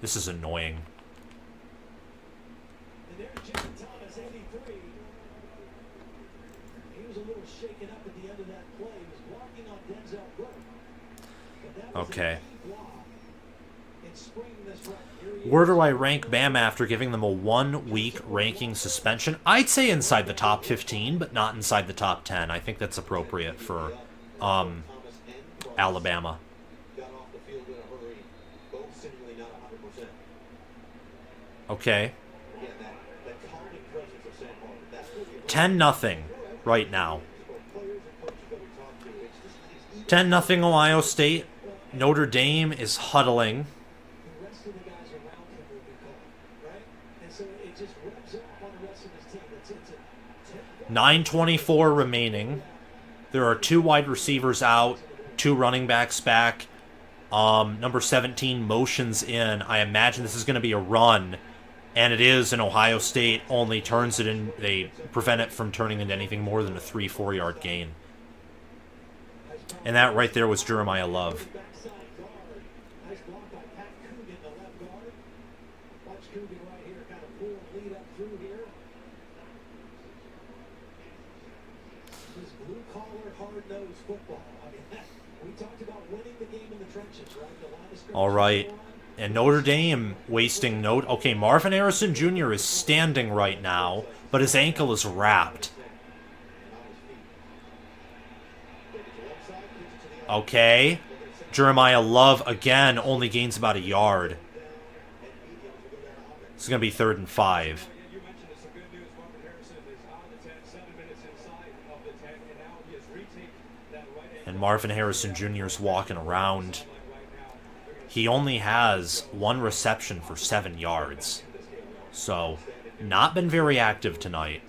This is annoying. Okay. Where do I rank Bama after giving them a 1-week ranking suspension? I'd say inside the top 15, but not inside the top 10. I think that's appropriate for Alabama. Okay. 10-0 right now. 10-0 Ohio State. Notre Dame is huddling. 9:24 remaining. There are 2 wide receivers out, 2 running backs back. Number 17 motions in. I imagine this is going to be a run, and it is, and Ohio State only turns it in. They prevent it from turning into anything more than a 3-4 yard gain. And that right there was Jeremiah Love. All right. And Notre Dame wasting note. Okay, Marvin Harrison Jr. is standing right now, but his ankle is wrapped. Okay. Jeremiah Love, again, only gains about a yard. It's going to be 3rd and 5. And Marvin Harrison Jr. is walking around. He only has 1 reception for 7 yards. So, not been very active tonight.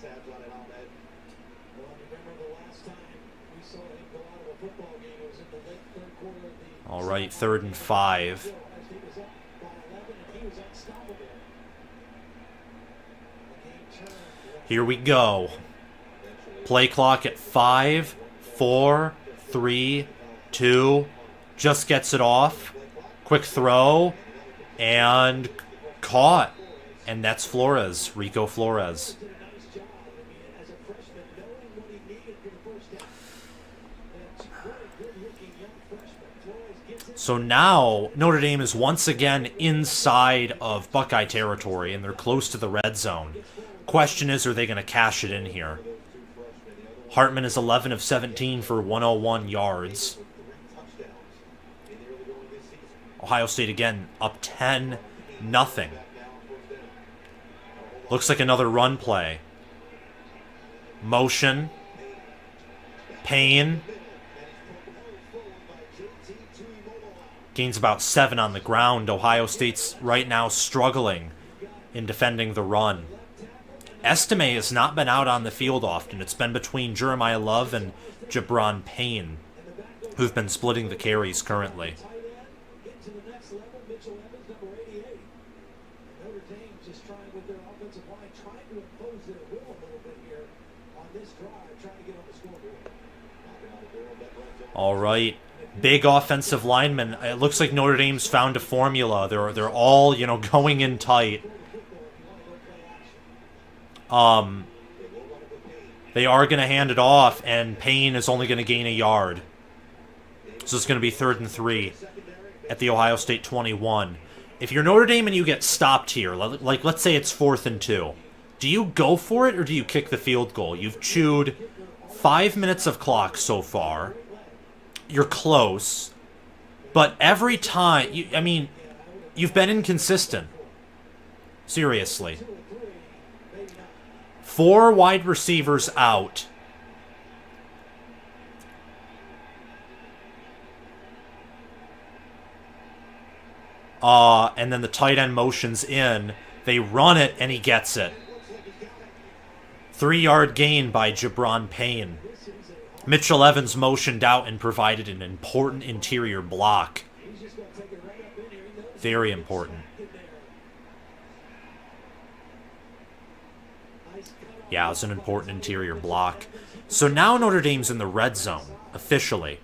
All right, 3rd and 5. Here we go. Play clock at 5, 4, 3, 2. Just gets it off. Quick throw. And caught. And that's Flores. Rico Flores. So now, Notre Dame is once again inside of Buckeye territory, and they're close to the red zone. Question is, are they going to cash it in here? Hartman is 11 of 17 for 101 yards. Ohio State again up 10-0. Looks like another run play. Motion. Payne. Gains about 7 on the ground. Ohio State's right now struggling in defending the run. Estime has not been out on the field often. It's been between Jeremiah Love and Jabron Payne, who've been splitting the carries currently. All right. Big offensive linemen. It looks like Notre Dame's found a formula. They're all, going in tight. They are going to hand it off, and Payne is only going to gain a yard. So it's going to be 3rd and 3 at the Ohio State 21. If you're Notre Dame and you get stopped here, like let's say it's 4th and 2, do you go for it or do you kick the field goal? You've chewed 5 minutes of clock so far. You're close. But every time, you've been inconsistent. Seriously. 4 wide receivers out. And then the tight end motions in. They run it, and he gets it. 3-yard gain by Jabron Payne. Mitchell Evans motioned out and provided an important interior block. Very important. Yeah, it was an important interior block. So now Notre Dame's in the red zone, officially.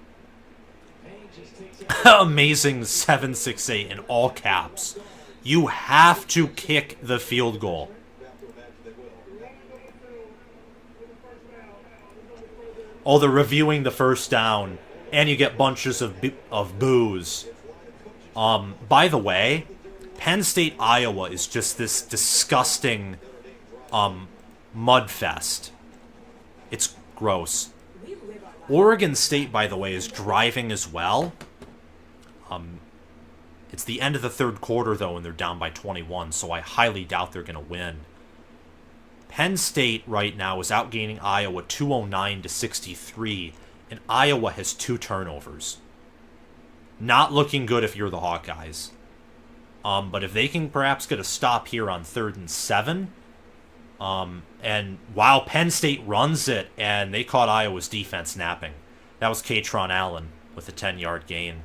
Amazing 768 in all caps. You have to kick the field goal. Oh, they're reviewing the first down, and you get bunches of boos. By the way, Penn State, Iowa is just this disgusting mud fest. It's gross. Oregon State, by the way, is driving as well. It's the end of the third quarter, though, and they're down by 21, so I highly doubt they're going to win. Penn State right now is outgaining Iowa 209-63, and Iowa has 2 turnovers. Not looking good if you're the Hawkeyes. But if they can perhaps get a stop here on 3rd and 7, and wow, Penn State runs it, and they caught Iowa's defense napping. That was Katron Allen with a 10-yard gain.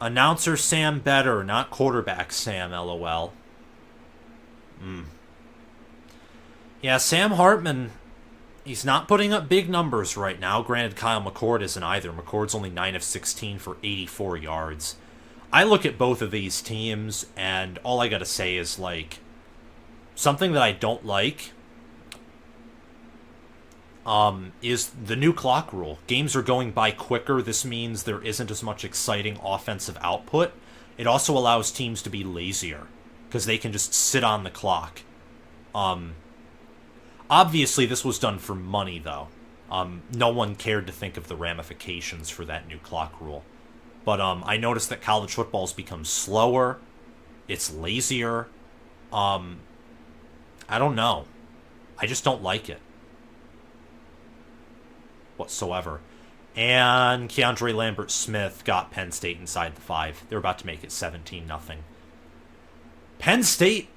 Announcer Sam better, not quarterback Sam, LOL. Yeah, Sam Hartman, he's not putting up big numbers right now. Granted, Kyle McCord isn't either. McCord's only 9 of 16 for 84 yards. I look at both of these teams, and all I gotta say is, like, something that I don't like is the new clock rule. Games are going by quicker. This means there isn't as much exciting offensive output. It also allows teams to be lazier, because they can just sit on the clock. Obviously, this was done for money, though. No one cared to think of the ramifications for that new clock rule. But I noticed that college football's become slower. It's lazier. I don't know. I just don't like it whatsoever. And Keandre Lambert-Smith got Penn State inside the 5. They're about to make it 17-0. Penn State,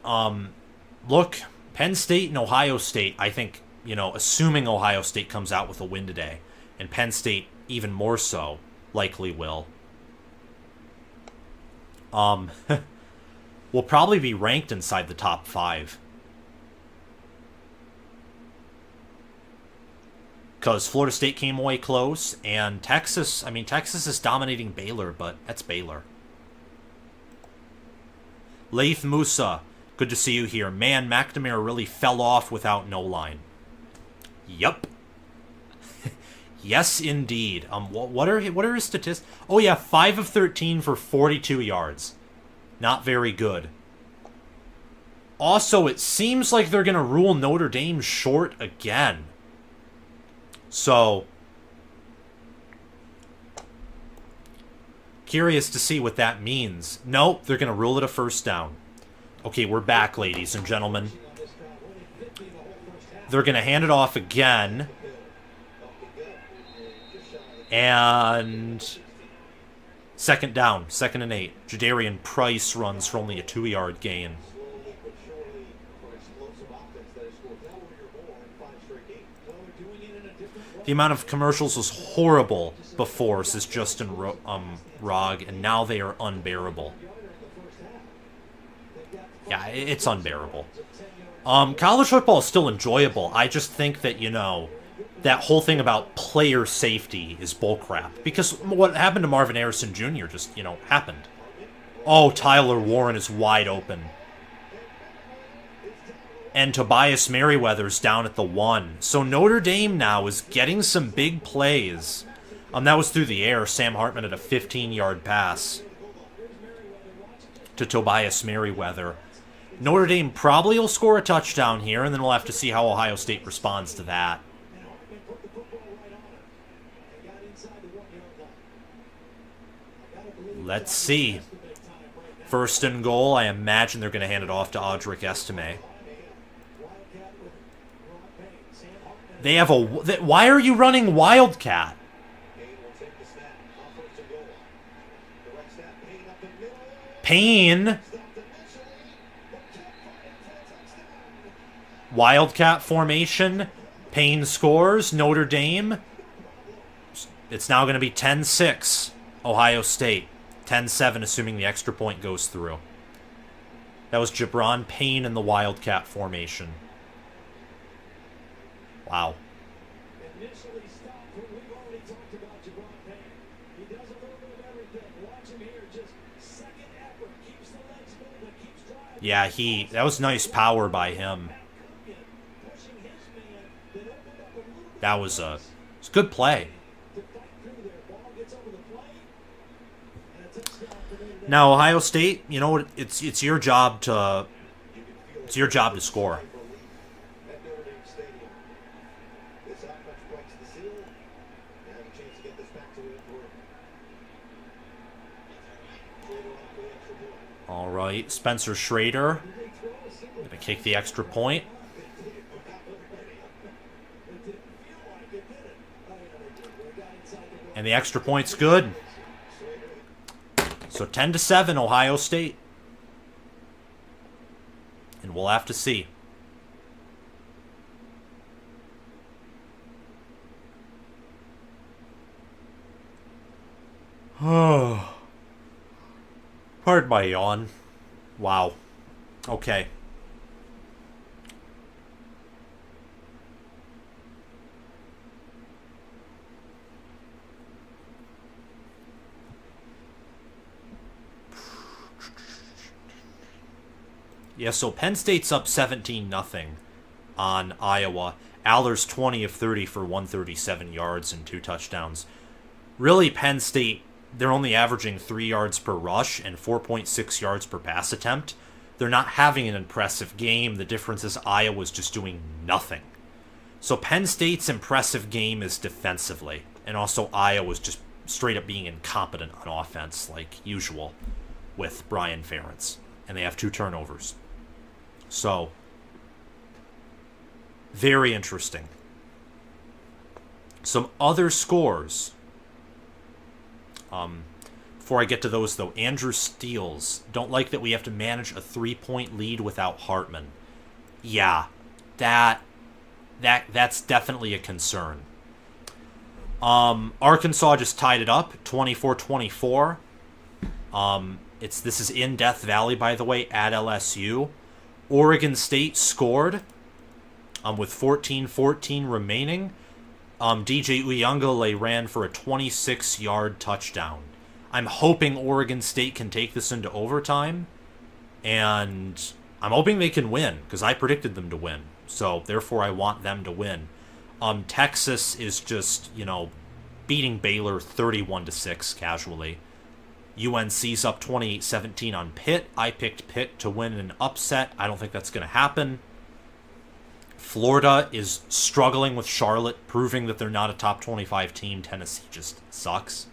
look, Penn State and Ohio State, I think, assuming Ohio State comes out with a win today, and Penn State even more so, likely will, will probably be ranked inside the top 5. Because Florida State came away close, and Texas is dominating Baylor, but that's Baylor. Laith Musa, good to see you here. Man, McNamara really fell off without no line. Yup. Yes, indeed. What are his statistics? Oh yeah, 5 of 13 for 42 yards. Not very good. Also, it seems like they're going to rule Notre Dame short again. So, curious to see what that means. Nope, they're going to rule it a first down. Okay, we're back, ladies and gentlemen. They're going to hand it off again. And second down, 2nd and 8. Jadarian Price runs for only a 2-yard gain. The amount of commercials was horrible before, says Justin Rogg, and now they are unbearable. Yeah, it's unbearable. College football is still enjoyable. I just think that, that whole thing about player safety is bullcrap. Because what happened to Marvin Harrison Jr. just, happened. Oh, Tyler Warren is wide open. And Tobias Merriweather's down at the 1. So Notre Dame now is getting some big plays. That was through the air. Sam Hartman had a 15-yard pass to Tobias Merriweather. Notre Dame probably will score a touchdown here, and then we'll have to see how Ohio State responds to that. Let's see. 1st and goal. I imagine they're going to hand it off to Audric Estime. They have why are you running Wildcat? Payne. Wildcat formation. Payne scores. Notre Dame. It's now going to be 10-6. Ohio State. 10-7, assuming the extra point goes through. That was Jabron Payne in the Wildcat formation. Wow. Initially stopped, but we've already talked about Jabron Payne. He does a little bit of everything. Watch him here, just second effort, keeps the legs moving, keeps driving. Yeah, that was nice power by him. Pushing his man, then That was a good play. Now Ohio State, you know, it's your job to score. All right, Spencer Schrader gonna kick the extra point. And the extra point's good. So 10-7, Ohio State. And we'll have to see. Oh. Pardon my yawn. Wow. Okay. Yeah, so Penn State's up 17-0 on Iowa. Aller's 20 of 30 for 137 yards and 2 touchdowns. Really, Penn State, they're only averaging 3 yards per rush and 4.6 yards per pass attempt. They're not having an impressive game. The difference is Iowa's just doing nothing. So Penn State's impressive game is defensively, and also Iowa's just straight up being incompetent on offense, like usual, with Brian Ferentz. And they have 2 turnovers. So, very interesting. Some other scores. Before I get to those, though, Andrew Steele. Don't like that we have to manage a 3-point lead without Hartman. Yeah, that's definitely a concern. Arkansas just tied it up, 24-24. This is in Death Valley, by the way, at LSU. Oregon State scored with 14-14 remaining. DJ Uyunglele ran for a 26-yard touchdown. I'm hoping Oregon State can take this into overtime, and I'm hoping they can win, because I predicted them to win. So, therefore, I want them to win. Texas is just, beating Baylor 31-6 casually. UNC's up 28-17 on Pitt. I picked Pitt to win an upset. I don't think that's going to happen. Florida is struggling with Charlotte, proving that they're not a top 25 team. Tennessee just sucks.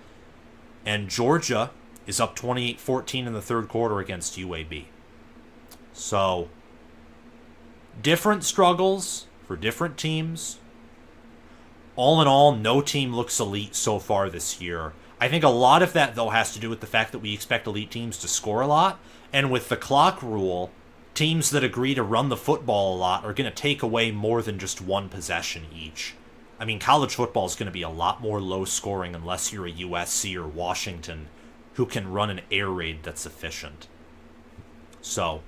And Georgia is up 28-14 in the third quarter against UAB. So, different struggles for different teams. All in all, no team looks elite so far this year. I think a lot of that, though, has to do with the fact that we expect elite teams to score a lot. And with the clock rule, teams that agree to run the football a lot are going to take away more than just one possession each. I mean, college football is going to be a lot more low-scoring unless you're a USC or Washington who can run an air raid that's efficient. So,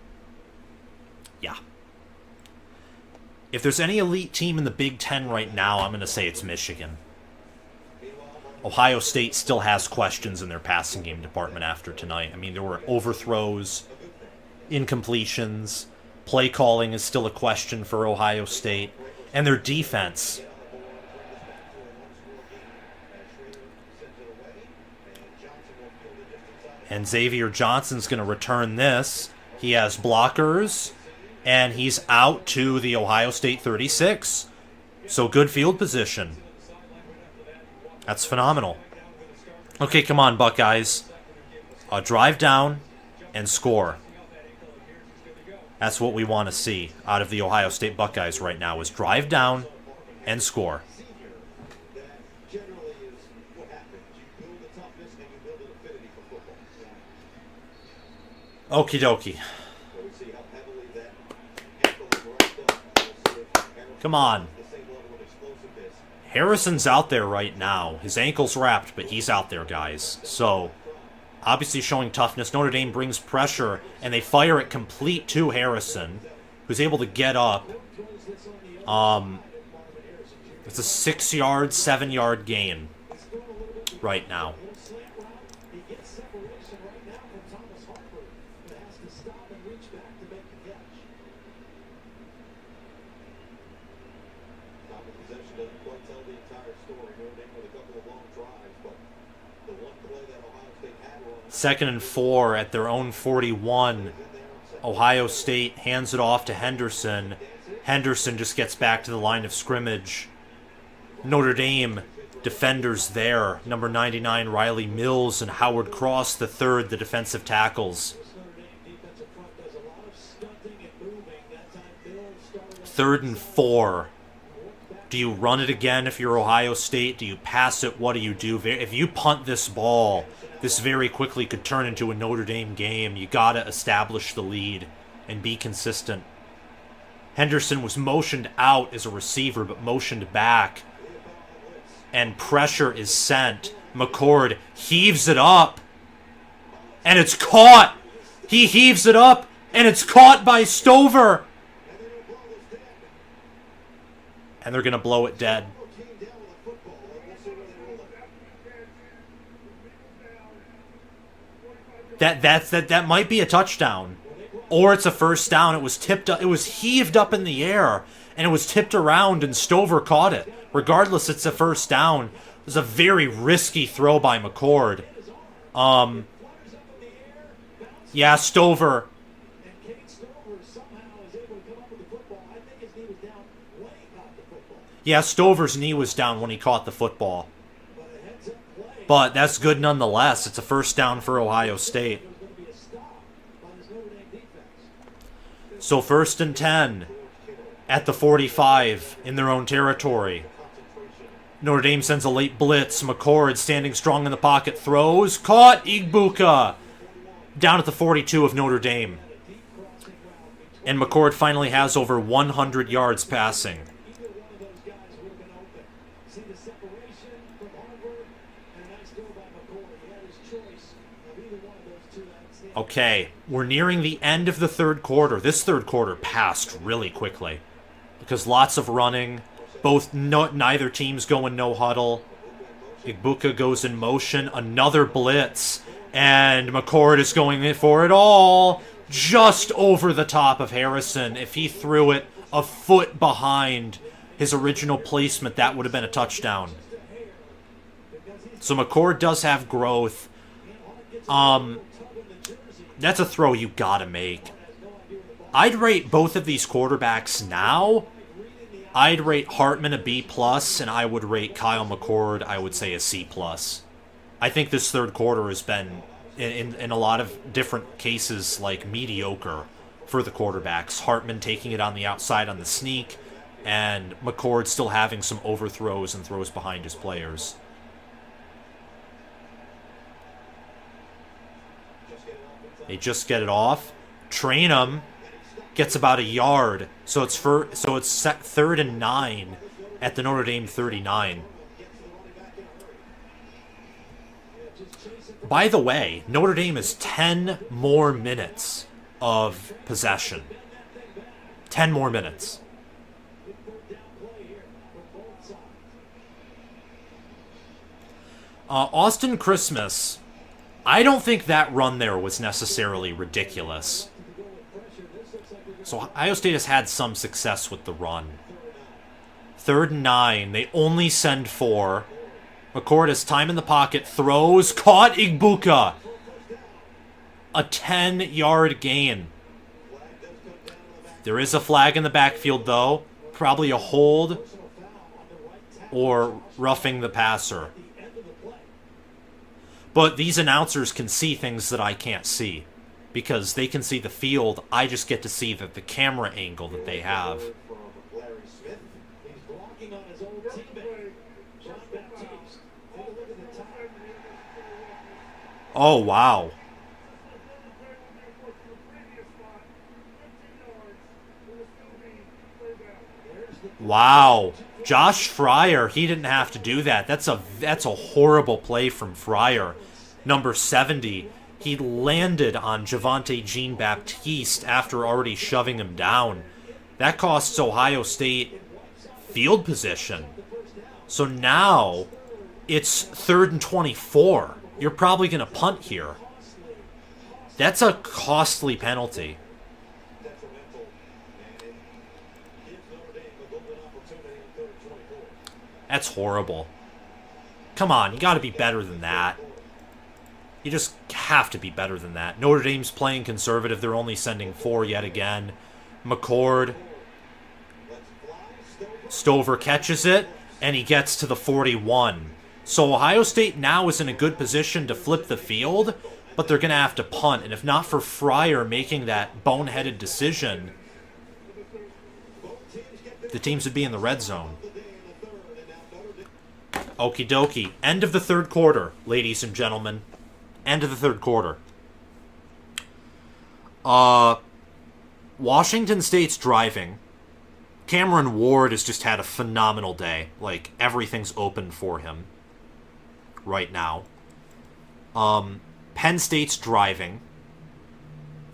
yeah. If there's any elite team in the Big Ten right now, I'm going to say it's Michigan. Ohio State still has questions in their passing game department after tonight. I mean, there were overthrows, incompletions, play calling is still a question for Ohio State, and their defense. And Xavier Johnson's going to return this. He has blockers, and he's out to the Ohio State 36. So good field position. That's phenomenal. Okay, come on, Buckeyes. Drive down and score. That's what we want to see out of the Ohio State Buckeyes right now, is drive down and score. Okie dokie. Come on. Harrison's out there right now. His ankle's wrapped, but he's out there, guys. So, obviously showing toughness. Notre Dame brings pressure, and they fire it complete to Harrison, who's able to get up. It's a 6-yard, 7-yard gain right now. 2nd and 4 at their own 41. Ohio State hands it off to Henderson. Henderson just gets back to the line of scrimmage. Notre Dame defenders there. Number 99, Riley Mills, and Howard Cross, the third, the defensive tackles. 3rd and 4. Do you run it again if you're Ohio State? Do you pass it? What do you do? If you punt this ball, this very quickly could turn into a Notre Dame game. You got to establish the lead and be consistent. Henderson was motioned out as a receiver, but motioned back. And pressure is sent. McCord heaves it up. And it's caught. He heaves it up, and it's caught by Stover. And they're going to blow it dead. That might be a touchdown. Or it's a first down. It was tipped up. It was heaved up in the air, and it was tipped around, and Stover caught it. Regardless, it's a first down. It was a very risky throw by McCord. Yeah, Stover. Yeah, Stover's knee was down when he caught the football. But that's good nonetheless. It's a first down for Ohio State. So 1st and 10 at the 45 in their own territory. Notre Dame sends a late blitz. McCord standing strong in the pocket. Throws. Caught. Igbuka. Down at the 42 of Notre Dame. And McCord finally has over 100 yards passing. Okay, we're nearing the end of the third quarter. This third quarter passed really quickly because lots of running. Neither team's going no huddle. Igbuka goes in motion. Another blitz. And McCord is going in for it all. Just over the top of Harrison. If he threw it a foot behind his original placement, that would have been a touchdown. So McCord does have growth. That's a throw you gotta make. I'd rate both of these quarterbacks now. I'd rate Hartman a B+, and I would rate Kyle McCord, I would say, a C+. I think this third quarter has been, in a lot of different cases, like mediocre for the quarterbacks. Hartman taking it on the outside on the sneak, and McCord still having some overthrows and throws behind his players. They just get it off. Train him. Gets about a yard. So it's 3rd and 9 at the Notre Dame 39. By the way, Notre Dame has 10 more minutes of possession. 10 more minutes. Austin Christmas. I don't think that run there was necessarily ridiculous. So Ohio State has had some success with the run. 3rd and 9. They only send 4. McCord has time in the pocket. Throws. Caught. Igbuka. A 10-yard gain. There is a flag in the backfield, though. Probably a hold or roughing the passer. But these announcers can see things that I can't see. Because they can see the field, I just get to see the camera angle that they have. Oh, wow. Wow. Josh Fryer, he didn't have to do that. That's a horrible play from Fryer. Number 70. He landed on Javonte Jean-Baptiste after already shoving him down. That costs Ohio State field position. So now it's 3rd and 24. You're probably going to punt here. That's a costly penalty. That's horrible. Come on, you got to be better than that. You just have to be better than that. Notre Dame's playing conservative. They're only sending 4 yet again. McCord. Stover catches it, and he gets to the 41. So Ohio State now is in a good position to flip the field, but they're going to have to punt. And if not for Fryer making that boneheaded decision, the teams would be in the red zone. Okie dokie. End of the third quarter, ladies and gentlemen. End of the third quarter. Washington State's driving. Cameron Ward has just had a phenomenal day. Like, everything's open for him right now. Penn State's driving.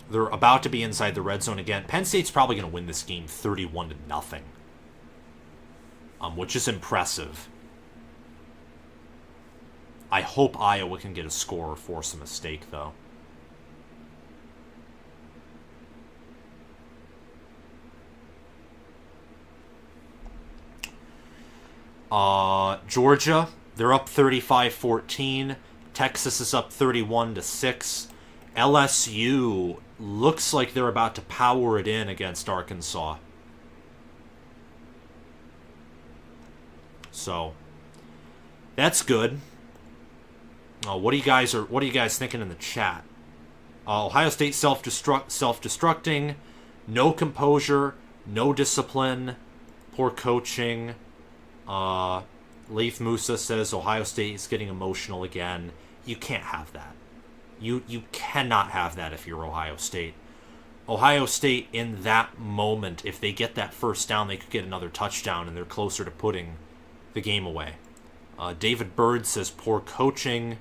They're about to be inside the red zone again. Penn State's probably going to win this game 31-0. Which is impressive. I hope Iowa can get a score or force a mistake, though. Georgia, they're up 35-14. Texas is up 31-6. LSU looks like they're about to power it in against Arkansas. So that's good. What are you guys thinking in the chat? Ohio State self-destructing, no composure, no discipline, poor coaching. Leif Musa says Ohio State is getting emotional again. You can't have that. You cannot have that if you're Ohio State. Ohio State, in that moment, if they get that first down, they could get another touchdown, and they're closer to putting the game away. David Bird says poor coaching.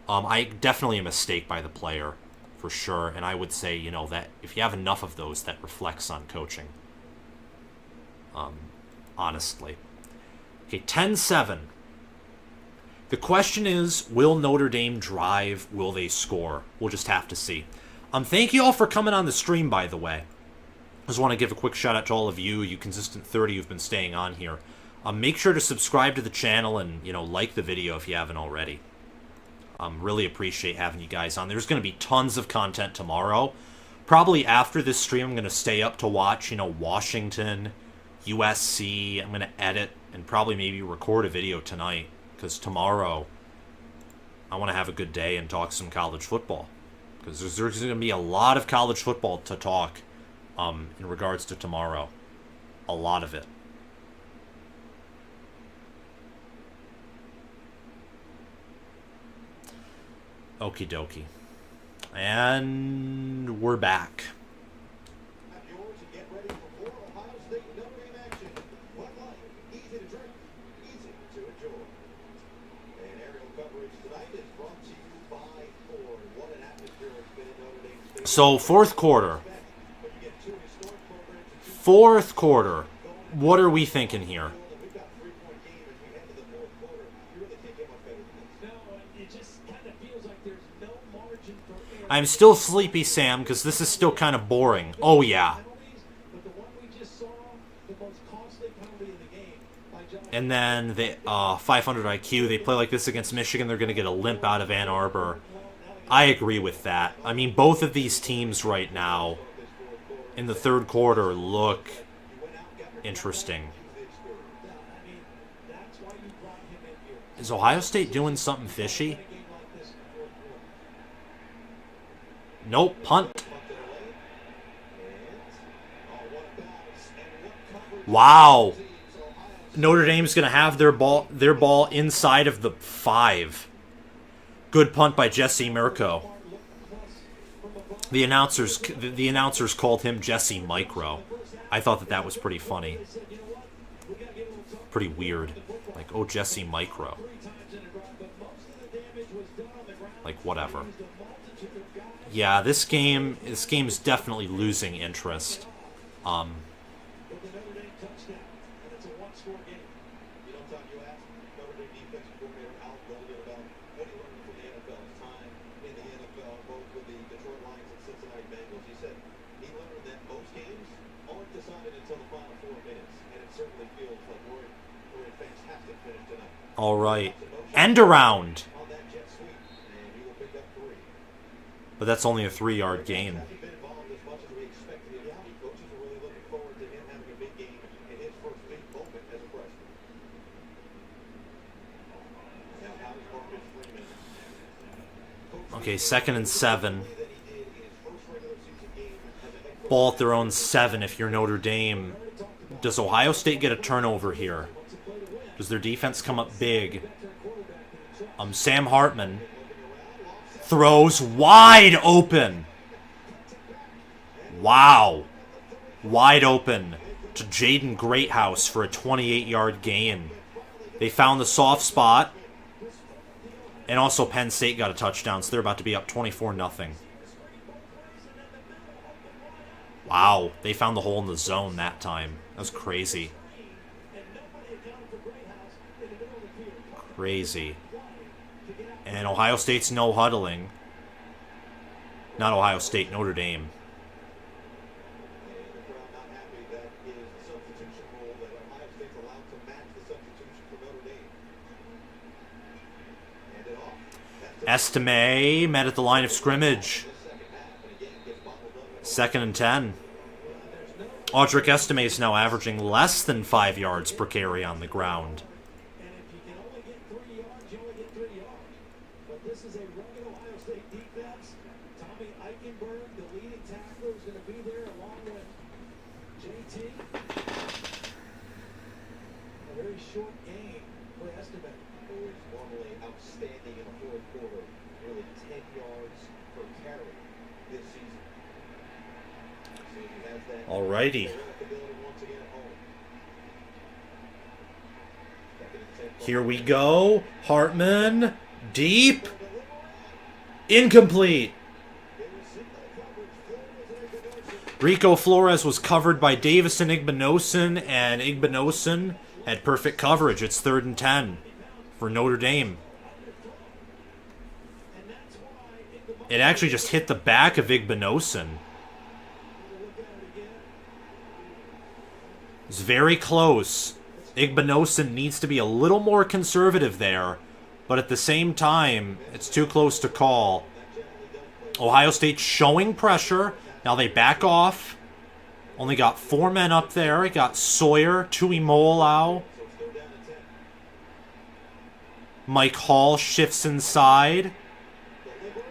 Definitely a mistake by the player, for sure. And I would say, that if you have enough of those, that reflects on coaching. Honestly. Okay, 10-7. The question is, will Notre Dame drive? Will they score? We'll just have to see. Thank you all for coming on the stream, by the way. I just want to give a quick shout out to all of you consistent 30 who've been staying on here. Make sure to subscribe to the channel and, like the video if you haven't already. Really appreciate having you guys on. There's going to be tons of content tomorrow. Probably after this stream, I'm going to stay up to watch, Washington, USC. I'm going to edit and probably maybe record a video tonight, because tomorrow I want to have a good day and talk some college football, because there's going to be a lot of college football to talk in regards to tomorrow. A lot of it. Okie dokie. And we're back. So, fourth quarter. What are we thinking here? I'm still sleepy, Sam, because this is still kind of boring. Oh, yeah. And then the 500 IQ, they play like this against Michigan, they're going to get a limp out of Ann Arbor. I agree with that. I mean, both of these teams right now in the third quarter look interesting. Is Ohio State doing something fishy? Nope, punt. Wow. Notre Dame's going to have their ball inside of the 5. Good punt by Jesse Mirko. The announcers called him Jesse Micro. I thought that was pretty funny. Pretty weird. Like, oh, Jesse Micro. Like, whatever. Yeah, this game's definitely losing interest. All right. End around. But that's only a 3-yard gain. Hasn't been involved as much as we expected him to be. Coaches are really looking forward to him having a big game in his first big moment as a freshman. Now, how does Marcus Freeman? Okay, 2nd and 7. Ball at their own 7 if you're Notre Dame. Does Ohio State get a turnover here? Does their defense come up big? Sam Hartman throws wide open. Wow. Wide open to Jaden Greathouse for a 28-yard gain. They found the soft spot. And also Penn State got a touchdown, so they're about to be up 24-0. Wow, they found the hole in the zone that time. That was crazy. Crazy. And Ohio State's no huddling. Not Ohio State, Notre Dame. Estime met at the line of scrimmage. 2nd and 10. Audric Estime is now averaging less than 5 yards per carry on the ground. And if you can only get 3 yards, you only get 3 yards. But this is a rugged Ohio State defense. Tommy Eichenberg, the leading tackler, is going to be there along with JT. A very short game for Estime, who is normally outstanding in the fourth quarter. Nearly 10 yards per carry this season. So he has that. Alrighty. Here we go. Hartman. Deep. Incomplete. Rico Flores was covered by Davison Igbinosun, and Igbinosun had perfect coverage. It's 3rd and 10 for Notre Dame. It actually just hit the back of Igbinosun. It's very close. Igbinosun needs to be a little more conservative there, but at the same time, it's too close to call. Ohio State showing pressure. Now they back off. Only got 4 men up there. It got Sawyer, Tui Molau. Mike Hall shifts inside.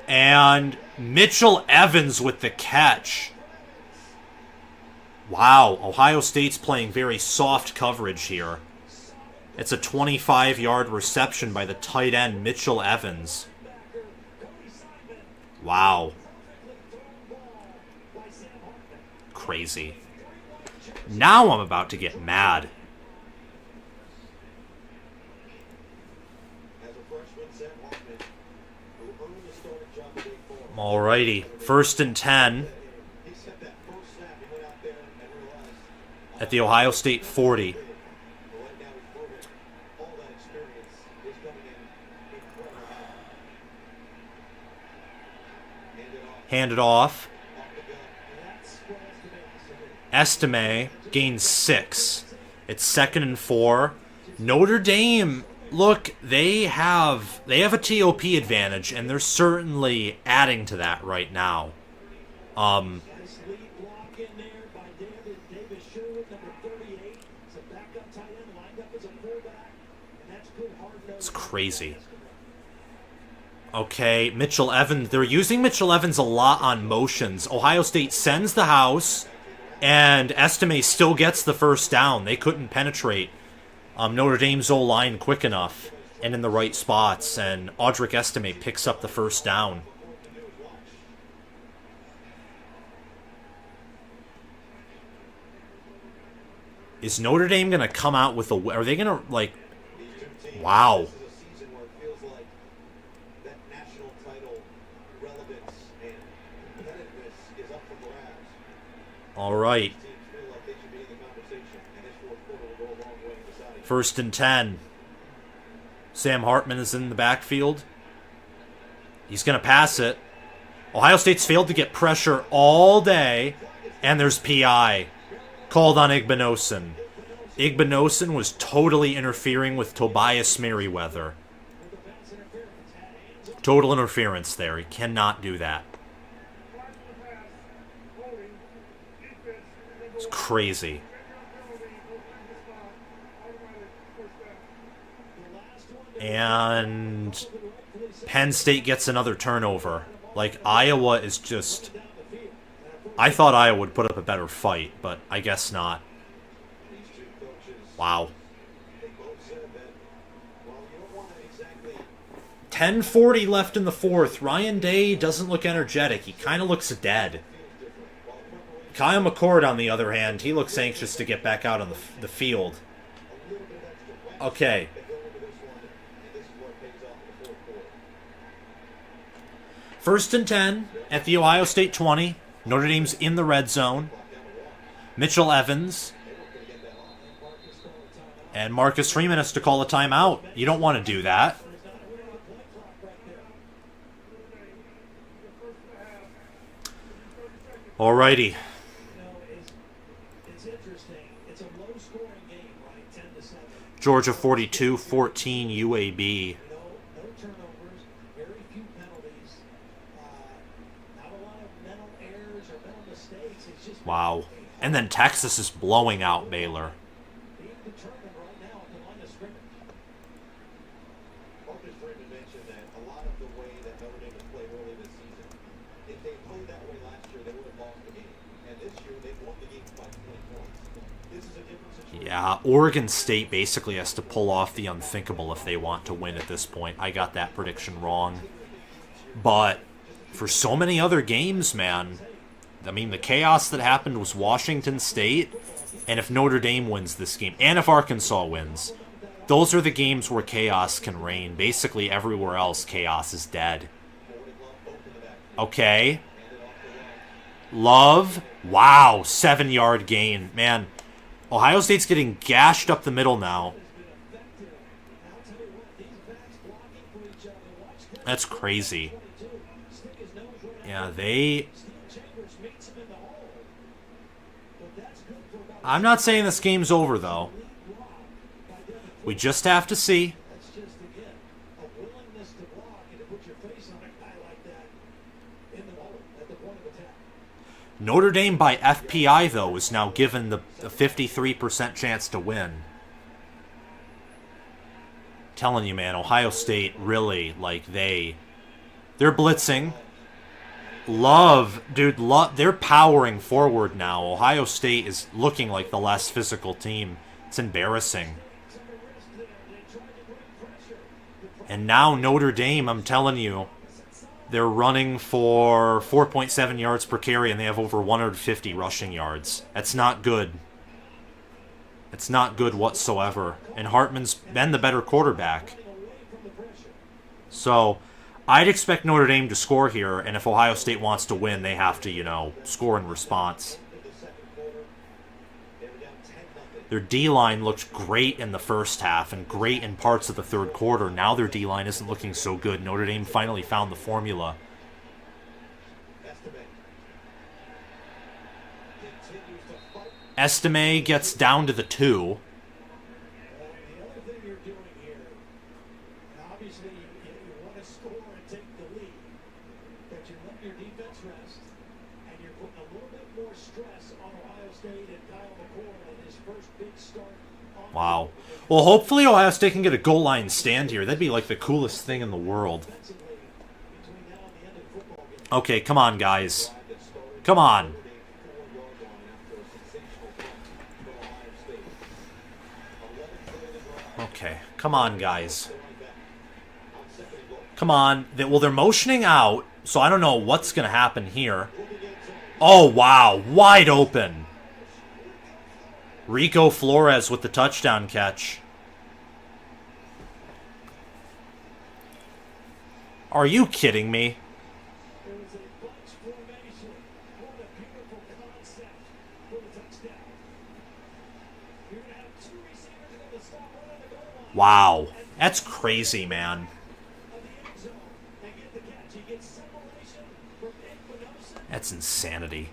And Mitchell Evans with the catch. Wow, Ohio State's playing very soft coverage here. It's a 25-yard reception by the tight end, Mitchell Evans. Wow. Crazy. Now I'm about to get mad. Alrighty, 1st and 10. At the Ohio State 40. Hand it off. Estime gains 6. It's 2nd and 4. Notre Dame, look, they have a TOP advantage, and they're certainly adding to that right now. It's crazy. Okay, Mitchell Evans. They're using Mitchell Evans a lot on motions. Ohio State sends the house, and Estime still gets the first down. They couldn't penetrate Notre Dame's O-line quick enough and in the right spots, and Audric Estime picks up the first down. Is Notre Dame going to come out with a... Are they going to, like... Wow. All right. 1st and 10. Sam Hartman is in the backfield. He's going to pass it. Ohio State's failed to get pressure all day, and there's PI called on Igbinosun. Igbinosun was totally interfering with Tobias Merriweather. Total interference there. He cannot do that. It's crazy. And Penn State gets another turnover. Like, Iowa is just... I thought Iowa would put up a better fight, but I guess not. Wow. 10:40 left in the fourth. Ryan Day doesn't look energetic. He kind of looks dead. Kyle McCord, on the other hand, he looks anxious to get back out on the field. Okay. First and 10 at the Ohio State 20. Notre Dame's in the red zone. Mitchell Evans and Marcus Freeman has to call a timeout. You don't want to do that. Alrighty. Georgia 42, 14 UAB. Wow. And then Texas is blowing out Baylor. Yeah, Oregon State basically has to pull off the unthinkable if they want to win at this point. I got that prediction wrong. But for so many other games, man, I mean, the chaos that happened was Washington State, and if Notre Dame wins this game, and if Arkansas wins, those are the games where chaos can reign. Basically, everywhere else, chaos is dead. Okay. Love. Wow, 7-yard gain. Man, Ohio State's getting gashed up the middle now. That's crazy. Yeah, I'm not saying this game's over, though. We just have to see. Notre Dame by FPI, though, is now given the 53% chance to win. Telling you, man, Ohio State really, like, they're blitzing. They're powering forward now. Ohio State is looking like the less physical team. It's embarrassing. And now Notre Dame, I'm telling you, they're running for 4.7 yards per carry, and they have over 150 rushing yards. That's not good. It's not good whatsoever. And Hartman's been the better quarterback. So I'd expect Notre Dame to score here, and if Ohio State wants to win, they have to, score in response. Their D-line looked great in the first half and great in parts of the third quarter. Now their D-line isn't looking so good. Notre Dame finally found the formula. Estime gets down to the 2. Wow. Well, hopefully Ohio State can get a goal line stand here. That'd be like the coolest thing in the world. Okay, come on, guys. Come on. Okay, come on, guys. Come on. Well, they're motioning out, so I don't know what's going to happen here. Oh, wow. Wide open. Rico Flores with the touchdown catch. Are you kidding me? Wow. That's crazy, man. That's insanity.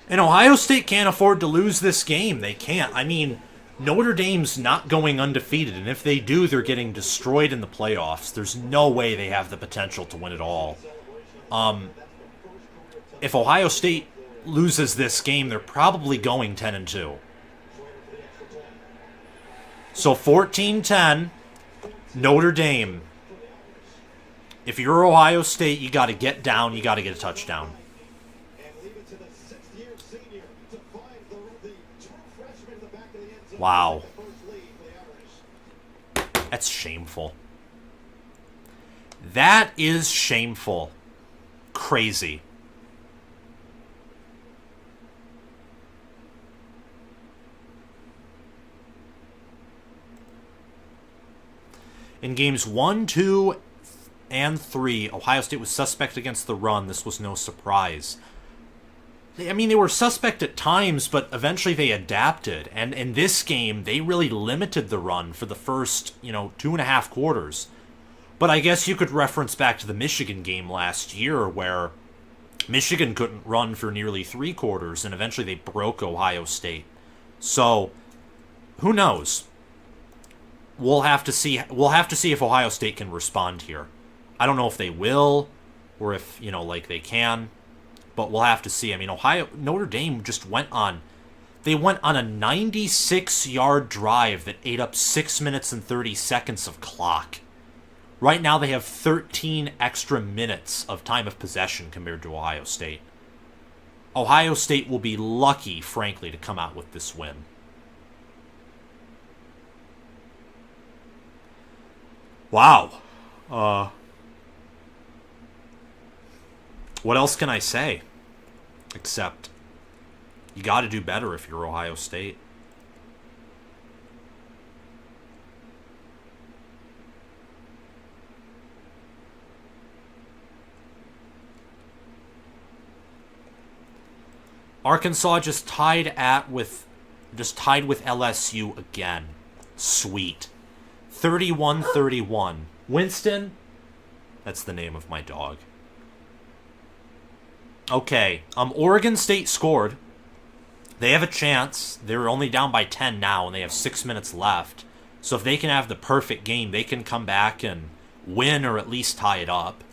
And Ohio State can't afford to lose this game. They can't. I mean, Notre Dame's not going undefeated, and if they do, they're getting destroyed in the playoffs. There's no way they have the potential to win it all. If Ohio State loses this game, they're probably going 10-2. So 14-10, Notre Dame. If you're Ohio State, you got to get down. You got to get a touchdown. Wow. That's shameful. That is shameful. Crazy. In games 1, 2, and 3, Ohio State was suspect against the run. This was no surprise. They were suspect at times, but eventually they adapted. And in this game, they really limited the run for the first, 2.5 quarters. But I guess you could reference back to the Michigan game last year, where Michigan couldn't run for nearly 3 quarters, and eventually they broke Ohio State. So, who knows? We'll have to see if Ohio State can respond here. I don't know if they will, or if, they can. But we'll have to see. Notre Dame just went on a 96-yard drive that ate up 6 minutes and 30 seconds of clock. Right now they have 13 extra minutes of time of possession compared to Ohio State. Ohio State will be lucky, frankly, to come out with this win. Wow. What else can I say? Except, you got to do better if you're Ohio State. Arkansas just tied with LSU again. Sweet. 31-31. Winston? That's the name of my dog. Okay, Oregon State scored. They have a chance. They're only down by 10 now, and they have 6 minutes left. So if they can have the perfect game, they can come back and win or at least tie it up.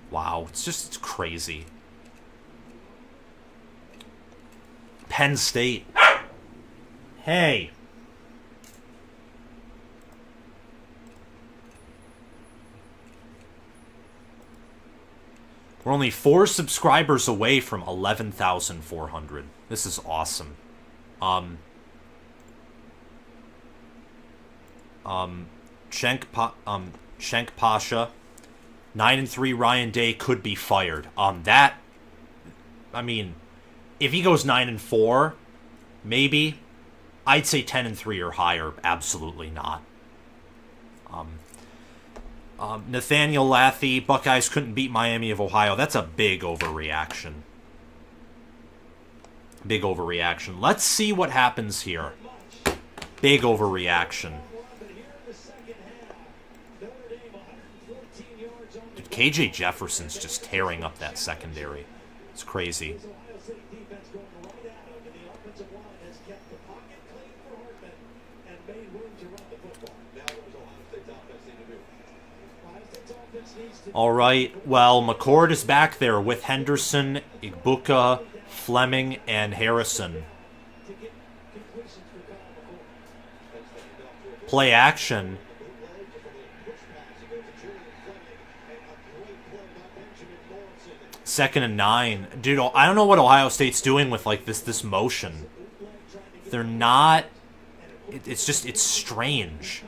Wow, it's crazy. Penn State. Hey. We're only 4 subscribers away from 11,400. This is awesome. Schenk Pasha. 9-3 Ryan Day could be fired. If he goes 9-4, maybe. I'd say 10-3 or higher. Absolutely not. Nathaniel Lathy, Buckeyes couldn't beat Miami of Ohio. That's a big overreaction. Big overreaction. Let's see what happens here. Big overreaction. Dude, KJ Jefferson's just tearing up that secondary. It's crazy. All right, well, McCord is back there with Henderson, Igbuka, Fleming, and Harrison. Play action. Second and 9. Dude, I don't know what Ohio State's doing with this motion. They're not... It's strange.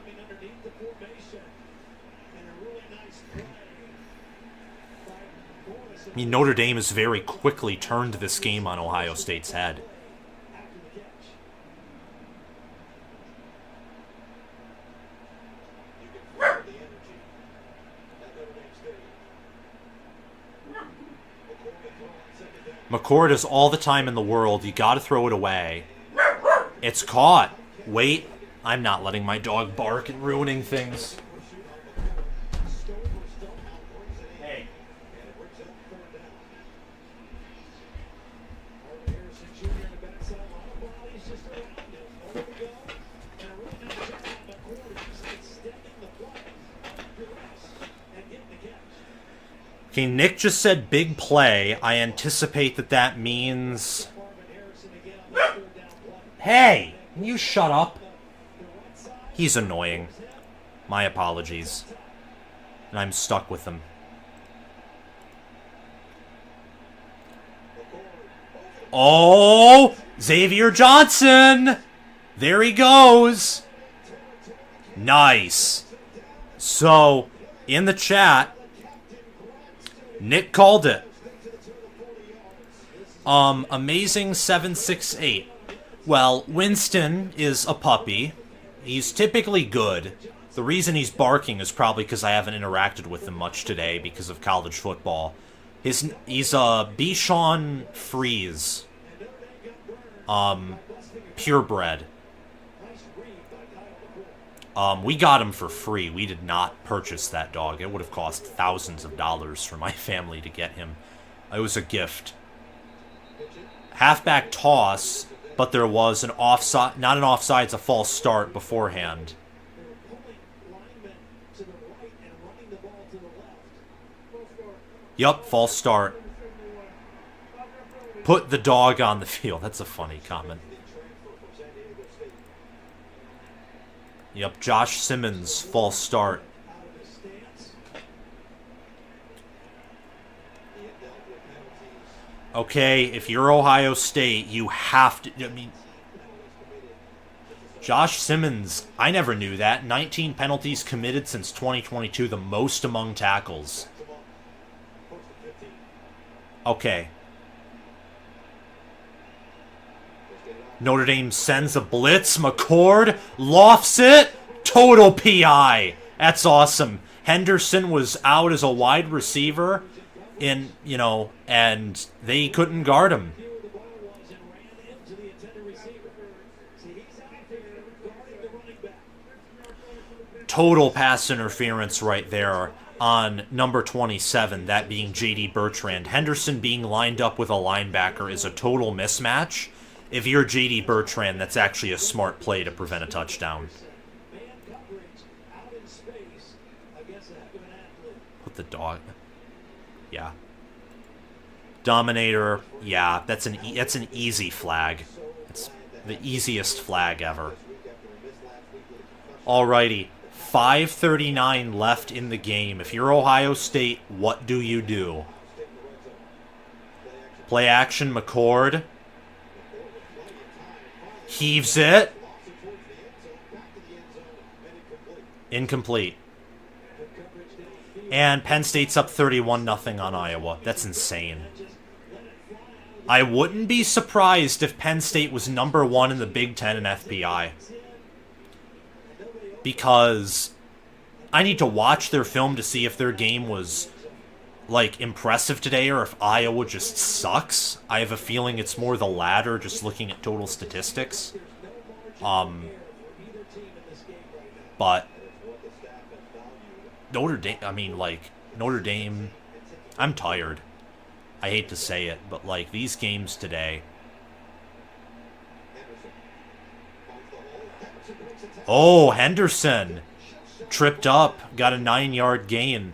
Notre Dame has very quickly turned this game on Ohio State's head. McCord has all the time in the world. You got to throw it away. It's caught. Wait. I'm not letting my dog bark and ruining things. Okay, Nick just said big play. I anticipate that means... Hey! Can you shut up? He's annoying. My apologies. And I'm stuck with him. Oh! Xavier Johnson! There he goes! Nice. So, in the chat, Nick called it. Amazing 768. Well, Winston is a puppy. He's typically good. The reason he's barking is probably because I haven't interacted with him much today because of college football. He's a Bichon Frise. Purebred. We got him for free. We did not purchase that dog. It would have cost thousands of dollars for my family to get him. It was a gift. Halfback toss, but there was an offside, not an offside, it's a false start beforehand. Yup, false start. Put the dog on the field. That's a funny comment. Yep, Josh Simmons, false start. Okay, if you're Ohio State, you have to... I mean, Josh Simmons, I never knew that. 19 penalties committed since 2022, the most among tackles. Okay. Notre Dame sends a blitz. McCord lofts it. Total PI. That's awesome. Henderson was out as a wide receiver and they couldn't guard him. Total pass interference right there on number 27, that being J.D. Bertrand. Henderson being lined up with a linebacker is a total mismatch. If you're J.D. Bertrand, that's actually a smart play to prevent a touchdown. Put the dog... Yeah. Dominator, yeah, that's an easy flag. It's the easiest flag ever. Alrighty, 5:39 left in the game. If you're Ohio State, what do you do? Play action, McCord. Heaves it. Incomplete. And Penn State's up 31-0 on Iowa. That's insane. I wouldn't be surprised if Penn State was number 1 in the Big Ten in FPI. Because I need to watch their film to see if their game was, like, impressive today or if Iowa just sucks. I have a feeling it's more the latter, just looking at total statistics. But Notre Dame, I'm tired. I hate to say it, but, like, these games today. Oh, Henderson tripped up, got a 9-yard gain.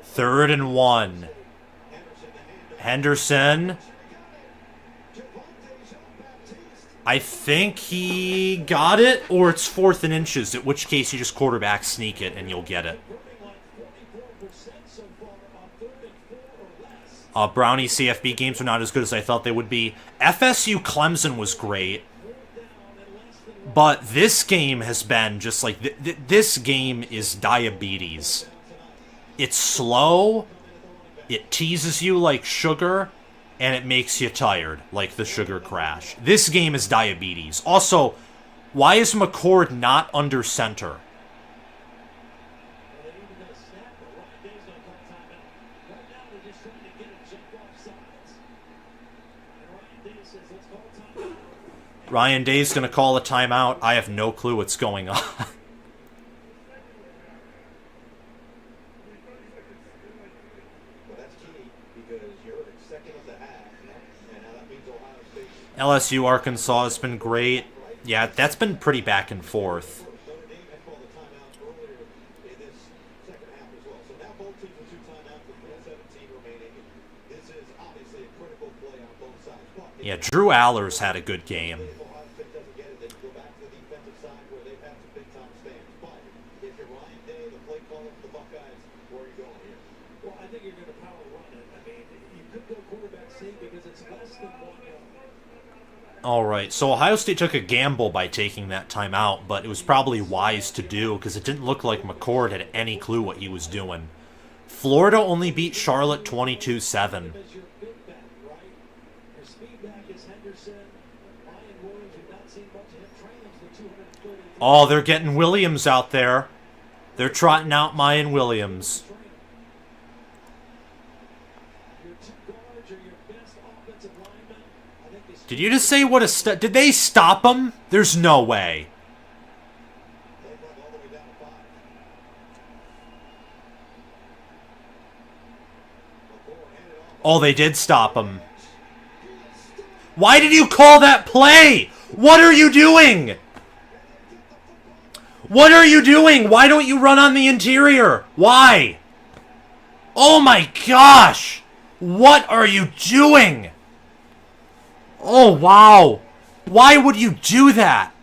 Third and 1. Henderson. I think he got it, or it's 4th and inches, at which case you just quarterback sneak it and you'll get it. Brownie CFB games were not as good as I thought they would be. FSU Clemson was great. But this game has been just like... this game is diabetes. It's slow. It teases you like sugar, and it makes you tired like the sugar crash. This game is diabetes. Also, why is McCord not under center? Ryan Day's going to call a timeout. I have no clue what's going on. But that's key because you're at second of the half, and now that means Ohio State. LSU Arkansas has been great. Yeah, that's been pretty back and forth. Notre Dame had called a timeout earlier in this second half as well. So now both teams with 2 timeouts with 17 remaining. This is obviously a critical play on both sides. But Yeah, Drew Allers had a good game. if Ohio State doesn't get it, then you go back to the defensive side where they've had some big time stands. But if you're Ryan Day, the play caller for the Buckeyes, where are you going here? Well, I think you're going to power run it. I mean, you could go quarterback sneak because it's less than 1 yard. All right, so Ohio State took a gamble by taking that timeout, but it was probably wise to do because it didn't look like McCord had any clue what he was doing. Florida only beat Charlotte 22-7. As your big back, right? Your speed back is Henderson. Ryan Williams, you've not seen much of him. Training's the 230. Oh, they're getting Williams out there. They're trotting out Mayan Williams. Your 2 guards are your best offensive linemen. I think they Did you just say what a did they stop him? There's no way. They brought all the way down to 5. McCord handed off. Oh, they did stop him. Why did you call that play? What are you doing? What are you doing? Why don't you run on the interior? Why? Oh my gosh! What are you doing? Oh wow! Why would you do that?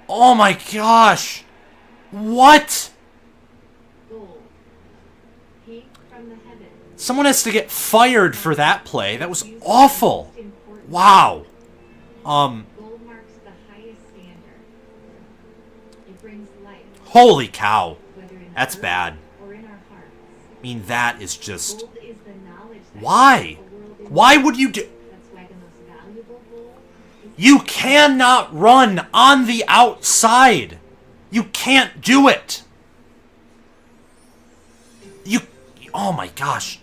Oh my gosh! What? Goal. Hate from the heavens. Someone has to get fired for that play. That was awful. Wow. Goal marks the highest standard. It brings life, Holy cow. whether in That's earth bad. or in our hearts. I mean, that is just... Gold is the knowledge that Why? the world is Why would you do... That's why the most valuable gold is You cannot run on the outside. You can't do it. You... Oh my gosh.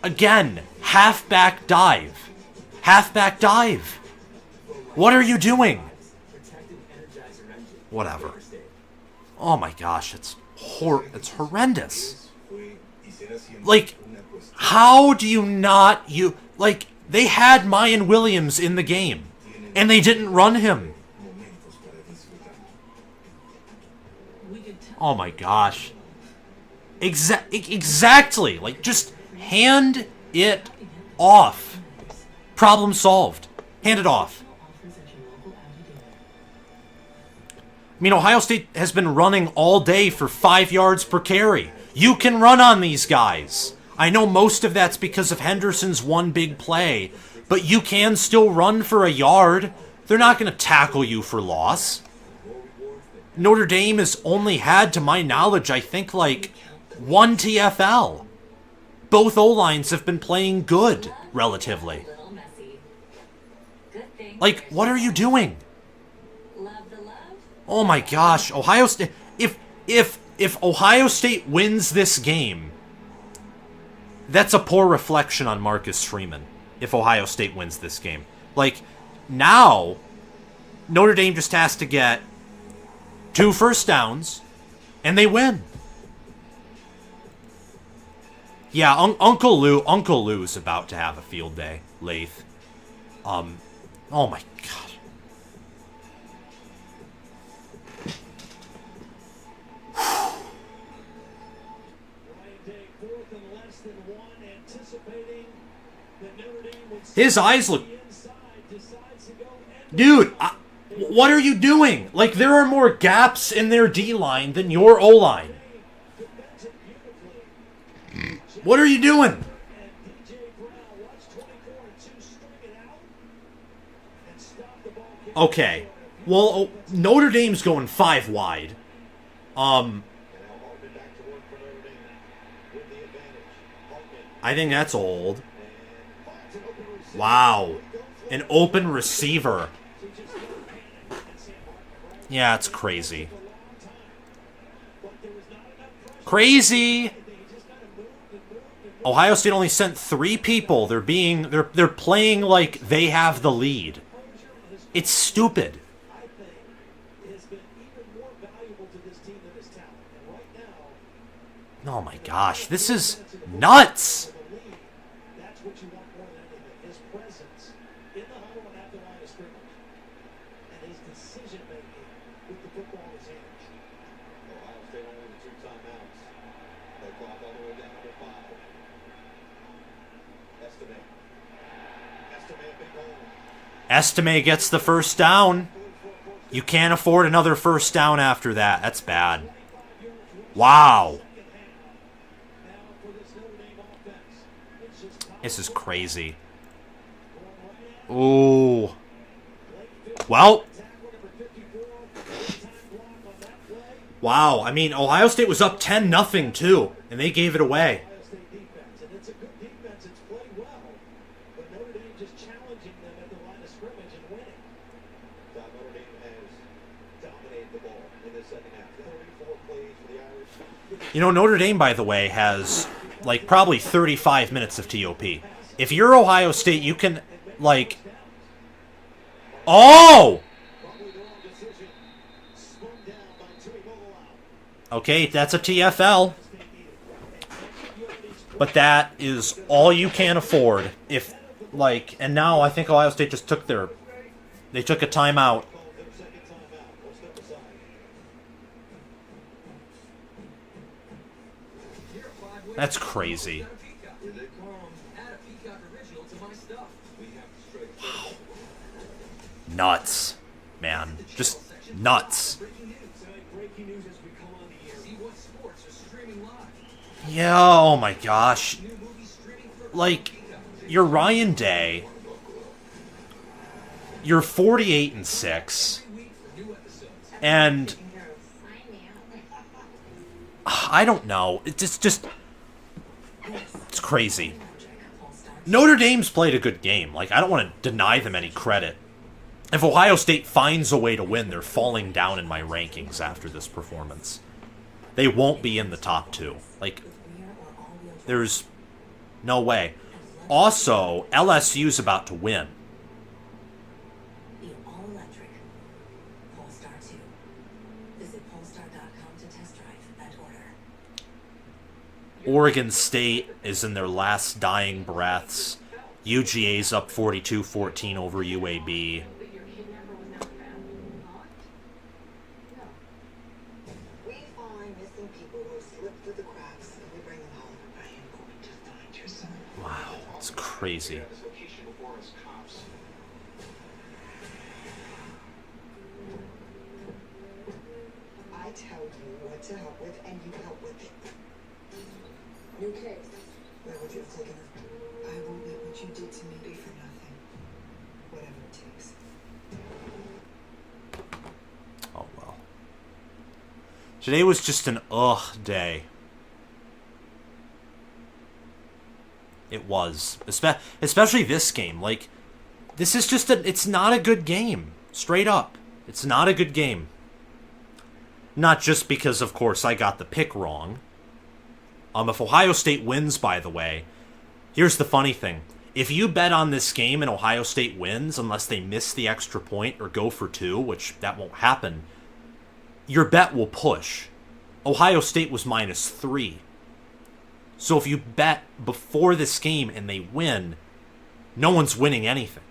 Again, halfback dive. Halfback dive. What are you doing? Whatever. Oh my gosh, it's horrendous. Like, how do you not like, they had Mayan Williams in the game and they didn't run him. Oh my gosh. Exactly. Like, just hand it off. Problem solved. Hand it off. I mean, Ohio State has been running all day for 5 yards per carry. You can run on these guys. I know most of that's because of Henderson's one big play, but you can still run for a yard. They're not going to tackle you for loss. Notre Dame has only had, to my knowledge, I think like 1 TFL. Both O-lines have been playing good, relatively. little messy. Good thing. Like, what are you doing? Love the love. Oh my gosh, Ohio State. If Ohio State wins this game, that's a poor reflection on Marcus Freeman. If Ohio State wins this game, like, now Notre Dame just has to get 2 first downs, and they win. Yeah, Uncle Lou's about to have a field day, Lath. Oh my god. His eyes look... Dude, what are you doing? Like, there are more gaps in their D-line than your O-line. What are you doing? Okay. Well, Notre Dame's going 5 wide. And now Hartman back to work for Notre Dame with the advantage. Hartman I think that's old. and finds an open receiver. Wow. An open receiver. Yeah, it's crazy. Crazy! Ohio State only sent 3 people. They're playing like they have the lead. It's stupid. I think it has been even more valuable to this team than his talent. And right now, Oh my gosh, this is nuts! for the lead, that's what you want more than anything. His presence in the huddle and at the line of scrimmage. And his decision making with the football in his hands. Ohio State only with 2 timeouts. They clock all the way down to 5. Estimate. Estimate a big hole. Estime gets the first down. You can't afford another first down after that. That's bad. Wow. This is crazy. Ooh. Well. Wow. I mean, Ohio State was up 10-0 too, and they gave it away. Ohio State defense, and it's a good defense. It's played well, but Notre Dame just challenging them at the line of scrimmage and winning. Notre Dame has dominated the ball in the second half. 34 plays for the Irish. You know, Notre Dame, by the way, has like probably 35 minutes of TOP. If you're Ohio State, you can like. Oh! Probably the wrong decision. Spun down by Tui Molau. Okay, that's a TFL. But that is all you can afford. If like, and now I think Ohio State just took they took a timeout. Called their second timeout. We'll step aside. Here at 5 Wings, That's crazy. add a peacock. Here they come. Add a peacock original to my stuff. We have straight. Nuts, man, just nuts. Breaking news. Breaking news as we come on the air. See what sports are streaming live. Yeah, oh my gosh. New movie streaming for Like, you're Ryan Day. You're 48-6. every week for new episodes. And I don't know. It's just it's crazy. Notre Dame's played a good game. Like, I don't want to deny them any credit. If Ohio State finds a way to win, they're falling down in my rankings after this performance. They won't be in the top 2. Like, there's no way. Also, LSU's about to win. The all-electric Polestar 2. Visit polestar.com to test drive and order. Oregon State is in their last dying breaths. UGA's up 42-14 over UAB. We find missing people who have slipped through the cracks and we bring them home. I am going to find your son. Wow, it's crazy. This location before us, cops. I tell you what to help with and you help with it. New case. Where would you have taken her? I won't let what you did to me be for nothing. Whatever it takes. Oh well. Today was just an day. It was. Especially this game. Like, this is just it's not a good game. Straight up. It's not a good game. Not just because, of course, I got the pick wrong. If Ohio State wins, by the way, here's the funny thing. If you bet on this game and Ohio State wins, unless they miss the extra point or go for 2, which that won't happen, your bet will push. Ohio State was -3. So if you bet before this game and they win, no one's winning anything.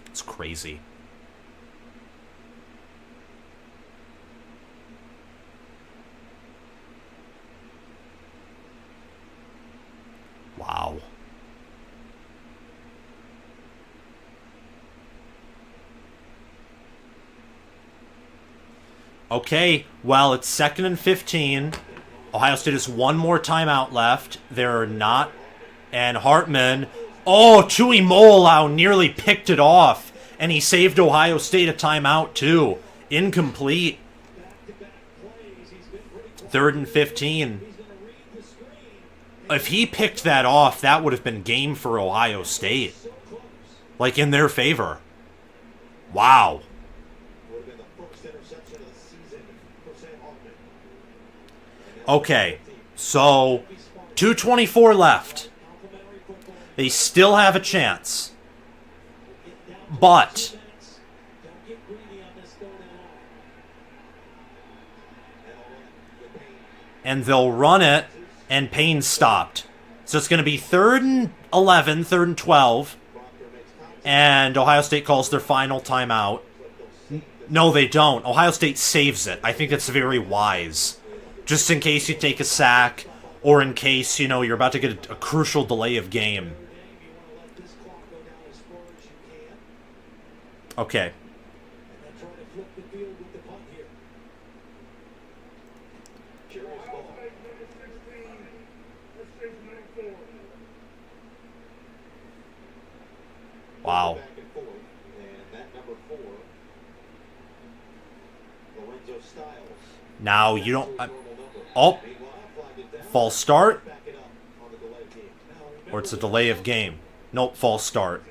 It's crazy. Wow. Okay, well, it's 2nd and 15. Ohio State has one more timeout left. They're not And Hartman, oh, Tuimoloau nearly picked it off. And he saved Ohio State a timeout, too. Incomplete. 3rd and 15. If he picked that off, that would have been game for Ohio State. Like, in their favor. Wow. Would have been the first interception of the season for Sam Hartman. Okay, so 2:24 left. They still have a chance. But and they'll run it, and Payne stopped. So it's going to be 3rd and 11, 3rd and 12, and Ohio State calls their final timeout. No, they don't. Ohio State saves it. I think that's very wise. Just in case you take a sack, or in case, you know, you're about to get a crucial delay of game. Okay. Wow. Now you don't... oh. False start. Or it's a delay of game. Nope, false start.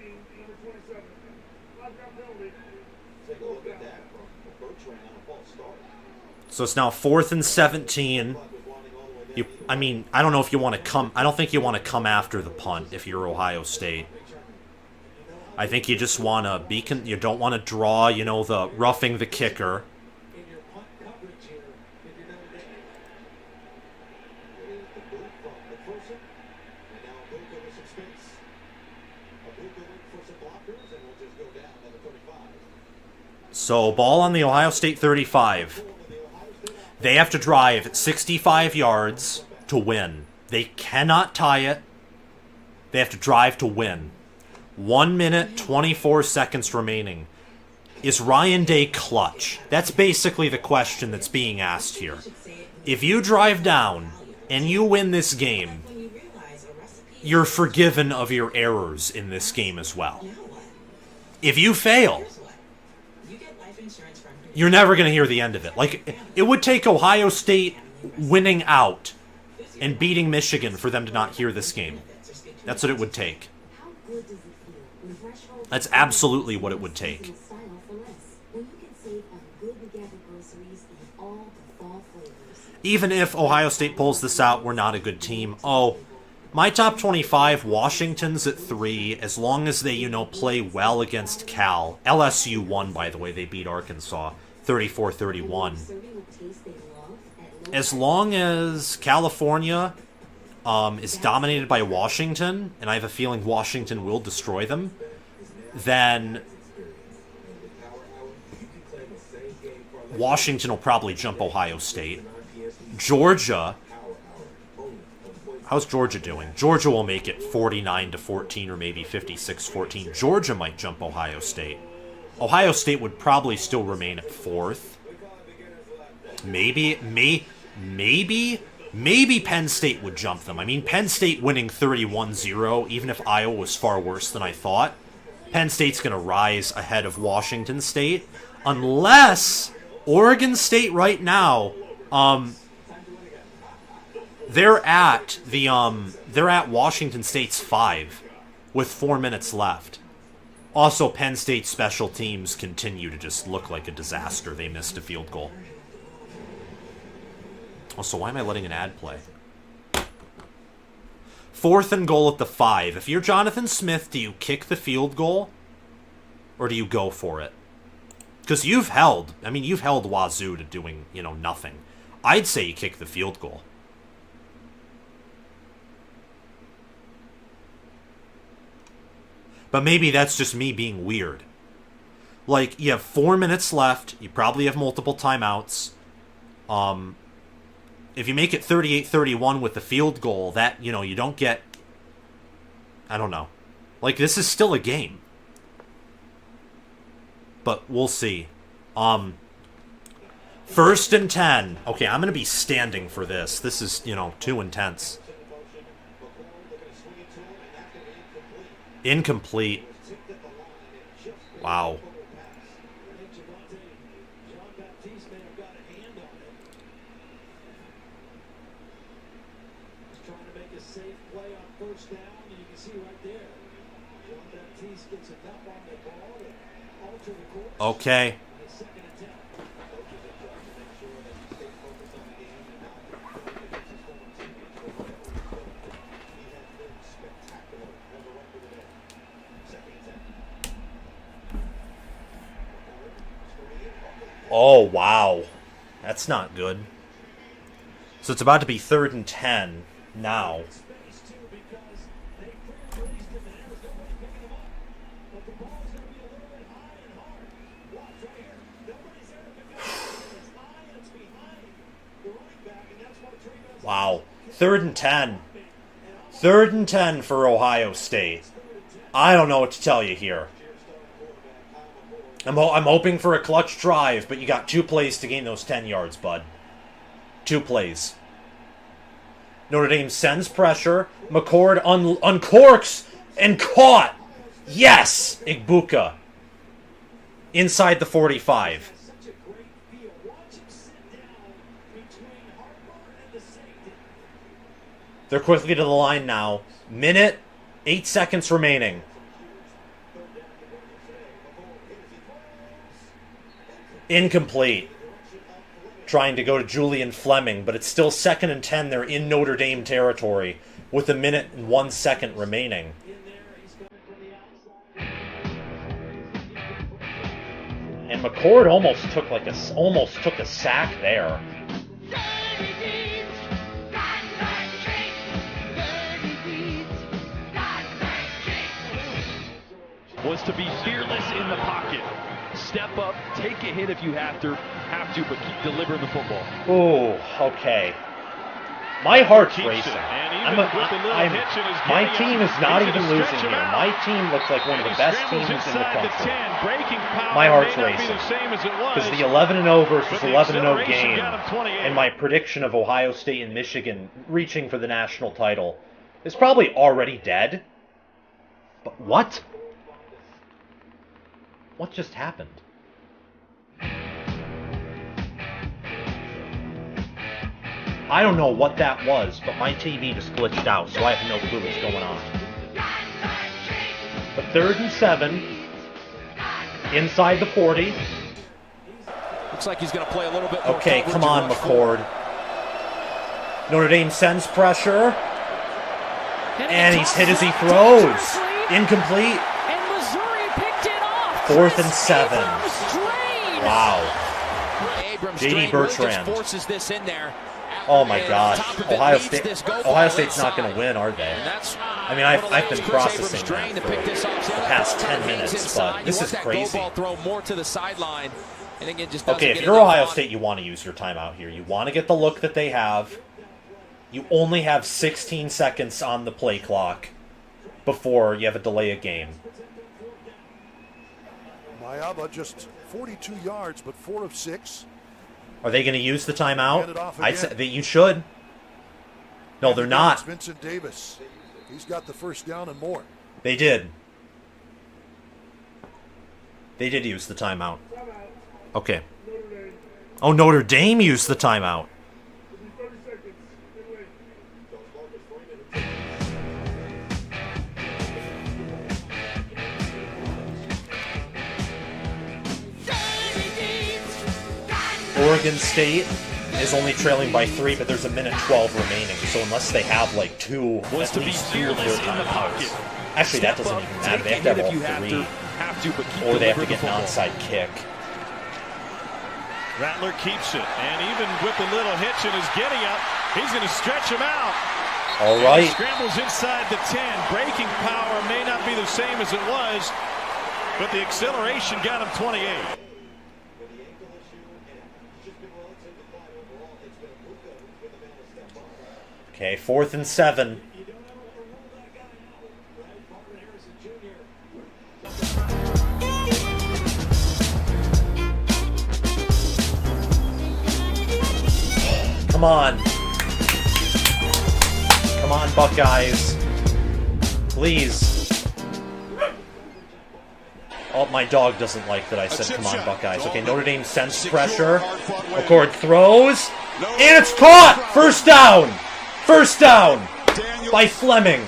So it's now 4th and 17. I mean, I don't know if you want to come... I don't think you want to come after the punt if you're Ohio State. I think you just want to be... you don't want to draw, you know, the roughing the kicker. So, ball on the Ohio State 35. They have to drive at 65 yards to win. They cannot tie it. They have to drive to win. 1 minute, 24 seconds remaining. Is Ryan Day clutch? That's basically the question that's being asked here. If you drive down and you win this game, you're forgiven of your errors in this game as well. If you fail, you're never going to hear the end of it. Like, it would take Ohio State winning out and beating Michigan for them to not hear this game. That's what it would take. That's absolutely what it would take. Even if Ohio State pulls this out, we're not a good team. Oh, my top 25, Washington's at 3, as long as they, you know, play well against Cal. LSU won, by the way. They beat Arkansas 34-31. As long as California is dominated by Washington, and I have a feeling Washington will destroy them, then Washington will probably jump Ohio State. Georgia, how's Georgia doing? Georgia will make it 49-14 or maybe 56-14. Georgia might jump Ohio State. Ohio State would probably still remain at 4th. Maybe Penn State would jump them. I mean, Penn State winning 31-0, even if Iowa was far worse than I thought. Penn State's going to rise ahead of Washington State, unless Oregon State right now, they're at Washington State's 5 with 4 minutes left. Also, Penn State special teams continue to just look like a disaster. They missed a field goal. Also, why am I letting an ad play? 4th and goal at the 5. If you're Jonathan Smith, do you kick the field goal? Or do you go for it? Because you've held Wazoo to doing, you know, nothing. I'd say you kick the field goal. But maybe that's just me being weird. Like, you have 4 minutes left. You probably have multiple timeouts. If you make it 38-31 with the field goal, that, you know, you don't get... I don't know. Like, this is still a game. But we'll see. 1st and 10. Okay, I'm going to be standing for this. This is, you know, too intense. Incomplete. Wow. First down, and you can see right there, John Baptiste gets enough on the ball and alter the course. Okay. On his second attempt. Coaches are trying to make sure that he stays focused on the game and not going against his former teammates for whatever reason. He has been spectacular as a runner today. Second attempt. Oh, wow. That's not good. So it's about to be 3rd and 10 now. Wow. 3rd and 10. 3rd and 10 for Ohio State. I don't know what to tell you here. I'm hoping for a clutch drive, but you got 2 plays to gain those 10 yards, bud. 2 plays. Notre Dame sends pressure. McCord uncorks and caught. Yes! Igbuka. Inside the 45. They're quickly to the line now. Minute, 8 seconds remaining. Incomplete. Trying to go to Julian Fleming, but it's still 2nd and 10. They're in Notre Dame territory with 1 minute and 1 second remaining. And McCord almost took a sack there. Was to be fearless in the pocket. Step up, take a hit if you have to, but keep delivering the football. Oh, okay. My heart's racing. My team is not even losing here. My team looks like one of the best teams in the country. My heart's racing. Because the 11-0 versus 11-0 game and my prediction of Ohio State and Michigan reaching for the national title is probably already dead. But what? What just happened? I don't know what that was, but my TV just glitched out, so I have no clue what's going on. But 3rd and 7, inside the 40. Looks like he's going to play a little bit more. Okay, come on, McCord. Notre Dame sends pressure, and he's hit as he throws. Incomplete. 4th and 7. Wow. J.D. Bertrand. Forces this in there. Oh my gosh. Ohio State's not going to win, are they? I mean, I've been processing that for the past 10 minutes, but this is crazy. Okay, if you're Ohio State, you want to use your timeout here. You want to get the look that they have. You only have 16 seconds on the play clock before you have a delay of game. Mayaba just 42 yards, but 4 of 6. Are they going to use the timeout? I'd say that you should. No, they're not. Vincent Davis. He's got the first down and more. They did. They did use the timeout. Okay. Oh, Notre Dame used the timeout. Oregon State is only trailing by 3, but there's 1:12 remaining. So unless they have like at least two of their timeouts. Actually, that doesn't even matter. They have to have all 3, or they have to get an onside kick. Rattler keeps it, and even with a little hitch in his getting up, he's going to stretch him out. All right. He scrambles inside the 10. Braking power may not be the same as it was, but the acceleration got him 28. Okay, 4th and 7. Come on. Come on, Buckeyes. Please. Oh, my dog doesn't like that I said, come on, Buckeyes. Okay, Notre Dame sends pressure. McCord throws. And it's caught! First down! First down! By Fleming.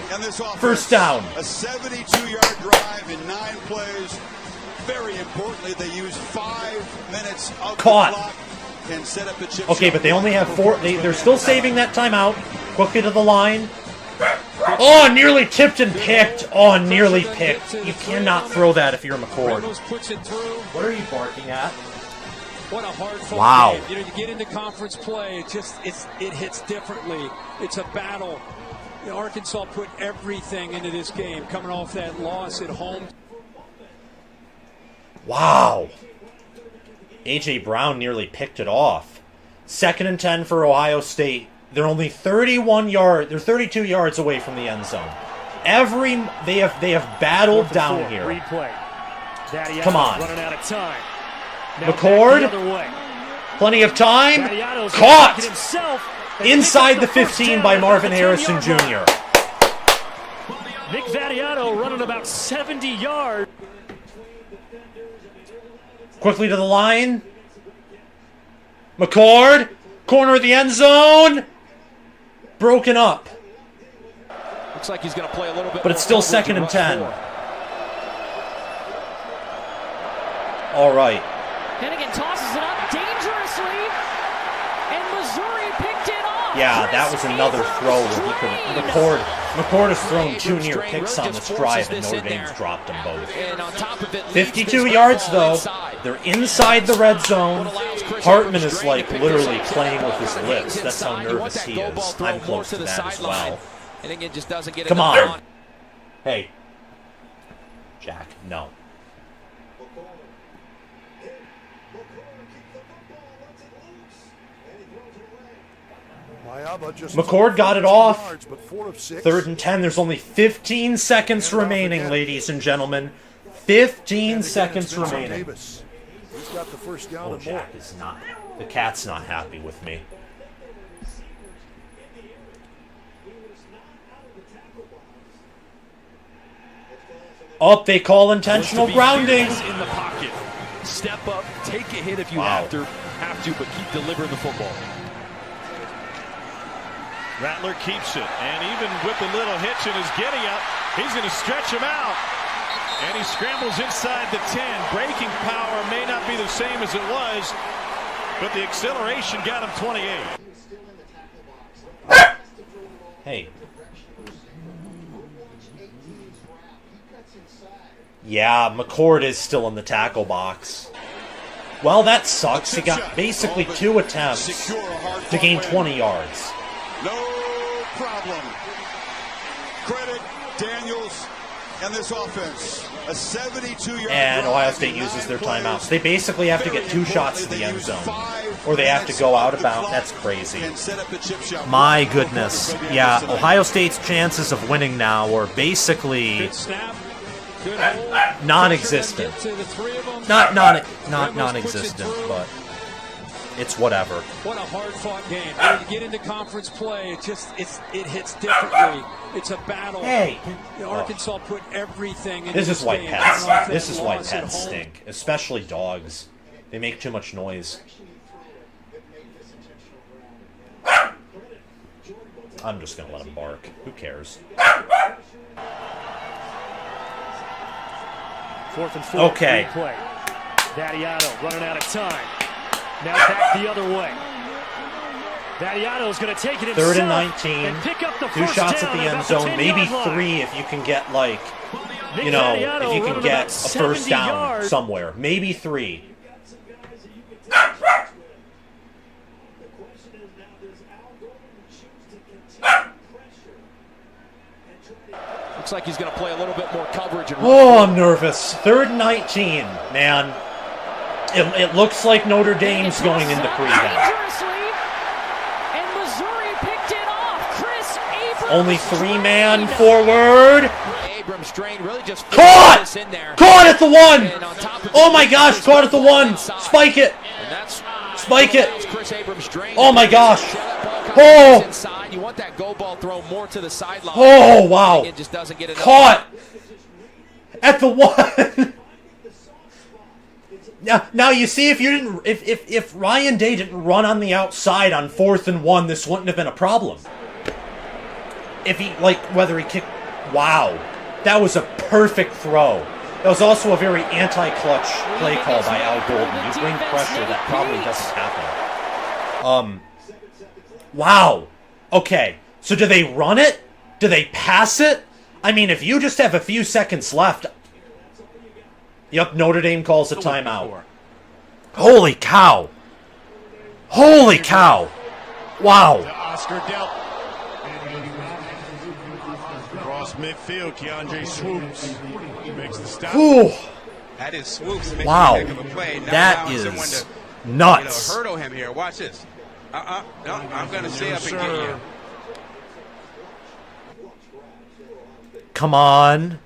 First down. A 72-yard drive in 9 plays. Very importantly, they use 5 minutes of caught. The clock and set up a chip okay, but they only have 4. They're still saving that timeout. Quickly to the line. Oh, nearly tipped and picked. Oh, nearly picked. You cannot throw that if you're McCord. What are you barking at? What a hard fought wow. game. You know, you get into conference play, it hits differently. It's a battle. You know, Arkansas put everything into this game, coming off that loss at home. Wow. A.J. Brown nearly picked it off. 2nd and 10 for Ohio State. They're only 32 yards away from the end zone. They have battled down here. Come on. Running out of time. McCord. Plenty of time. Caught. Inside the 15 by Marvin Harrison Jr. Nick Vattiato running about 70 yards. Quickly to the line. McCord. Corner of the end zone. Broken up. Looks like he's going to play a little bit. But it's still 2nd and 10. All right. Hennigan tosses it up dangerously, and Missouri picked it off. Yeah, that was another throw where he could. McCord has thrown 2 near picks on this drive, and Notre Dame's dropped them both. 52 yards, though. They're inside the red zone. Hartman is, like, literally playing with his lips. That's how nervous he is. I'm close to that as well. Come on. Hey. Jack, no. McCord got it off. 3rd and 10. There's only 15 seconds remaining, ladies and gentlemen. 15 seconds remaining. Oh, Jack is not. The cat's not happy with me. Oh, they call intentional grounding. In the pocket. Step up, take a hit if you have to, but keep delivering the football. Rattler keeps it, and even with the little hitch in his giddy-up, he's going to stretch him out. And he scrambles inside the 10. Braking power may not be the same as it was, but the acceleration got him 28. Hey. Yeah, McCord is still in the tackle box. Well, that sucks. He got basically 2 attempts to gain 20 yards. No problem. Credit Daniels and this offense. A 72-yard and Ohio State uses their timeouts. They basically have to get 2 shots to the end zone, or they have to go out of bounds. That's crazy. My goodness. Yeah, Ohio State's chances of winning now are basically non-existent. Not non-existent, but it's whatever. What a hard-fought game. When you get into conference play, it hits differently. It's a battle. Hey, you know, Arkansas put everything into this is why game. pets. This is why pets stink, especially dogs. They make too much noise. I'm just gonna let him bark. Who cares? 4th and 4. Okay. Play. Vattiato running out of time. Now back the other way. Vattiato's going to take it himself. 3rd and 19. And pick up the 2 shots at the end zone. Maybe 3 if you can get, like, you know, if you can get a first down somewhere. Maybe 3. Looks like he's going to play a little bit more coverage. Oh, I'm nervous. 3rd and 19, man. It looks like Notre Dame's going into prevent. Only 3-man forward. Caught! Caught at the 1! Oh my gosh, caught at the 1! Spike it! Spike it! Oh my gosh! Oh! Oh wow! Caught! At the 1! Now you see, if Ryan Day didn't run on the outside on 4th and 1, this wouldn't have been a problem. If he, whether he kicked... Wow. That was a perfect throw. That was also a very anti-clutch play call by Al Golden. You bring pressure, that probably doesn't happen. Wow. Okay. So do they run it? Do they pass it? I mean, if you just have a few seconds left... Yep, Notre Dame calls a timeout. Holy cow. Holy cow. Wow. Oscar Delp. Across midfield, Keandre Swoops makes the stop. Ooh. That is Swoops. Wow. Heck of a play. Not that allowing is someone to, nuts. hurdle him here. Watch this. No, I'm going to stay up and get you. Come on.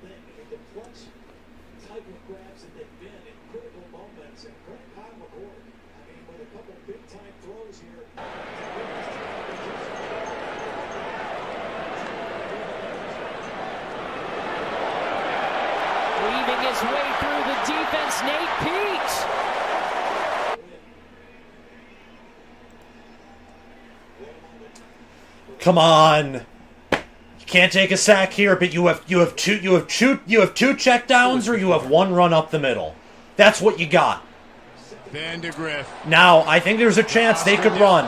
Weaving his way through the defense, Nate Peets. Come on. You can't take a sack here, but you have two checkdowns, or you have one run up the middle. That's what you got. Vandegrift. Now, I think there's a chance they could run.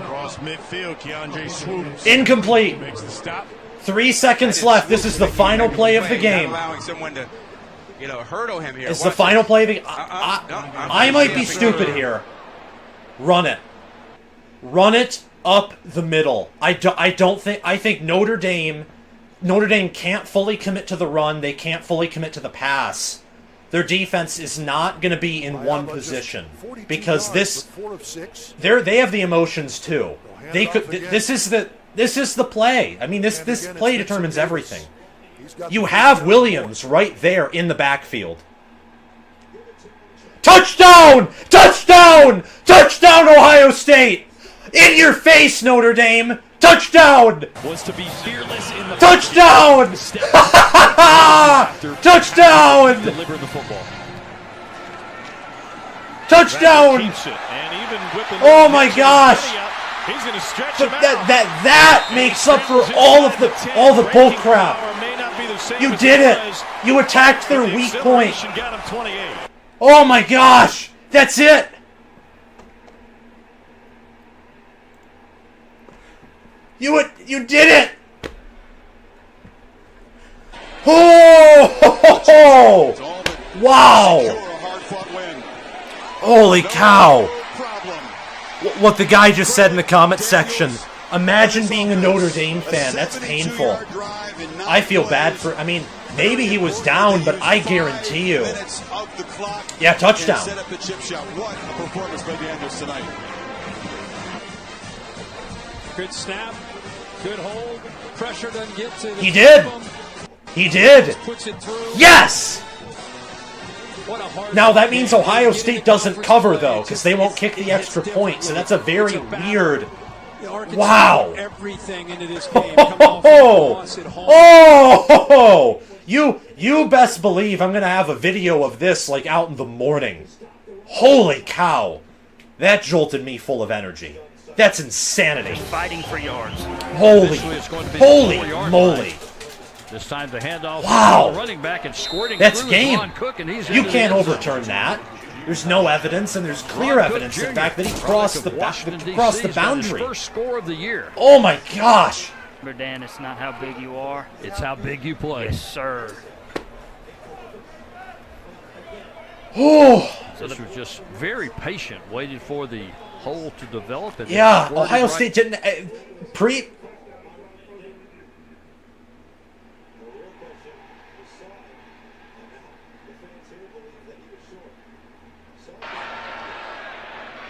Across midfield, Keandre Swoops. Incomplete. Makes the stop. 3 seconds left. This is the final play of the game. Not allowing someone to, hurdle him here. It's the final play of the game. I might be stupid here. Run it. Run it up the middle. I think Notre Dame can't fully commit to the run. They can't fully commit to the pass. Their defense is not going to be in one position because they have the emotions too. They could. This is the play. I mean, this play determines everything. You have Williams right there in the backfield. Touchdown! Touchdown! Touchdown, Ohio State! In your face, Notre Dame! Touchdown! Was to be fearless in the touchdown! Touchdown! Deliver the football. Touchdown! Oh my gosh! He's going to stretch but him out. that makes up for all the bull crap. You did it. You attacked their weak point. Oh my gosh! That's it. You did it. Oh! Wow! Holy cow! What the guy just said in the comment section. Imagine being a Notre Dame fan. That's painful. I feel bad for... I mean, maybe he was down, but I guarantee you. Yeah, touchdown. Good snap. Good hold. Pressure doesn't get to the... He did. He did. Yes! Now that means Ohio State doesn't cover, though, because they won't kick the extra point, so that's a very weird... Wow! Everything into this game. Oh! You best believe I'm going to have a video of this, out in the morning. Holy cow! That jolted me full of energy. That's insanity. Fighting for yards. Holy moly. This time the handoff. Wow. Running back and squirting that's through game. Ron Cook, and he's you can't overturn that. There's no evidence, and there's clear evidence of the fact that he crossed the boundary. His first score of the year. Oh my gosh. Dan, it's not how big you are. It's how big you play. Yes, sir. Oh. So this was just very patient, waited for the hole to develop. And yeah, Ohio State didn't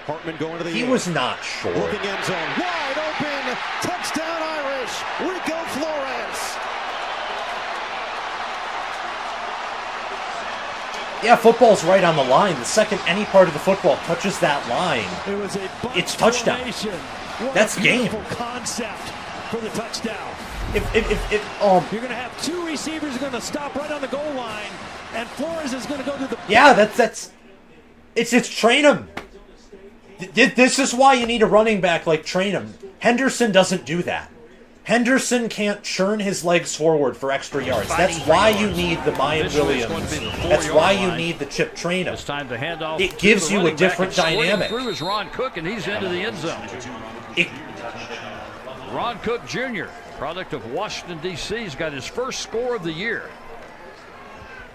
Hartman going to the He was not short. Looking end zone. Wide open. Touchdown Irish. Rico Flores. Yeah, football's right on the line. The second any part of the football touches that line, it's touchdown. That's game. Concept for the touchdown. If you're going to have two receivers who are going to stop right on the goal line, and Flores is going to go to the... Yeah, it's train him. This is why you need a running back like train him. Henderson doesn't do that. Henderson can't churn his legs forward for extra yards. That's why you need the Mayan Williams. That's why you need the Chip Trainer. It's time to hand off. It gives you a different dynamic. Through is Ron Cook, and he's into the end zone. Ron Cook Jr., product of Washington, D.C., has got his first score of the year.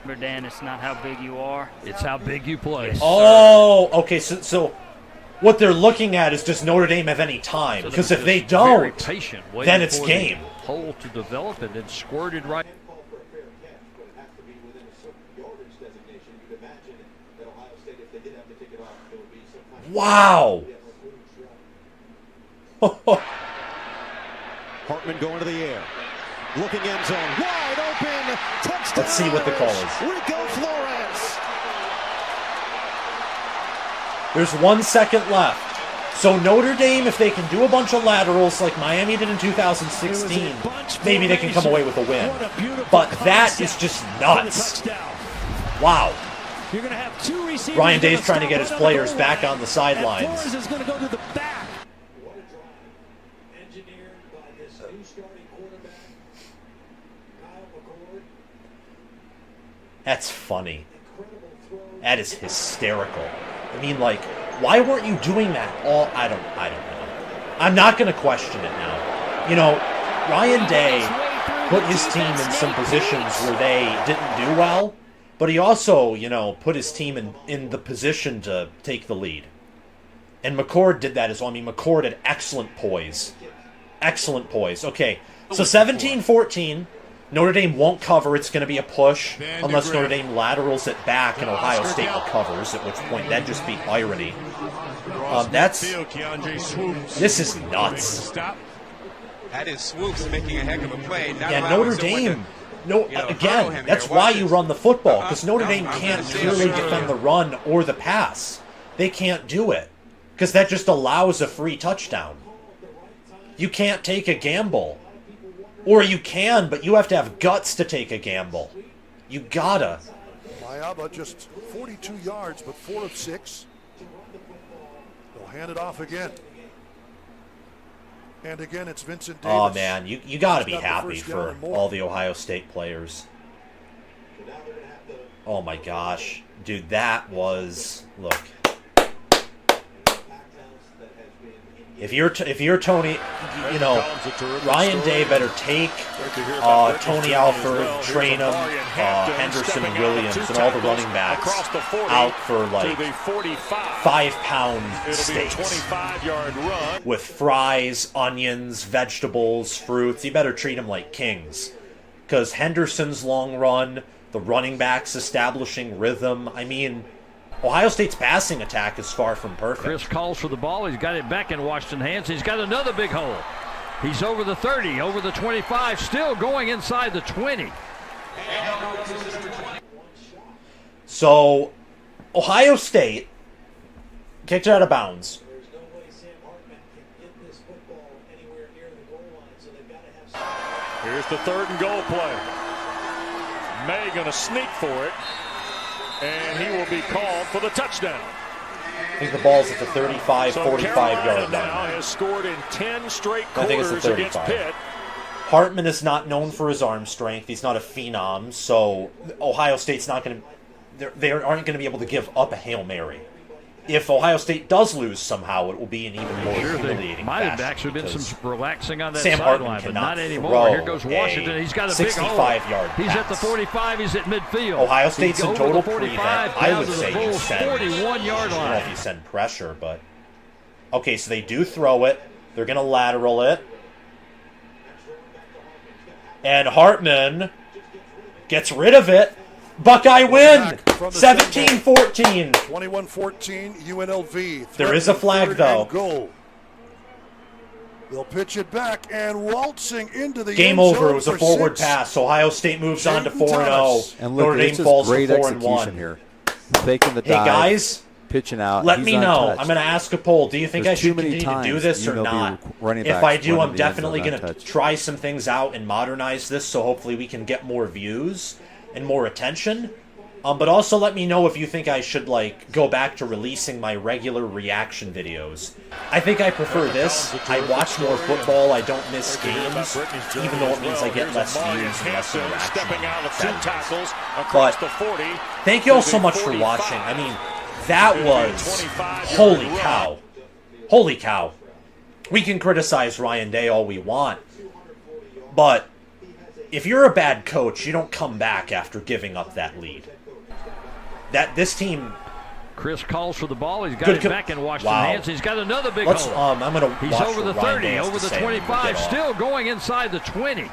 Remember, Dan, it's not how big you are, it's how big you play. Oh, okay, so what they're looking at is, does Notre Dame have any time? Because if they don't, then it's game. Hole to develop and then squirted right. Wow. Hartman going to the air. Looking end zone. Wide open. Touchdown. Let's see what the call is. Rico Flores. There's 1 second left. So Notre Dame, if they can do a bunch of laterals like Miami did in 2016, maybe they can come away with a win. But that is just nuts. Wow. You're going to have 2 receivers. Ryan Day's trying to get his players back on the sidelines. Flores is going to go to the back. What a drive. Engineered by this new starting quarterback, Kyle McCord. That's funny. That is hysterical. I mean, like, why weren't you doing that all? I don't know. I'm not going to question it now. You know, Ryan Day put his team in some positions where they didn't do well, but he also, you know, put his team in the position to take the lead. And McCord did that as well. I mean, McCord had excellent poise. Excellent poise. Okay, so 17-14. Notre Dame won't cover. It's going to be a push unless Notre Dame laterals it back and Ohio State recovers, at which point that'd just be irony. This is nuts. That is Swoops making a heck of a play. Yeah, Notre Dame. Again, that's why you run the football, because Notre Dame can't clearly defend the run or the pass. They can't do it, because that just allows a free touchdown. You can't take a gamble. Or you can, but you have to have guts to take a gamble. You gotta. Mayaba just 42 yards, but 4 of 6. They'll hand it off again. And again, it's Vincent Davis. Oh, man, you gotta be happy for all the Ohio State players. Oh, my gosh. Dude, that was... Look. If you're Tony, you know, Ryan Day better take Tony Alford, train him, Henderson and Williams, and all the running backs out for like 5-pound steaks with fries, onions, vegetables, fruits. You better treat them like kings, because Henderson's long run, the running backs establishing rhythm. I mean, Ohio State's passing attack is far from perfect. Chris calls for the ball. He's got it back in Washington hands. He's got another big hole. He's over the 30, over the 25, still going inside the 20. So, Ohio State kicked it out of bounds. There's no way Sam Hartman can get this football anywhere near the goal line, so they've got to have some. Here's the 3rd and goal play. May going to sneak for it. And he will be called for the touchdown. I think the ball's at the 35, 45-yard line. Now has scored in 10 straight quarters against Pitt. Hartman is not known for his arm strength. He's not a phenom, so Ohio State's not going to... They aren't going to be able to give up a Hail Mary. If Ohio State does lose somehow, it will be an even more humiliating might have fashion, actually been some relaxing on that Sam Hartman sideline, but cannot not anymore. Here goes throw Washington. He's got a big hole. 65-yard He's pass. at the 45. He's at midfield. Ohio State's in total 45, prevent. I would say you send 41-yard line. I don't know if you send pressure, but okay. So they do throw it. They're going to lateral it, and Hartman gets rid of it. Buckeye win, 17-14. 21-14, UNLV. There is a flag, though. Goal. They'll pitch it back and waltzing into the game end over. zone It was a for forward 6. pass. Ohio State moves on to 4-0. And look, Notre Dame this is falls to great 4-1 execution here. Taking the dive, hey guys, pitching out. Let He's me know. untouched. I'm going to ask a poll. Do you think There's I should too many continue to do times this or UNLV not? running If backs I do, run I'm to the end zone definitely going to untouched. try some things out and modernize this so hopefully we can get more views and more attention. But also let me know if you think I should, like, go back to releasing my regular reaction videos. I think I prefer this. I watch more football. I don't miss games, even though it means I get less views and less interaction. But thank you all so much for watching. I mean, that was... Holy cow. Holy cow. We can criticize Ryan Day all we want, but if you're a bad coach, you don't come back after giving up that lead. This team... Chris calls for the ball. He's got it back in Washington's hands. He's got another big hole. I'm gonna He's watch over the what Ryan 30, Day has over to the say, 25, still going inside the 20.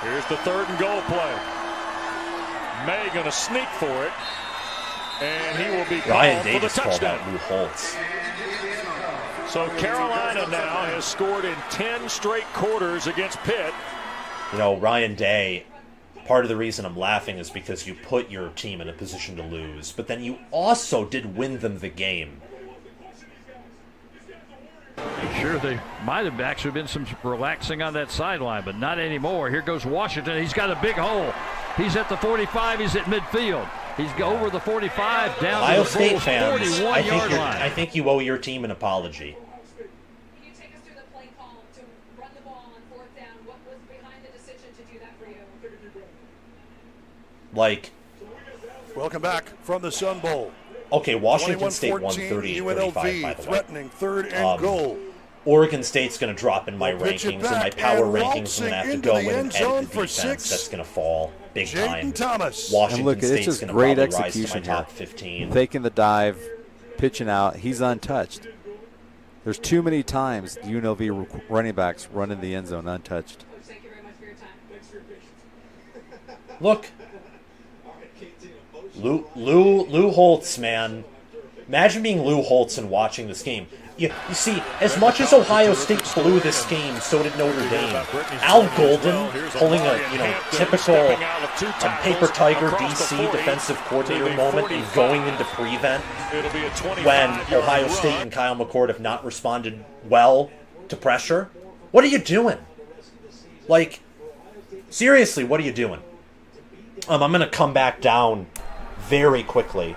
Here's the 3rd and goal play. May going to sneak for it, and he will be called Ryan for the Davis called touchdown. out Lou Holtz. So Carolina now has scored in 10 straight quarters against Pitt. You know, Ryan Day, part of the reason I'm laughing is because you put your team in a position to lose, but then you also did win them the game. Sure, they might have actually been some relaxing on that sideline, but not anymore. Here goes Washington. He's got a big hole. He's at the 45. He's at midfield. He's over the 45, down Ohio to the State fans, 41-yard line. I think you owe your team an apology. Can you take us through the play call to run the ball on 4th down? What was behind the decision to do that for you? Like, welcome back from the Sun Bowl. Okay, Washington State won 38-35, by the way. Threatening 3rd and goal. Oregon State's going to drop in my rankings, and my power rankings. I'm going to have to go in and edit the defense. That's going to fall big time. Washington and look, it's State's just going to great probably rise to my execution top here. 15. Taking the dive, pitching out. He's untouched. There's too many times UNLV running backs run in the end zone untouched. Thank you very much for your time. Thanks for your patience. Look, Lou Holtz, man. Imagine being Lou Holtz and watching this game. You see, as much as Ohio State blew this game, so did Notre Dame. Al Golden pulling a typical paper tiger DC defensive coordinator moment and going into prevent when Ohio State and Kyle McCord have not responded well to pressure. What are you doing? Like, seriously, what are you doing? I'm going to come back down very quickly.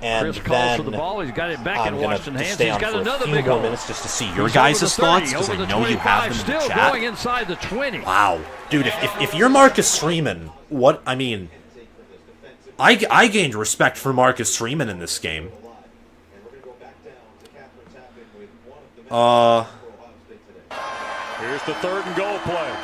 And Chris calls for the ball. He's got it back in Washington's hands. He's got another big hole. Minutes just to see your guys' thoughts, because I know you have them in the still chat. Going inside the 20. Wow, dude! If you're Marcus Freeman, what I mean, I gained respect for Marcus Freeman in this game. Here's the 3rd and goal play.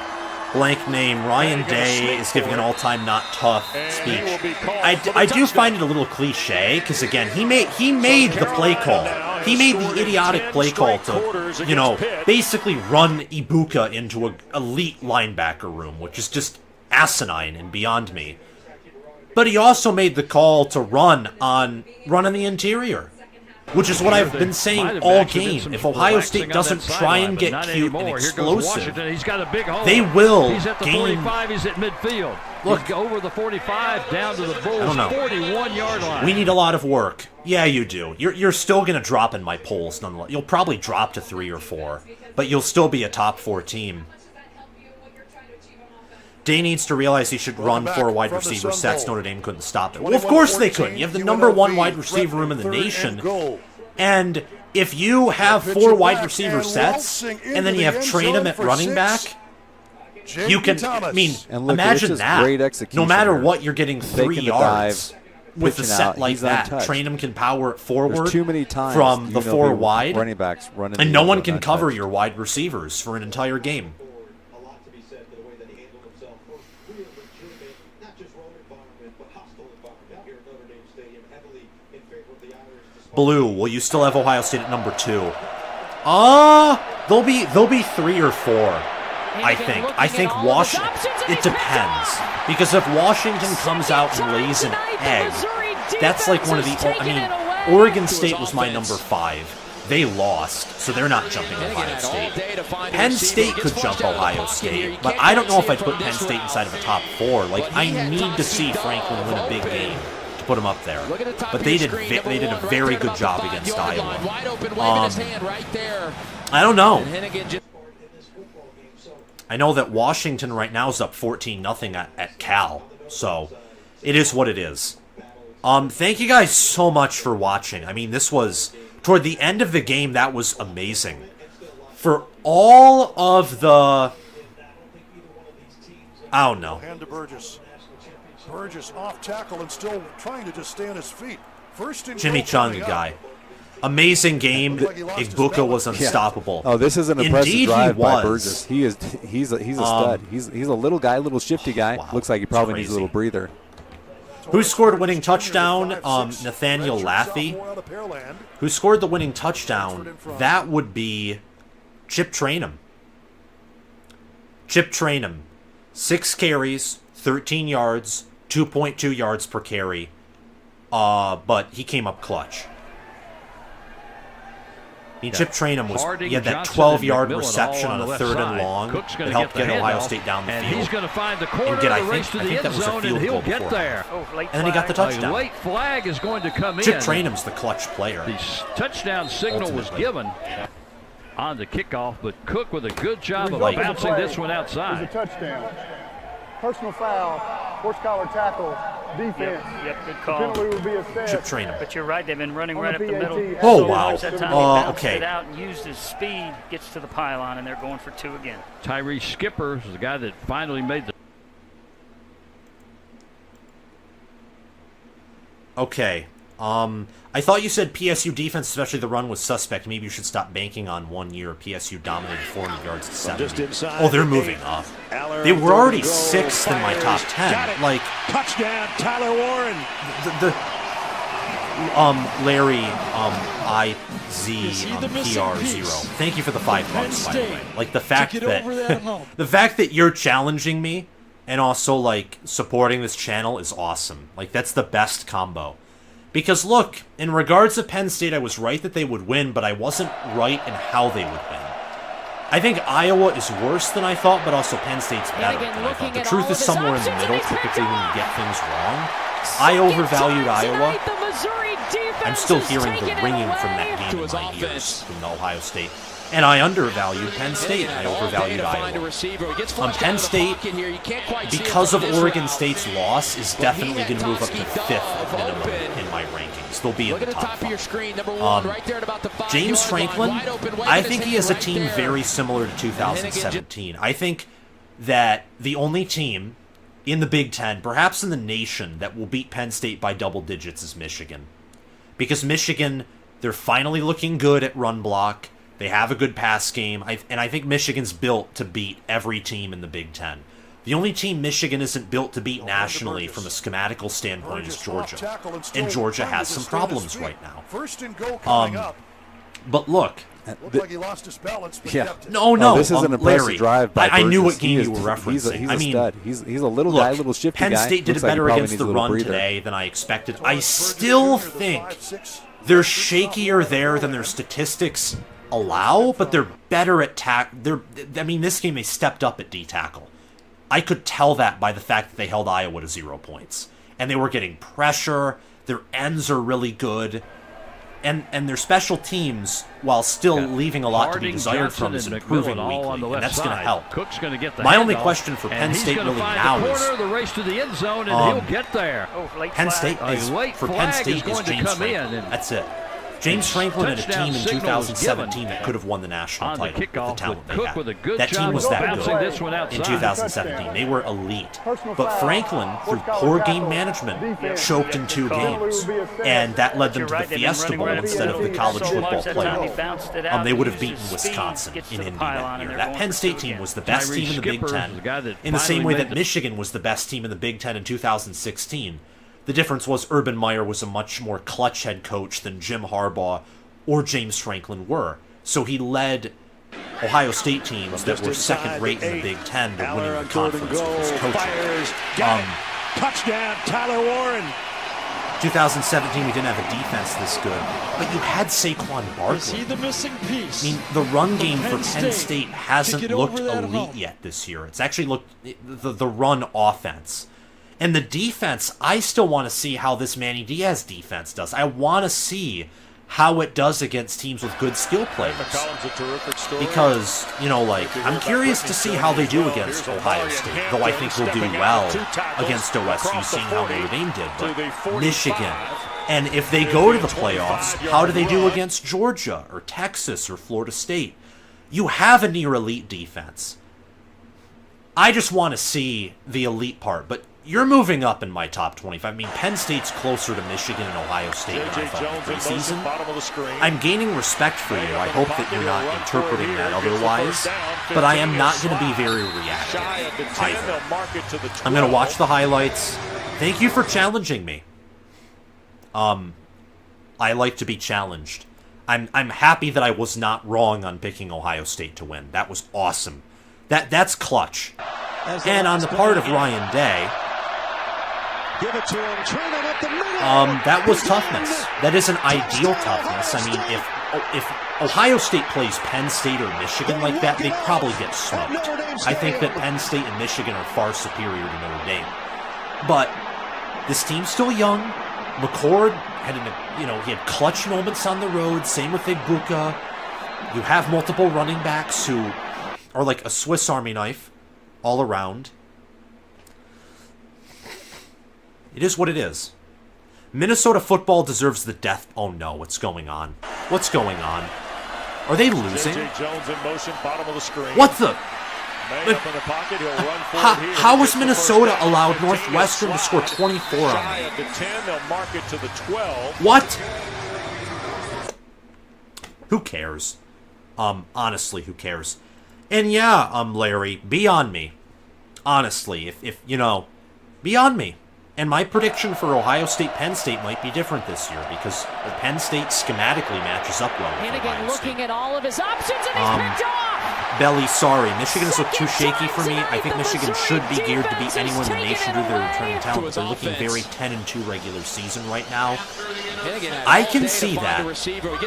Blank name. Ryan Day is giving an all-time not tough speech. I do find it a little cliche because again, he made the play call. He made the idiotic play call to, basically run Ibuka into an elite linebacker room, which is just asinine and beyond me. But he also made the call to run in the interior, which is what I've been saying all game. If Ohio State doesn't try and get cute and explosive, they will He's at the gain. 45. He's at midfield. Look, he's over the 45, down to the Bulls' 41-yard line. We need a lot of work. Yeah, you do. You're still going to drop in my polls, nonetheless. You'll probably drop to 3 or 4, but you'll still be a top 4 team. Day needs to realize he should run 4 wide receiver sets. Notre Dame couldn't stop it. Well, of course they couldn't. You have the #1 wide receiver room in the nation. And if you have 4 wide receiver sets, and then you have train him at running back, you can, imagine that. No matter what, you're getting 3 yards with a set like that. Train him can power it forward from the 4 wide, and no one can cover your wide receivers for an entire game. Blue, will you still have Ohio State at #2? They'll be 3 or 4. I think Washington. It depends, because if Washington comes out and lays an egg, that's like one of the. Oregon State was my #5. They lost, so they're not jumping Ohio State. Penn State could jump Ohio State, but I don't know if I'd put Penn State inside of a top 4. Like, I need to see Franklin win a big game to put him up there. Look at the top But of they your did screen, they did a number one, very right there good about job the against 5-yard Iowa. line, wide open, waving his hand right there. I don't know. And Hennigan just I know that Washington right now is up 14-0 at Cal, so it is what it is. Thank you guys so much for watching. I mean, this was, toward the end of the game, that was amazing. For all of the, I don't know. Hand to Burgess. Burgess off tackle and still trying to just stay on his feet. First and Jimmy goal Chung, coming guy. up. Amazing game. Igbuka was unstoppable. Oh, this is an impressive Indeed drive he by was. Burgess. He's a stud. He's a little guy, little shifty guy. Wow, Looks like he probably needs a crazy. little breather. Who scored winning touchdown? Nathaniel Laffey. Who scored the winning touchdown? That would be Chip Trainum. Chip Trainum. 6 carries, 13 yards, 2.2 yards per carry. But he came up clutch. I mean, Chip Trainum was he had that 12-yard reception on a 3rd and long that helped get Ohio State down the field. And he's going to find the corner And get, I race think to the that end was a zone, field and he'll goal get before. there. And then he got the touchdown. A late flag is going to come Chip in. Trainum's the clutch player. The touchdown signal was given on the kickoff, but Cook with a good job of bouncing this one outside. It's a touchdown. Personal foul, horse collar tackle, defense. Yep, good call. The penalty would be a step. Chip Trainum. But you're right, they've been running On right the up the middle. PAT. Oh, So wow. much that time he bounced Okay. it out and used his speed, gets to the pylon, and they're going for 2 again. Tyree Skipper is the guy that finally made the. Okay. I thought you said PSU defense, especially the run, was suspect. Maybe you should stop banking on 1 year. PSU dominated 400 yards to 70. inside Oh, they're the moving 8. up. Aller They on were 3rd already and goal, 6th in my top fires. 10. Got it. Like Touchdown, Tyler Warren. Larry IZPR0. Thank you for the $5, by the way. Like the fact that the fact that you're challenging me and also like supporting this channel is awesome. Like that's the best combo. Because look, in regards to Penn State, I was right that they would win, but I wasn't right in how they would win. I think Iowa is worse than I thought, but also Penn State's better than I thought. The truth is somewhere in the middle, typically when you get things wrong. I overvalued Iowa. I'm still hearing the ringing from that game in my ears from the Ohio State. And I undervalued Penn State. I overvalued Iowa. Penn State, because of Oregon State's loss, is definitely going to move up to 5th at minimum in my rankings. They'll be in the top 5. James Franklin, I think he has a team very similar to 2017. I think that the only team in the Big Ten, perhaps in the nation, that will beat Penn State by double digits is Michigan. Because Michigan, they're finally looking good at run block. They have a good pass game, and I think Michigan's built to beat every team in the Big Ten. The only team Michigan isn't built to beat nationally from a schematical standpoint is Georgia. And Georgia has some problems right now. First and goal coming up. But look. Looked like he lost his balance, but Yeah. kept it. No, this is an impressive Larry, drive by I knew Burgess. what game you were referencing. He's I a mean, stud. He's a little look, guy, little shifty Penn guy. State did Looks it like he better probably against needs a the little run breather. today than I expected. I still think they're shakier there than their statistics allow, but they're better at I mean, this game they stepped up at D tackle. I could tell that by the fact that they held Iowa to 0 points. And they were getting pressure. Their ends are really good. And their special teams, while still leaving a lot to be desired from, is improving weekly, and that's going to help. Cook's going to get the My only handoff, question for Penn and he's State gonna really find now the is corner, the race to the end zone, and he'll get there. Penn State is late for Penn flag State is going is to James come Franklin. in, and That's it. James Franklin had a touchdown team in signal was 2017 given that could have won the national on the title with the kickoff, talent but they Cook had. with a good That team job was of that bouncing good this one outside. in 2017. They were elite. But Franklin, through poor game management, choked in 2 games. And that led them to the Fiesta Bowl instead of the college football playoff. They would have beaten Wisconsin in Indy that year. That Penn State team was the best team in the Big Ten, in the same way that Michigan was the best team in the Big Ten in 2016. The difference was Urban Meyer was a much more clutch head coach than Jim Harbaugh or James Franklin were. So he led Ohio State teams that were second-rate in the Big Ten to winning the conference with his coaching. Touchdown, Tyler Warren. 2017, we didn't have a defense this good, but you had Saquon Barkley. Is he the missing piece? I mean, the run game for Penn Penn State State hasn't to get looked over that elite hump. yet this year. It's actually looked the run offense. And the defense, I still want to see how this Manny Diaz defense does. I want to see how it does against teams with good skill players. Because, I'm curious to see how they do against Ohio State, though I think they'll do well against OSU, seeing how Notre Dame did. But Michigan, and if they go to the playoffs, how do they do against Georgia or Texas or Florida State? You have a near-elite defense. I just want to see the elite part, but you're moving up in my top 25. I mean, Penn State's closer to Michigan and Ohio State than I thought in the preseason. I'm gaining respect for you. I hope that you're not interpreting that otherwise, but I am not going to be very reactive either. I'm going to watch the highlights. Thank you for challenging me. I like to be challenged. I'm happy that I was not wrong on picking Ohio State to win. That was awesome. That's clutch. And on the part of Ryan Day, that was toughness. That is an ideal toughness. I mean, if Ohio State plays Penn State or Michigan like that, they probably get smoked. I think that Penn State and Michigan are far superior to Notre Dame. But this team's still young. McCord had he had clutch moments on the road. Same with Igbuka. You have multiple running backs who are like a Swiss Army knife all around. It is what it is. Minnesota football deserves the death. Oh no, what's going on? What's going on? Are they losing? What the? How was Minnesota allowed Northwestern to score 24 on me? What? Who cares? Honestly, who cares? And yeah, Larry, be on me. Honestly, if be on me. And my prediction for Ohio State, Penn State might be different this year because Penn State schematically matches up well with Ohio State. Looking at all of his options and he's picked off. Belly, sorry. Michigan's look too shaky for me. I think Michigan should be geared to beat anyone in the nation due to their returning talent, but they're looking very 10-2 regular season right now. I can see that,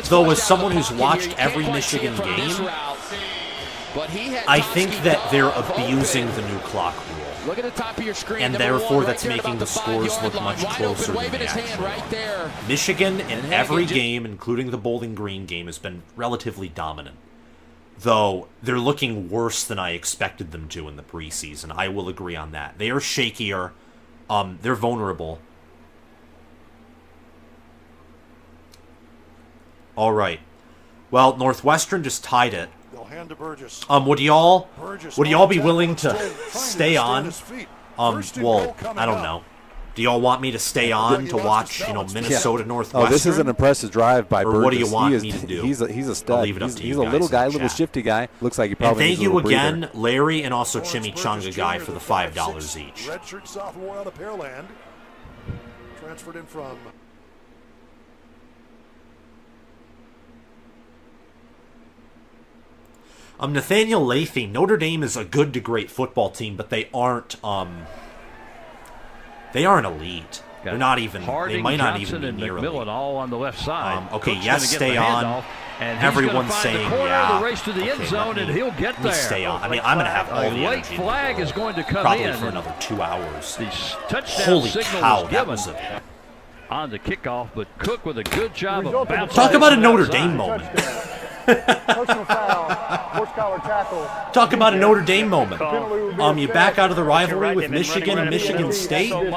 though as someone who's watched every Michigan game, I think that they're abusing the new clock rule. Look at the top of your screen. And therefore, that's making the scores look much closer than they actually are. Michigan, in every game, including the Bowling Green game, has been relatively dominant. Though, they're looking worse than I expected them to in the preseason. I will agree on that. They are shakier. They're vulnerable. All right. Well, Northwestern just tied it. Would y'all be willing to stay on? Well, I don't know. Do y'all want me to stay on to watch, Minnesota Northwestern? Oh, this is an impressive drive by Burgess. Or what do you want me to do? He's a stud. I'll leave it up to you he's guys a little guy, in the little chat. shifty guy. Looks like he probably needs needs a little breather. And thank you again, Larry, and also Chimichanga Guy for the $5 each. Redshirt sophomore out of Pearland. Transferred in from... Nathaniel Lathy, Notre Dame is a good to great football team, but they aren't elite. They're not even. Harding, they might not Johnson, even be and near McMillan elite. all on the left side. Okay, Cook's yes, stay on. And everyone's saying, yeah. The race to the end zone, and he'll get there. Stay on. I mean, I'm going to have all the late energy. flag is going to come probably in. for another 2 hours. The touchdown Holy signal cow, was that given was on the kickoff, but Cook with a good job of bouncing. Talk about a Notre Dame moment. Personal foul, horse collar tackle. Talk about a Notre Dame moment. You back out of the rivalry with Michigan and Michigan State. You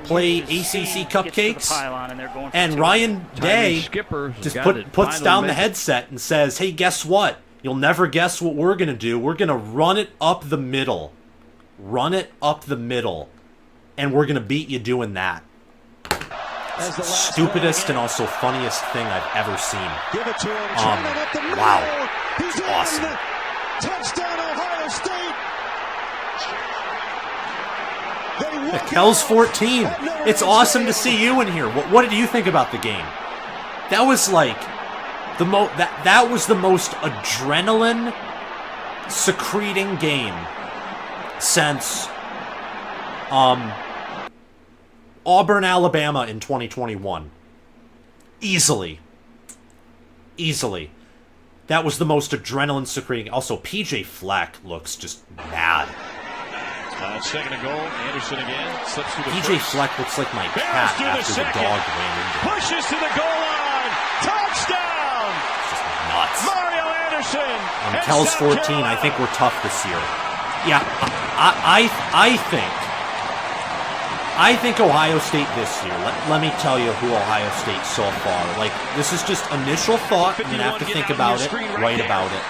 play ACC cupcakes, and Ryan Day just puts down the headset and says, "Hey, guess what? You'll never guess what we're gonna do. We're gonna run it up the middle, and we're gonna beat you doing that." It's the stupidest and also funniest thing I've ever seen. Give it to him. Wow. It's awesome. Touchdown, Ohio State. Kel's 14. It's awesome to see you in here. What did you think about the game? That was like that was the most adrenaline secreting game since Auburn, Alabama in 2021. Easily. That was the most adrenaline secreting. Also, PJ Fleck looks just mad. Second and goal. Anderson again. Slips through the DJ first. Fleck looks like my cat after the dog ran into him. Pushes to the goal line. Touchdown. It's just nuts. Mario Anderson. Kel's 14. I think we're tough this year. Yeah, I think Ohio State this year. Let me tell you who Ohio State so far. Like, this is just initial thought. I'm gonna have to think about it, write about it,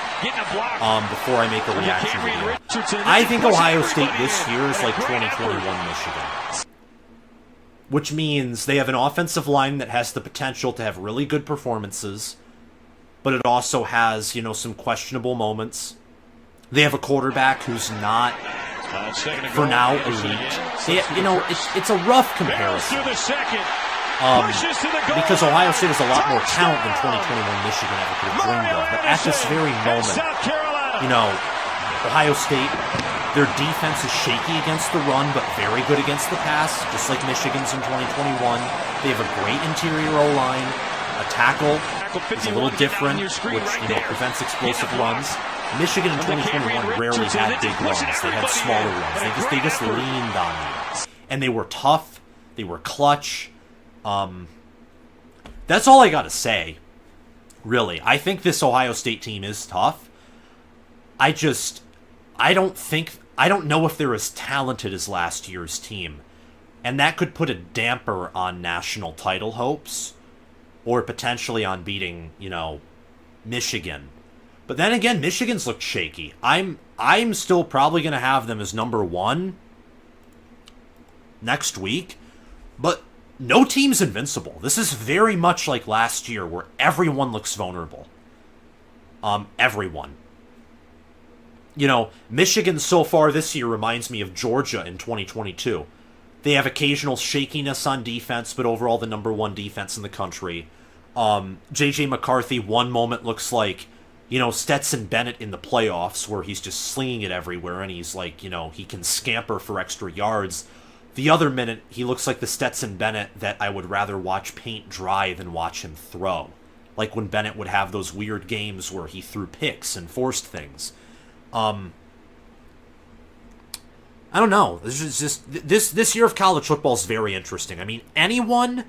before I make a reaction video. I think Ohio State this year is like 2021 Michigan, which means they have an offensive line that has the potential to have really good performances, but it also has, some questionable moments. They have a quarterback who's not, for now, elite. It's a rough comparison. Because Ohio State has a lot more talent than 2021 Michigan ever could have dreamed of. But at this very moment, Ohio State, their defense is shaky against the run, but very good against the pass, just like Michigan's in 2021. They have a great interior O-line. A tackle is a little different, which prevents explosive runs. Michigan in 2021 rarely had big runs. They had smaller runs. They just leaned on you. And they were tough. They were clutch. That's all I got to say, really. I think this Ohio State team is tough. I don't know if they're as talented as last year's team. And that could put a damper on national title hopes, or potentially on beating, Michigan. But then again, Michigan's looked shaky. I'm still probably going to have them as number 1 next week, but no team's invincible. This is very much like last year, where everyone looks vulnerable. Everyone. Michigan so far this year reminds me of Georgia in 2022. They have occasional shakiness on defense, but overall the number 1 defense in the country. J.J. McCarthy, one moment looks like, Stetson Bennett in the playoffs, where he's just slinging it everywhere, and he's like, he can scamper for extra yards. The other minute, he looks like the Stetson Bennett that I would rather watch paint dry than watch him throw. Like when Bennett would have those weird games where he threw picks and forced things. I don't know. This is just this year of college football is very interesting. I mean, anyone.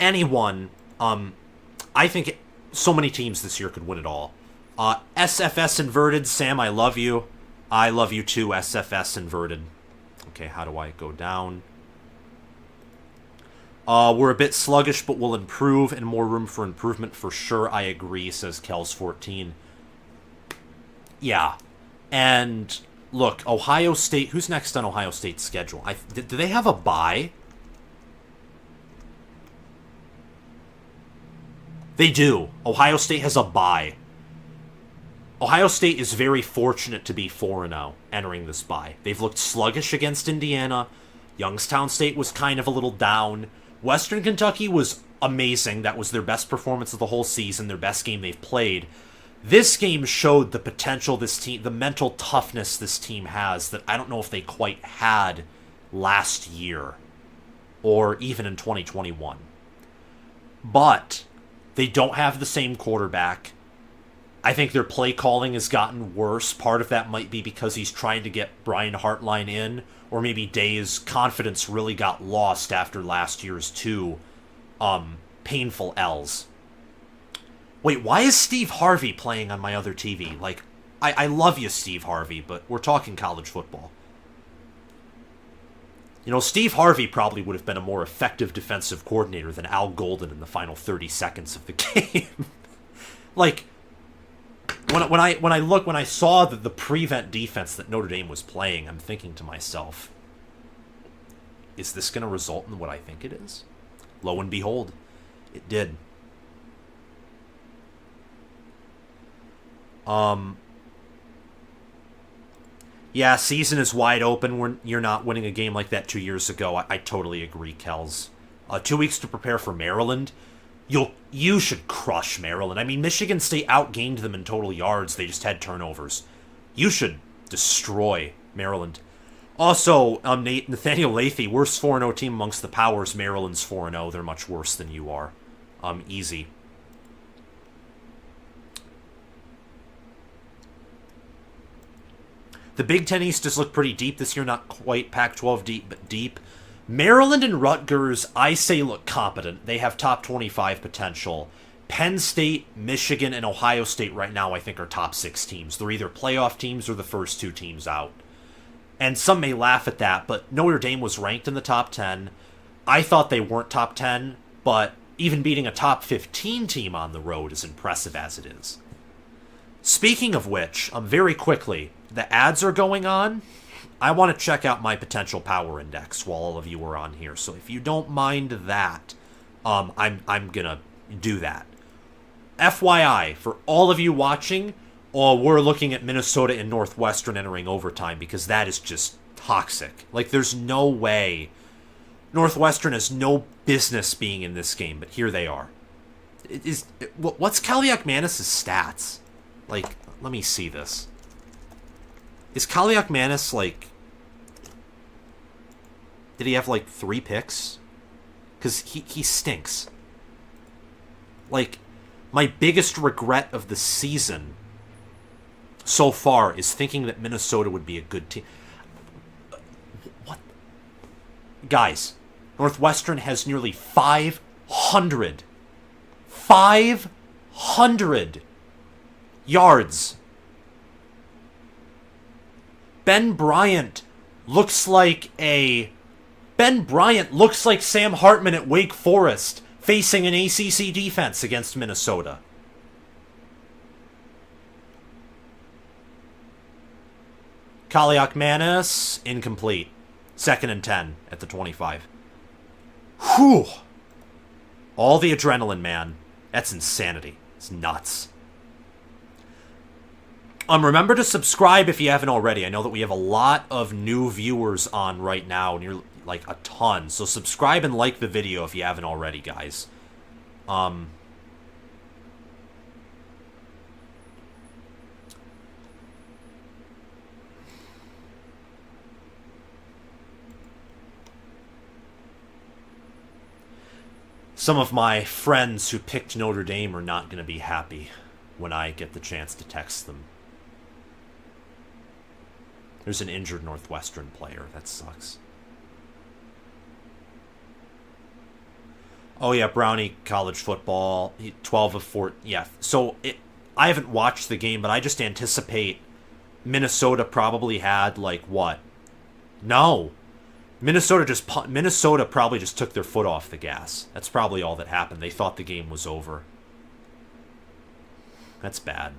I think so many teams this year could win it all. SFS inverted, Sam. I love you. I love you too. SFS inverted. Okay, how do I go down? We're a bit sluggish, but we'll improve, and more room for improvement for sure. I agree, says Kel's 14. Yeah, and look, Ohio State. Who's next on Ohio State's schedule? Do they have a bye? They do. Ohio State has a bye. Ohio State is very fortunate to be 4-0 entering this bye. They've looked sluggish against Indiana. Youngstown State was kind of a little down. Western Kentucky was amazing. That was their best performance of the whole season, their best game they've played. This game showed the potential this team, the mental toughness this team has that I don't know if they quite had last year or even in 2021. But they don't have the same quarterback. I think their play calling has gotten worse. Part of that might be because he's trying to get Brian Hartline in, or maybe Day's confidence really got lost after last year's 2 painful L's. Wait, why is Steve Harvey playing on my other TV? Like, I love you, Steve Harvey, but we're talking college football. Steve Harvey probably would have been a more effective defensive coordinator than Al Golden in the final 30 seconds of the game. Like, when I saw the prevent defense that Notre Dame was playing, I'm thinking to myself, is this going to result in what I think it is? Lo and behold, it did. Yeah, season is wide open. You're not winning a game like that 2 years ago. I totally agree, Kels. 2 weeks to prepare for Maryland. You should crush Maryland. I mean, Michigan State outgained them in total yards. They just had turnovers. You should destroy Maryland. Also, Nathaniel Lathy, worst 4-0 team amongst the powers. Maryland's 4-0. They're much worse than you are. Easy. The Big Ten East has looked pretty deep this year, not quite Pac-12 deep, but deep. Maryland and Rutgers, I say, look competent. They have top 25 potential. Penn State, Michigan, and Ohio State right now, I think, are top 6 teams. They're either playoff teams or the first 2 teams out. And some may laugh at that, but Notre Dame was ranked in the top 10. I thought they weren't top 10, but even beating a top 15 team on the road is impressive as it is. Speaking of which, very quickly, the ads are going on. I want to check out my potential power index while all of you are on here. So if you don't mind that, I'm gonna do that. FYI, for all of you watching, we're looking at Minnesota and Northwestern entering overtime because that is just toxic. Like, there's no way. Northwestern has no business being in this game, but here they are. What's Kaliakmanis' stats? Like, let me see this. Is Kaliakmanis, like... Did he have, like, 3 picks? Because he stinks. Like, my biggest regret of the season so far is thinking that Minnesota would be a good team. What? Guys, Northwestern has nearly 500 yards. Ben Bryant looks like Sam Hartman at Wake Forest facing an ACC defense against Minnesota. Kaliakmanis, incomplete. 2nd and 10 at the 25. Whew. All the adrenaline, man. That's insanity. It's nuts. Remember to subscribe if you haven't already. I know that we have a lot of new viewers on right now, near like a ton. So subscribe and like the video if you haven't already, guys. Some of my friends who picked Notre Dame are not going to be happy when I get the chance to text them. There's an injured Northwestern player. That sucks. Oh, yeah, Brownie, college football. 12 of 4. Yeah, so I haven't watched the game, but I just anticipate Minnesota probably had, like, what? No. Minnesota probably just took their foot off the gas. That's probably all that happened. They thought the game was over. That's bad.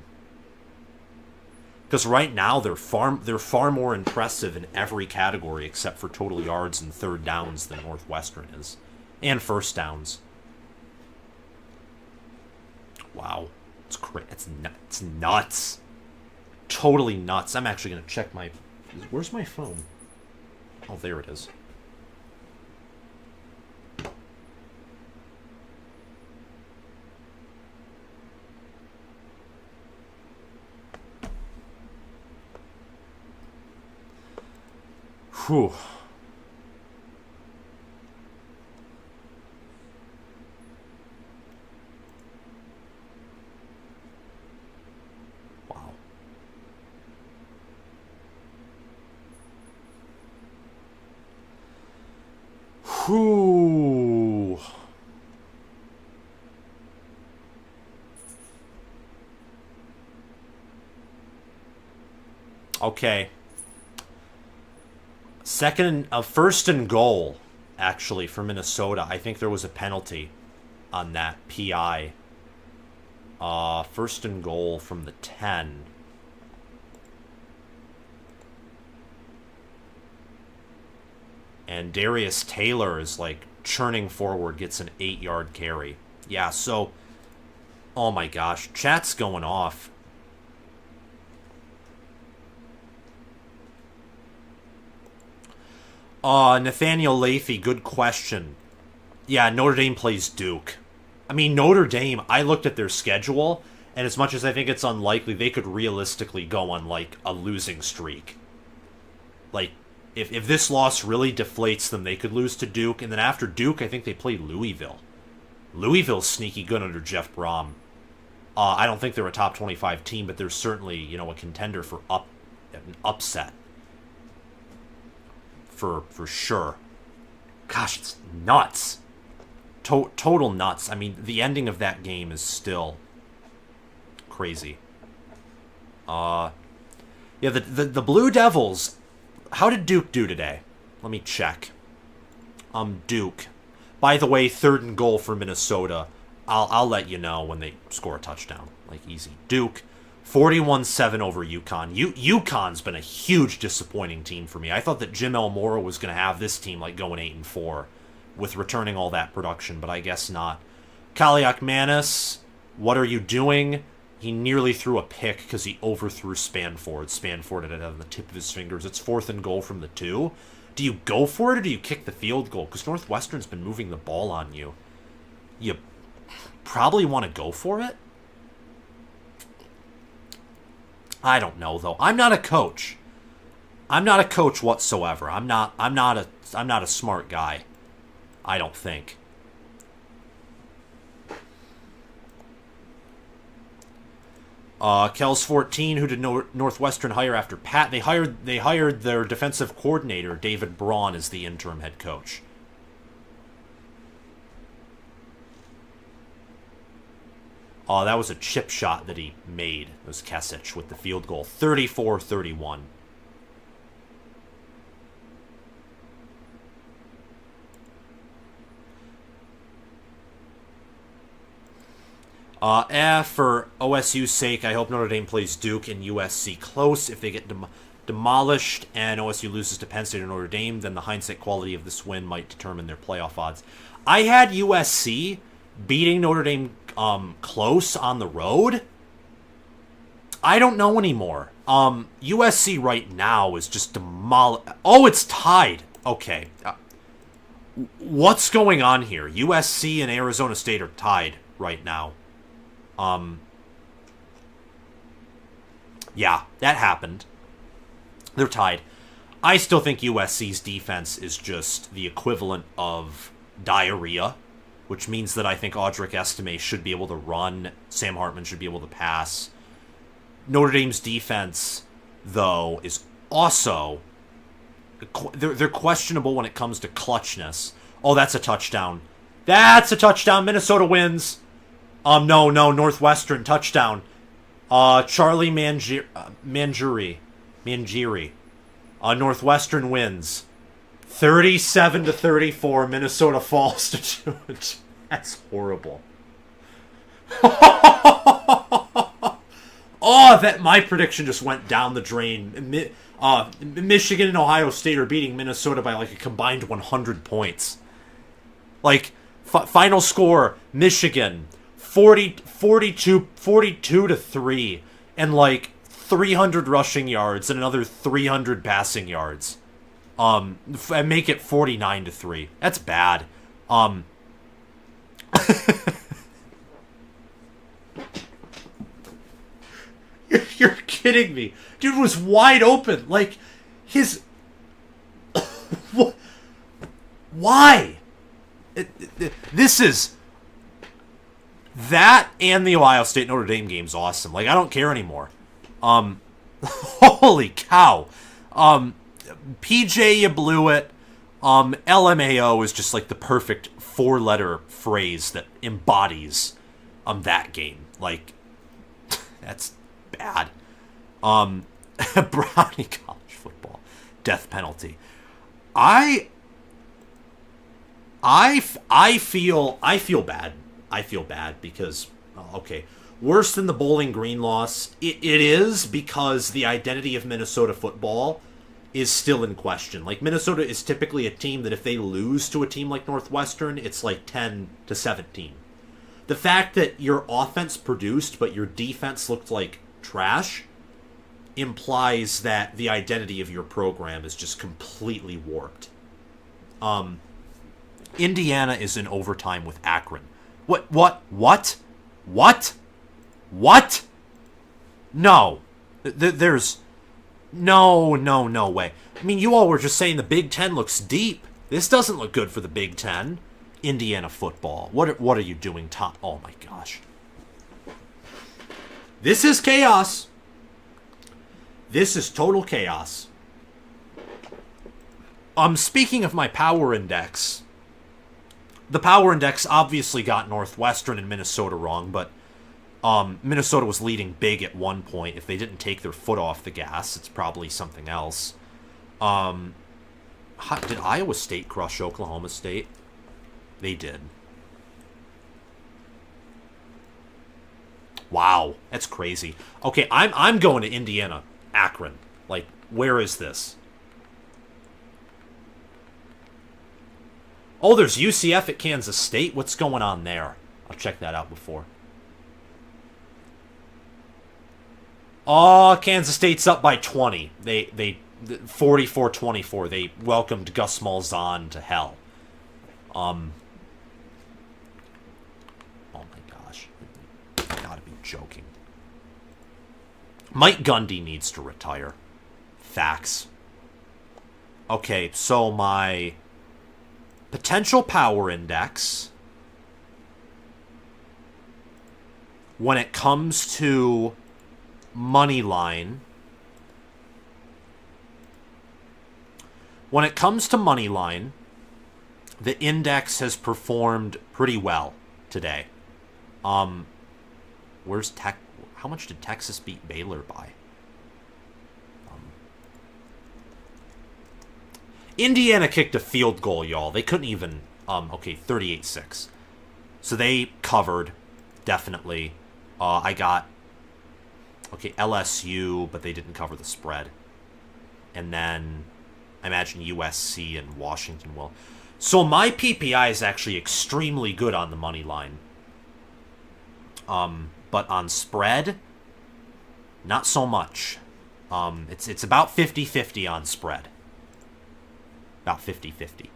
Because right now they're far more impressive in every category except for total yards and 3rd downs than Northwestern is, and 1st downs. Wow, it's nuts. Totally nuts. I'm actually gonna check my. Where's my phone? Oh, there it is. Whew. Wow. Whew. Okay. 1st and goal, actually, for Minnesota. I think there was a penalty on that PI. 1st and goal from the 10. And Darius Taylor is, like, churning forward, gets an 8-yard carry. Yeah, so, oh my gosh, chat's going off. Nathaniel Lathy, good question. Yeah, Notre Dame plays Duke. I mean, Notre Dame, I looked at their schedule, and as much as I think it's unlikely, they could realistically go on, like, a losing streak. Like, if this loss really deflates them, they could lose to Duke, and then after Duke, I think they play Louisville. Louisville's sneaky good under Jeff Brom. I don't think they're a top 25 team, but they're certainly, a contender for up an upset. For sure. Gosh, it's nuts. Total nuts. I mean, the ending of that game is still crazy. Yeah, the Blue Devils, how did Duke do today? Let me check. Duke. By the way, 3rd and goal for Minnesota. I'll let you know when they score a touchdown. Like, easy. Duke, 41-7 over UConn. UConn's been a huge disappointing team for me. I thought that Jim Elmore was going to have this team, like, going 8-4 with returning all that production, but I guess not. Kaliakmanis, what are you doing? He nearly threw a pick because he overthrew Spanford. Spanford had it on the tip of his fingers. It's 4th and goal from the 2. Do you go for it or do you kick the field goal? Because Northwestern's been moving the ball on you. You probably want to go for it? I don't know, though. I'm not a coach. I'm not a coach whatsoever. I'm not a smart guy. I don't think. Kells 14, who did Northwestern hire after Pat? They hired their defensive coordinator, David Braun, as the interim head coach. That was a chip shot that he made. It was Kesich with the field goal. 34-31. For OSU's sake, I hope Notre Dame plays Duke and USC close. If they get demolished and OSU loses to Penn State or Notre Dame, then the hindsight quality of this win might determine their playoff odds. I had USC beating Notre Dame close on the road. I don't know anymore. USC right now is just demolished. Oh, it's tied. Okay. What's going on here? USC and Arizona State are tied right now. Yeah, that happened. They're tied. I still think USC's defense is just the equivalent of diarrhea, which means that I think Audric Estime should be able to run. Sam Hartman should be able to pass. Notre Dame's defense, though, is also... They're questionable when it comes to clutchness. Oh, that's a touchdown. That's a touchdown. Minnesota wins. No, Northwestern touchdown. Charlie Mangieri. Northwestern wins. 37-34. Minnesota falls to 2. That's horrible. Oh, that my prediction just went down the drain. Michigan and Ohio State are beating Minnesota by like a combined 100 points. Like, final score, Michigan 42-3 and like 300 rushing yards and another 300 passing yards. And make it 49-3. That's bad. You're kidding me. Dude was wide open. Like, his... Why? This is... That and the Ohio State Notre Dame game's awesome. Like, I don't care anymore. Holy cow. PJ, you blew it. LMAO is just like the perfect 4-letter phrase that embodies that game. Like, that's bad. Brownie college football. Death penalty. I feel bad. I feel bad because, okay, worse than the Bowling Green loss, it is because the identity of Minnesota football is still in question. Like, Minnesota is typically a team that if they lose to a team like Northwestern, it's like 10-17. The fact that your offense produced but your defense looked like trash implies that the identity of your program is just completely warped. Indiana is in overtime with Akron. What? No. There's... No way. I mean, you all were just saying the Big Ten looks deep. This doesn't look good for the Big Ten. Indiana football. What are you doing, Tom? Oh, my gosh. This is chaos. This is total chaos. Speaking of my power index, the power index obviously got Northwestern and Minnesota wrong, but Minnesota was leading big at one point. If they didn't take their foot off the gas, it's probably something else. Did Iowa State crush Oklahoma State? They did. Wow, that's crazy. Okay, I'm going to Indiana, Akron. Like, where is this? Oh, there's UCF at Kansas State. What's going on there? I'll check that out before. Oh, Kansas State's up by 20. They 44-24. They welcomed Gus Malzahn to hell. Oh my gosh. You gotta be joking. Mike Gundy needs to retire. Facts. Okay, so my potential power index, when it comes to money line, the index has performed pretty well today. Where's Tech? How much did Texas beat Baylor by? Indiana kicked a field goal, y'all. They couldn't even... okay, 38-6. So they covered, definitely. I got... okay, LSU, but they didn't cover the spread. And then, I imagine USC and Washington will. So my PPI is actually extremely good on the money line. But on spread, not so much. It's about 50-50 on spread. About 50-50.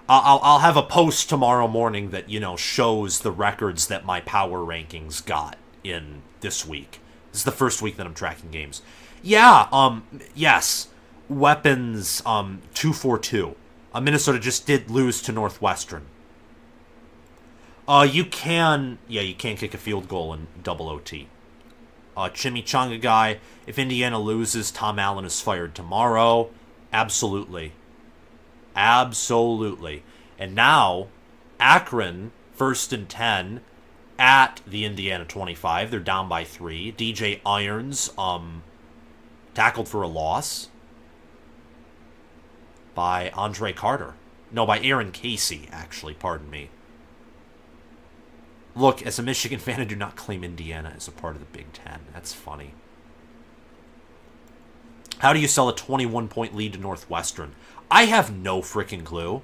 I'll have a post tomorrow morning that, shows the records that my power rankings got in this week. This is the first week that I'm tracking games. Yeah, yes. Weapons, 2-4-2. Minnesota just did lose to Northwestern. You can kick a field goal in double OT. Chimichanga guy, if Indiana loses, Tom Allen is fired tomorrow. Absolutely. Absolutely. And now, Akron, 1st and 10, at the Indiana 25. They're down by 3. DJ Irons, tackled for a loss by Andre Carter. No, by Aaron Casey, actually, pardon me. Look, as a Michigan fan, I do not claim Indiana as a part of the Big Ten. That's funny. How do you sell a 21-point lead to Northwestern? I have no freaking clue.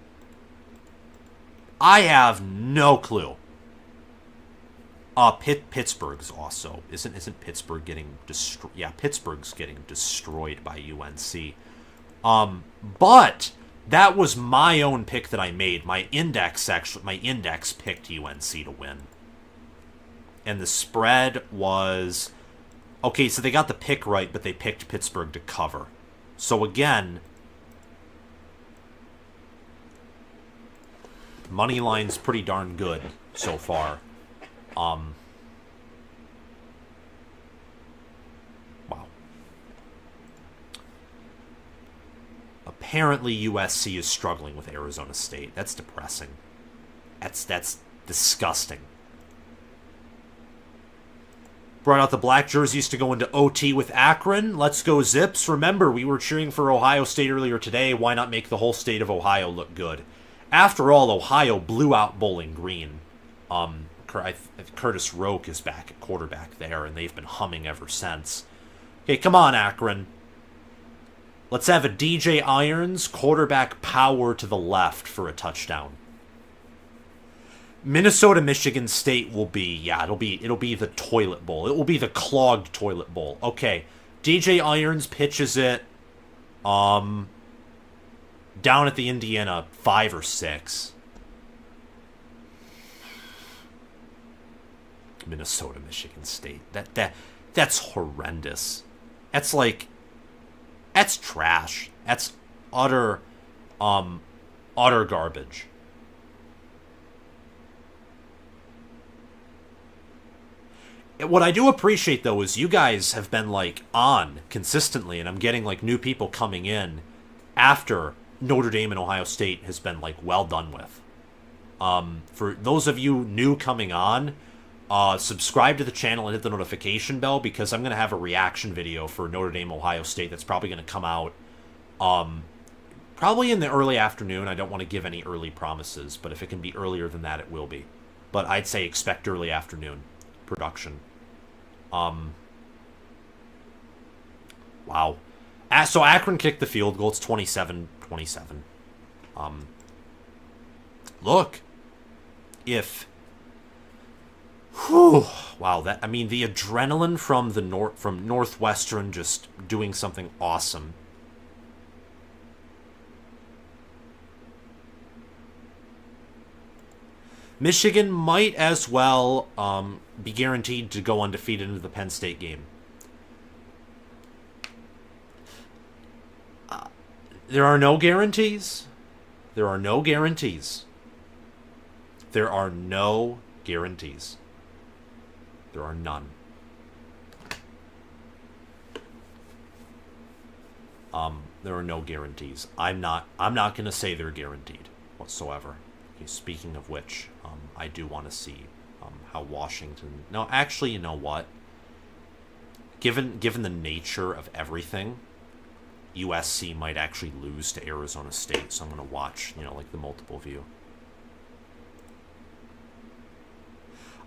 I have no clue. Pittsburgh's also. Isn't Pittsburgh getting destroyed? Yeah, Pittsburgh's getting destroyed by UNC. But that was my own pick that I made. My index picked UNC to win. And the spread was... okay, so they got the pick right, but they picked Pittsburgh to cover. So again, money line's pretty darn good so far. Wow. Apparently USC is struggling with Arizona State. That's depressing. That's disgusting. Brought out the black jerseys to go into OT with Akron. Let's go Zips. Remember, we were cheering for Ohio State earlier today. Why not make the whole state of Ohio look good? After all, Ohio blew out Bowling Green. Curtis Roke is back at quarterback there, and they've been humming ever since. Okay, come on, Akron. Let's have a DJ Irons quarterback power to the left for a touchdown. Minnesota, Michigan State will be, it'll be the toilet bowl. It will be the clogged toilet bowl. Okay, DJ Irons pitches it, down at the Indiana 5 or 6. Minnesota, Michigan State. That's horrendous. That's trash. That's utter garbage. What I do appreciate, though, is you guys have been, like, on consistently, and I'm getting, like, new people coming in after Notre Dame and Ohio State has been, like, well done with. For those of you new coming on, subscribe to the channel and hit the notification bell, because I'm going to have a reaction video for Notre Dame, Ohio State that's probably going to come out probably in the early afternoon. I don't want to give any early promises, but if it can be earlier than that, it will be. But I'd say expect early afternoon production. Wow. So Akron kicked the field goal. It's 27-27. Look. If... Whew, wow, that, I mean, the adrenaline from from Northwestern just doing something awesome. Michigan might as well be guaranteed to go undefeated into the Penn State game. There are no guarantees. There are no guarantees. There are no guarantees. There are none. There are no guarantees. I'm not going to say they're guaranteed whatsoever. Okay, speaking of which, I do want to see how Washington... No, actually, you know what? Given the nature of everything, USC might actually lose to Arizona State, so I'm going to watch, like the multiple view.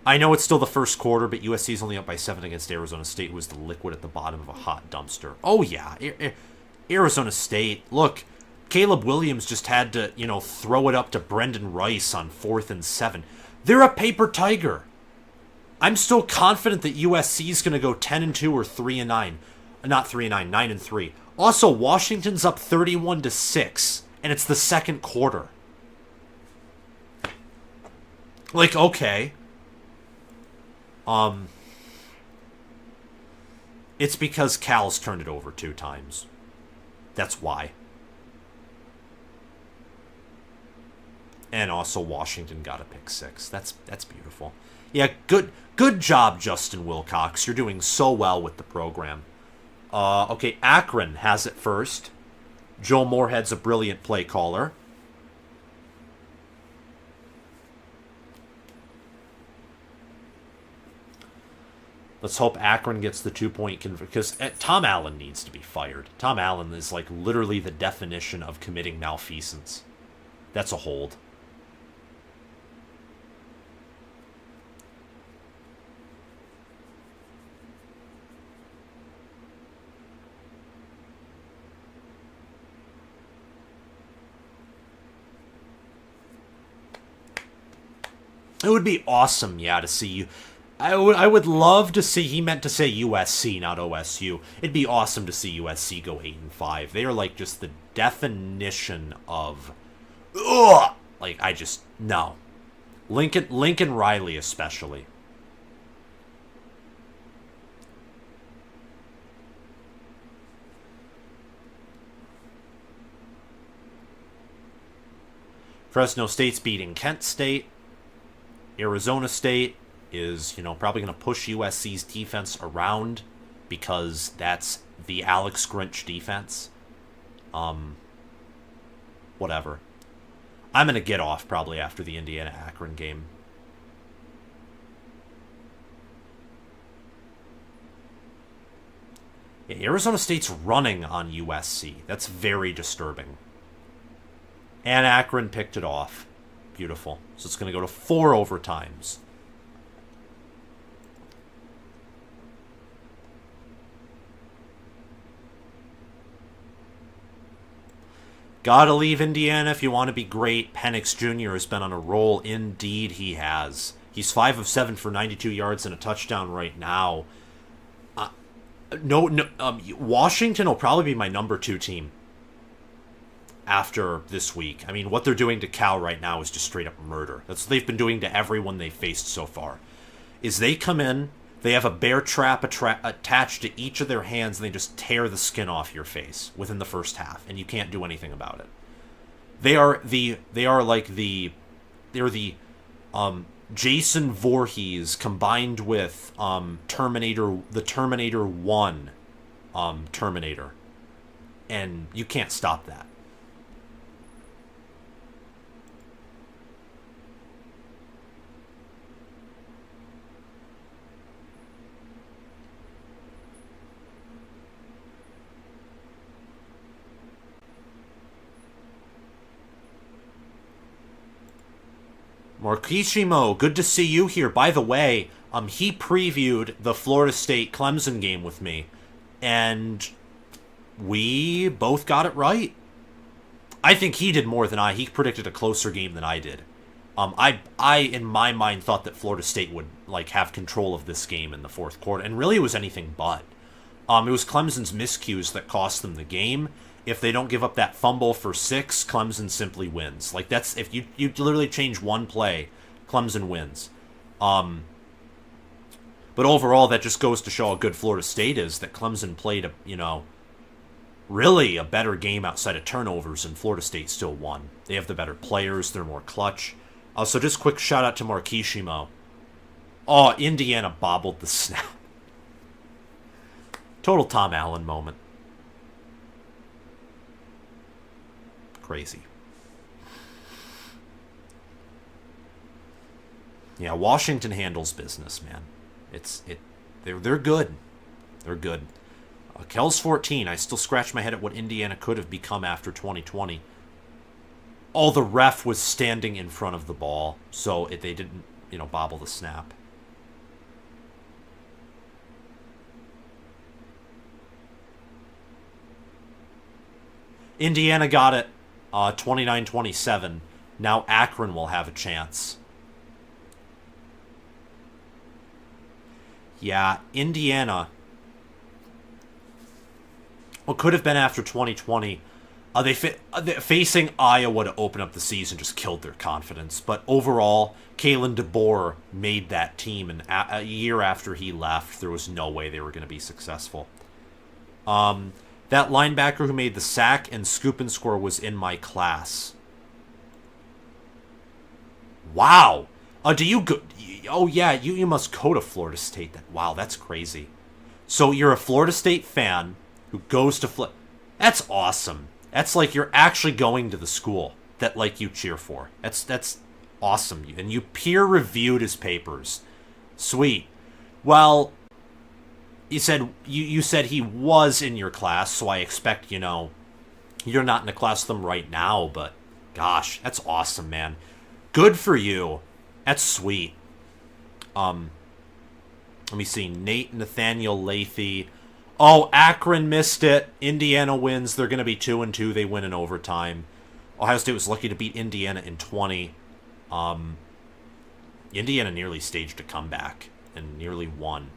I know it's still the first quarter, but USC's only up by 7 against Arizona State, who was the liquid at the bottom of a hot dumpster. Oh, yeah. Arizona State. Look, Caleb Williams just had to, throw it up to Brendan Rice on 4th and 7. They're a paper tiger. I'm still confident that USC's going to go 10-2 or 3-9. Not 3-9, 9-3. Also, Washington's up 31-6, and it's the second quarter. Like, okay. It's because Cal's turned it over 2 times. That's why. And also Washington got a pick 6. That's beautiful. Yeah, good job, Justin Wilcox. You're doing so well with the program. Okay, Akron has it first. Joe Moorhead's a brilliant play caller. Let's hope Akron gets the 2-point conversion, because Tom Allen needs to be fired. Tom Allen is like literally the definition of committing malfeasance. That's a hold. It would be awesome, yeah, to see you. I would love to see, he meant to say USC, not OSU. It'd be awesome to see USC go 8-5. They are like just the definition of, ugh! Like, I just, no. Lincoln Riley especially. Fresno State's beating Kent State. Arizona State is, probably going to push USC's defense around because that's the Alex Grinch defense. Whatever. I'm going to get off probably after the Indiana-Akron game. Yeah, Arizona State's running on USC. That's very disturbing. And Akron picked it off. Beautiful. So it's going to go to 4 overtimes. Gotta leave Indiana if you want to be great. Penix Jr. has been on a roll. Indeed, he has. He's 5 of 7 for 92 yards and a touchdown right now. Washington will probably be my number 2 team after this week. I mean, what they're doing to Cal right now is just straight up murder. That's what they've been doing to everyone they've faced so far. Is they come in, they have a bear trap attached to each of their hands, and they just tear the skin off your face within the first half, and you can't do anything about it. They're the Jason Voorhees combined with the Terminator 1 Terminator. And you can't stop that. Marquishimo, good to see you here. By the way, he previewed the Florida State-Clemson game with me, and we both got it right. I think he did more than I. He predicted a closer game than I did. I in my mind thought that Florida State would have control of this game in the fourth quarter, and really it was anything but. It was Clemson's miscues that cost them the game. If they don't give up that fumble for 6, Clemson simply wins. That's if you literally change one play, Clemson wins. But overall, that just goes to show how good Florida State is. That Clemson played really a better game outside of turnovers, and Florida State still won. They have the better players. They're more clutch. So just quick shout out to Marquishimo. Oh, Indiana bobbled the snap. Total Tom Allen moment. Crazy. Yeah, Washington handles business, man. They're good. They're good. Kel's 14. I still scratch my head at what Indiana could have become after 2020. Oh, the ref was standing in front of the ball, so they didn't, bobble the snap. Indiana got it. 29-27. Now Akron will have a chance. Yeah, Indiana. What could have been after 2020. Facing Iowa to open up the season just killed their confidence. But overall, Kalen DeBoer made that team. And a year after he left, there was no way they were going to be successful. That linebacker who made the sack and scoop and score was in my class. Wow. Do you go... Oh, yeah, you must go to Florida State. Wow, that's crazy. So you're a Florida State fan who goes to... That's awesome. That's like you're actually going to the school that, you cheer for. That's awesome. And you peer-reviewed his papers. Sweet. Well... You said he was in your class, so I expect, you're not in a class with him right now, but gosh, that's awesome, man. Good for you. That's sweet. Let me see. Nathaniel Lathy. Oh, Akron missed it. Indiana wins. They're going to be 2-2. They win in overtime. Ohio State was lucky to beat Indiana in 20. Indiana nearly staged a comeback and nearly won.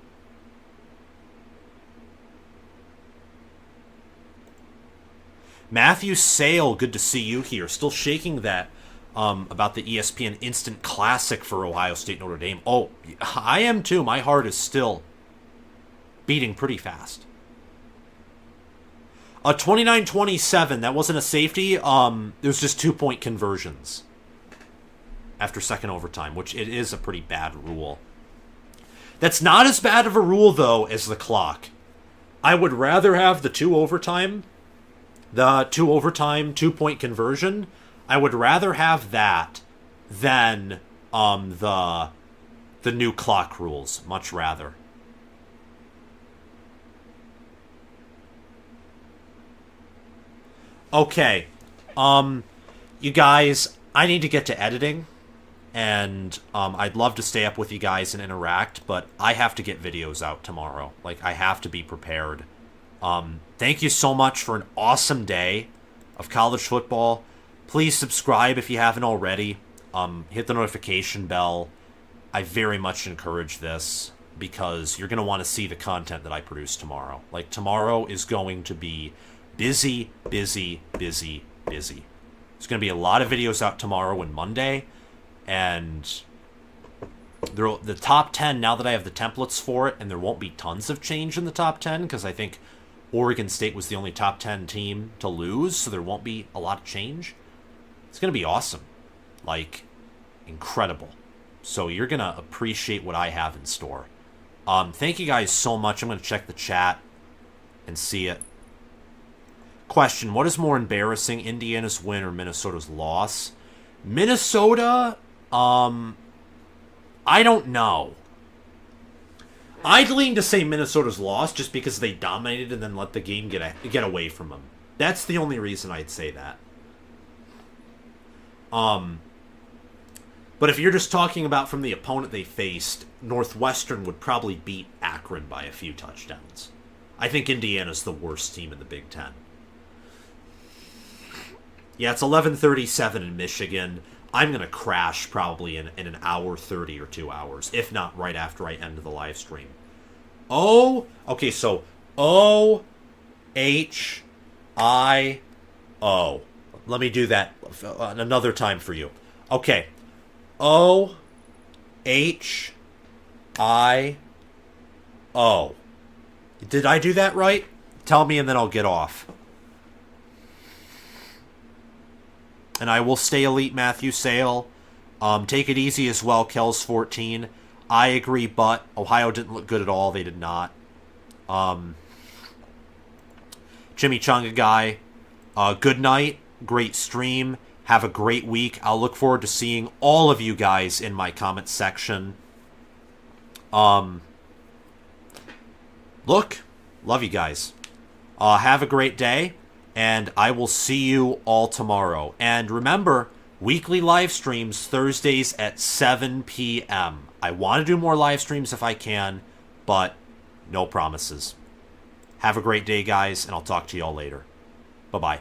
Matthew Sale, good to see you here. Still shaking that about the ESPN Instant Classic for Ohio State Notre Dame. Oh, I am too. My heart is still beating pretty fast. 29-27. That wasn't a safety. It was just 2-point conversions after second overtime, which it is a pretty bad rule. That's not as bad of a rule, though, as the clock. I would rather have the 2-point conversion. I would rather have that than the new clock rules. Much rather. Okay. You guys, I need to get to editing. And I'd love to stay up with you guys and interact, but I have to get videos out tomorrow. I have to be prepared. Thank you so much for an awesome day of college football. Please subscribe if you haven't already. Hit the notification bell. I very much encourage this because you're going to want to see the content that I produce tomorrow. Tomorrow is going to be busy, busy, busy, busy. There's going to be a lot of videos out tomorrow and Monday. And the top 10, now that I have the templates for it, and there won't be tons of change in the top 10, because I think Oregon State was the only top 10 team to lose, so there won't be a lot of change. It's going to be awesome. Incredible. So you're going to appreciate what I have in store. Thank you guys so much. I'm going to check the chat and see it. Question, what is more embarrassing, Indiana's win or Minnesota's loss? Minnesota, I don't know. I'd lean to say Minnesota's loss just because they dominated and then let the game get away from them. That's the only reason I'd say that. But if you're just talking about from the opponent they faced, Northwestern would probably beat Akron by a few touchdowns. I think Indiana's the worst team in the Big Ten. Yeah, it's 11:37 in Michigan. I'm going to crash probably in an hour 30 or 2 hours, if not right after I end the live stream. Okay, so O-H-I-O. Let me do that another time for you. Okay. O-H-I-O. Did I do that right? Tell me and then I'll get off. And I will stay elite, Matthew Sale. Take it easy as well, Kells 14. I agree, but Ohio didn't look good at all. They did not. Jimmy Chunga guy. Good night. Great stream. Have a great week. I'll look forward to seeing all of you guys in my comment section. Look, love you guys. Have a great day, and I will see you all tomorrow. And remember, weekly live streams Thursdays at 7 p.m. I want to do more live streams if I can, but no promises. Have a great day, guys, and I'll talk to you all later. Bye-bye.